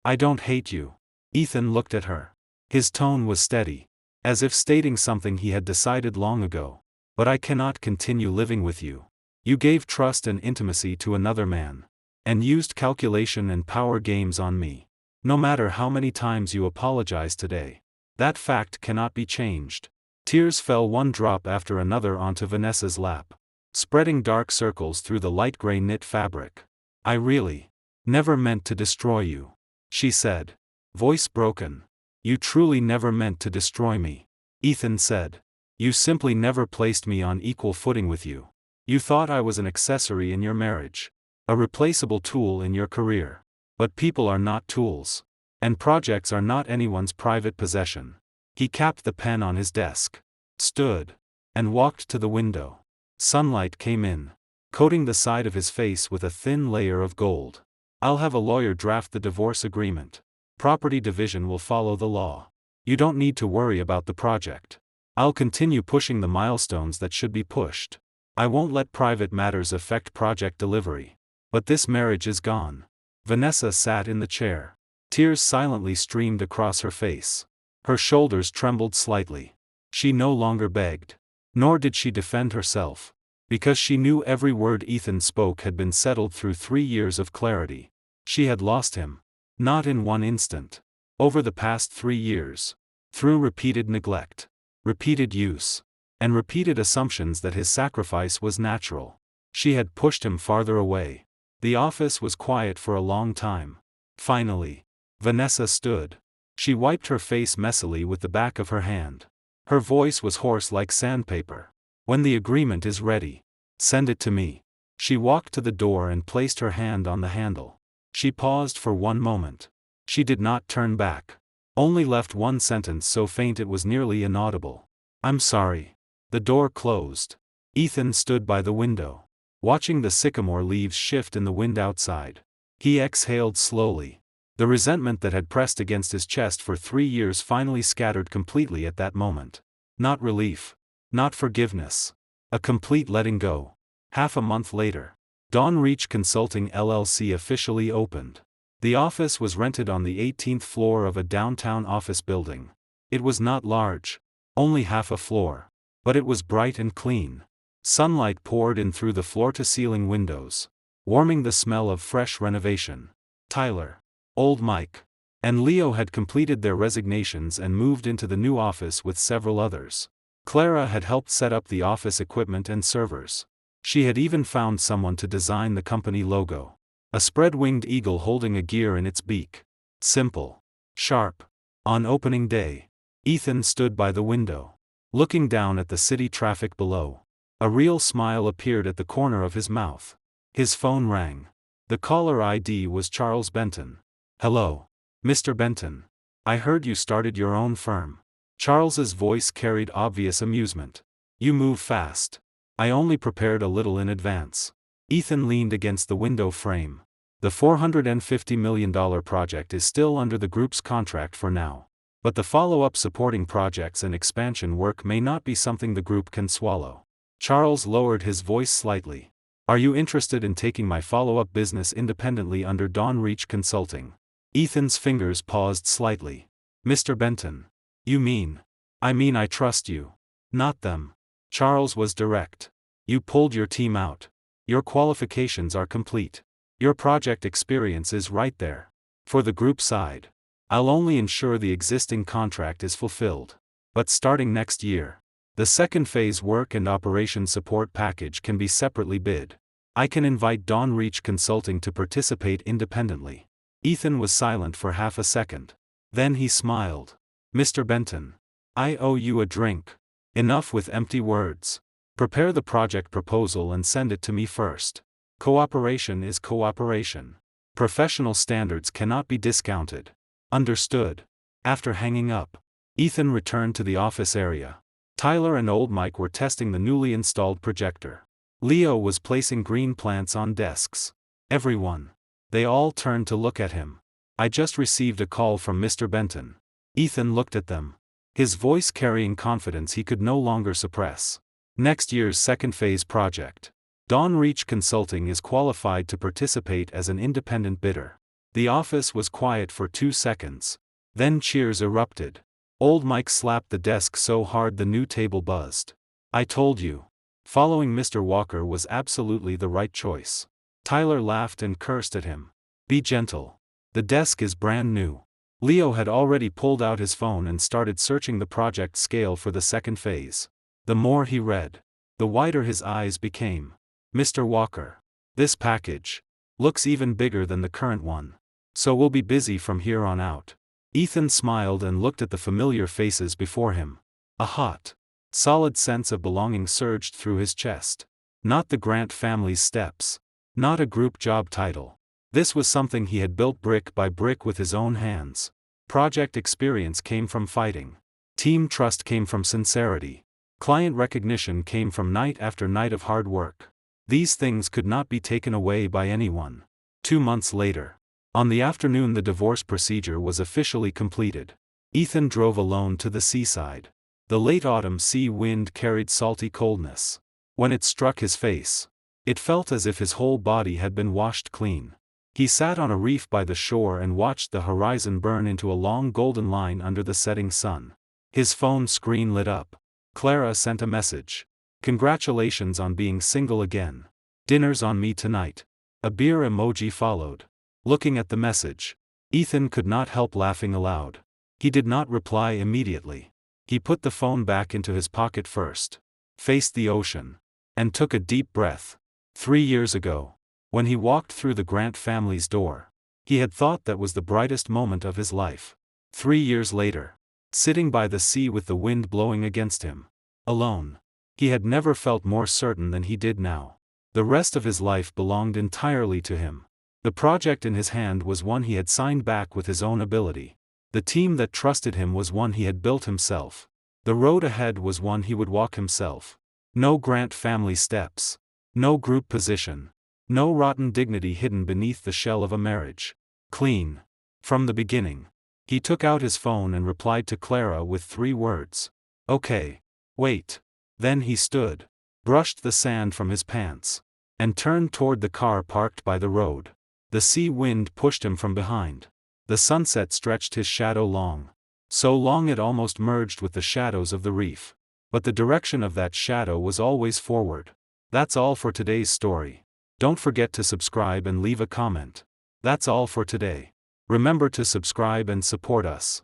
I don't hate you. Ethan looked at her. His tone was steady, as if stating something he had decided long ago. But I cannot continue living with you. You gave trust and intimacy to another man, and used calculation and power games on me. No matter how many times you apologize today, that fact cannot be changed. Tears fell one drop after another onto Vanessa's lap, spreading dark circles through the light gray knit fabric. I really never meant to destroy you, she said, voice broken. You truly never meant to destroy me, Ethan said. You simply never placed me on equal footing with you. You thought I was an accessory in your marriage, a replaceable tool in your career. But people are not tools. And projects are not anyone's private possession. He capped the pen on his desk, stood, and walked to the window. Sunlight came in, coating the side of his face with a thin layer of gold. I'll have a lawyer draft the divorce agreement. Property division will follow the law. You don't need to worry about the project. I'll continue pushing the milestones that should be pushed. I won't let private matters affect project delivery. But this marriage is gone. Vanessa sat in the chair. Tears silently streamed across her face. Her shoulders trembled slightly. She no longer begged. Nor did she defend herself. Because she knew every word Ethan spoke had been settled through 3 years of clarity. She had lost him. Not in one instant. Over the past 3 years. Through repeated neglect, repeated use, and repeated assumptions that his sacrifice was natural. She had pushed him farther away. The office was quiet for a long time. Finally, Vanessa stood. She wiped her face messily with the back of her hand. Her voice was hoarse like sandpaper. When the agreement is ready, send it to me. She walked to the door and placed her hand on the handle. She paused for one moment. She did not turn back. Only left one sentence so faint it was nearly inaudible. I'm sorry. The door closed. Ethan stood by the window, watching the sycamore leaves shift in the wind outside. He exhaled slowly. The resentment that had pressed against his chest for 3 years finally scattered completely at that moment. Not relief. Not forgiveness. A complete letting go. Half a month later, Dawn Reach Consulting LLC officially opened. The office was rented on the 18th floor of a downtown office building. It was not large, only half a floor. But it was bright and clean. Sunlight poured in through the floor-to-ceiling windows, warming the smell of fresh renovation. Tyler, old Mike, and Leo had completed their resignations and moved into the new office with several others. Clara had helped set up the office equipment and servers. She had even found someone to design the company logo. A spread-winged eagle holding a gear in its beak. Simple. Sharp. On opening day, Ethan stood by the window, looking down at the city traffic below. A real smile appeared at the corner of his mouth. His phone rang. The caller ID was Charles Benton. "Hello, Mr. Benton. I heard you started your own firm." Charles's voice carried obvious amusement. "You move fast. I only prepared a little in advance." Ethan leaned against the window frame. "The $450 million project is still under the group's contract for now. But the follow-up supporting projects and expansion work may not be something the group can swallow." Charles lowered his voice slightly. "Are you interested in taking my follow-up business independently under Dawn Reach Consulting?" Ethan's fingers paused slightly. "Mr. Benton. You mean?" I mean I trust you. Not them." Charles was direct. "You pulled your team out. Your qualifications are complete. Your project experience is right there. For the group side, I'll only ensure the existing contract is fulfilled. But starting next year, the second phase work and operation support package can be separately bid. I can invite Dawn Reach Consulting to participate independently." Ethan was silent for half a second. Then he smiled. "Mr. Benton, I owe you a drink. Enough with empty words. Prepare the project proposal and send it to me first. Cooperation is cooperation. Professional standards cannot be discounted. Understood?" After hanging up, Ethan returned to the office area. Tyler and old Mike were testing the newly installed projector. Leo was placing green plants on desks. "Everyone." They all turned to look at him. "I just received a call from Mr. Benton." Ethan looked at them, his voice carrying confidence he could no longer suppress. "Next year's second phase project. Dawn Reach Consulting is qualified to participate as an independent bidder." The office was quiet for 2 seconds. Then cheers erupted. Old Mike slapped the desk so hard the new table buzzed. "I told you. Following Mr. Walker was absolutely the right choice." Tyler laughed and cursed at him. "Be gentle. The desk is brand new." Leo had already pulled out his phone and started searching the project scale for the second phase. The more he read, the wider his eyes became. "Mr. Walker, this package looks even bigger than the current one. So we'll be busy from here on out." Ethan smiled and looked at the familiar faces before him. A hot, solid sense of belonging surged through his chest. Not the Grant family's steps. Not a group job title. This was something he had built brick by brick with his own hands. Project experience came from fighting. Team trust came from sincerity. Client recognition came from night after night of hard work. These things could not be taken away by anyone. 2 months later, on the afternoon the divorce procedure was officially completed. Ethan drove alone to the seaside. The late autumn sea wind carried salty coldness. When it struck his face, it felt as if his whole body had been washed clean. He sat on a reef by the shore and watched the horizon burn into a long golden line under the setting sun. His phone screen lit up. Clara sent a message. "Congratulations on being single again. Dinner's on me tonight." A beer emoji followed. Looking at the message, Ethan could not help laughing aloud. He did not reply immediately. He put the phone back into his pocket first, faced the ocean, and took a deep breath. 3 years ago, when he walked through the Grant family's door, he had thought that was the brightest moment of his life. 3 years later, sitting by the sea with the wind blowing against him, alone, he had never felt more certain than he did now. The rest of his life belonged entirely to him. The project in his hand was one he had signed back with his own ability. The team that trusted him was one he had built himself. The road ahead was one he would walk himself. No Grant family steps. No group position. No rotten dignity hidden beneath the shell of a marriage. Clean. From the beginning. He took out his phone and replied to Clara with 3 words. "Okay. Wait." Then he stood, brushed the sand from his pants, and turned toward the car parked by the road. The sea wind pushed him from behind. The sunset stretched his shadow long. So long it almost merged with the shadows of the reef. But the direction of that shadow was always forward. That's all for today's story. Don't forget to subscribe and leave a comment. That's all for today. Remember to subscribe and support us.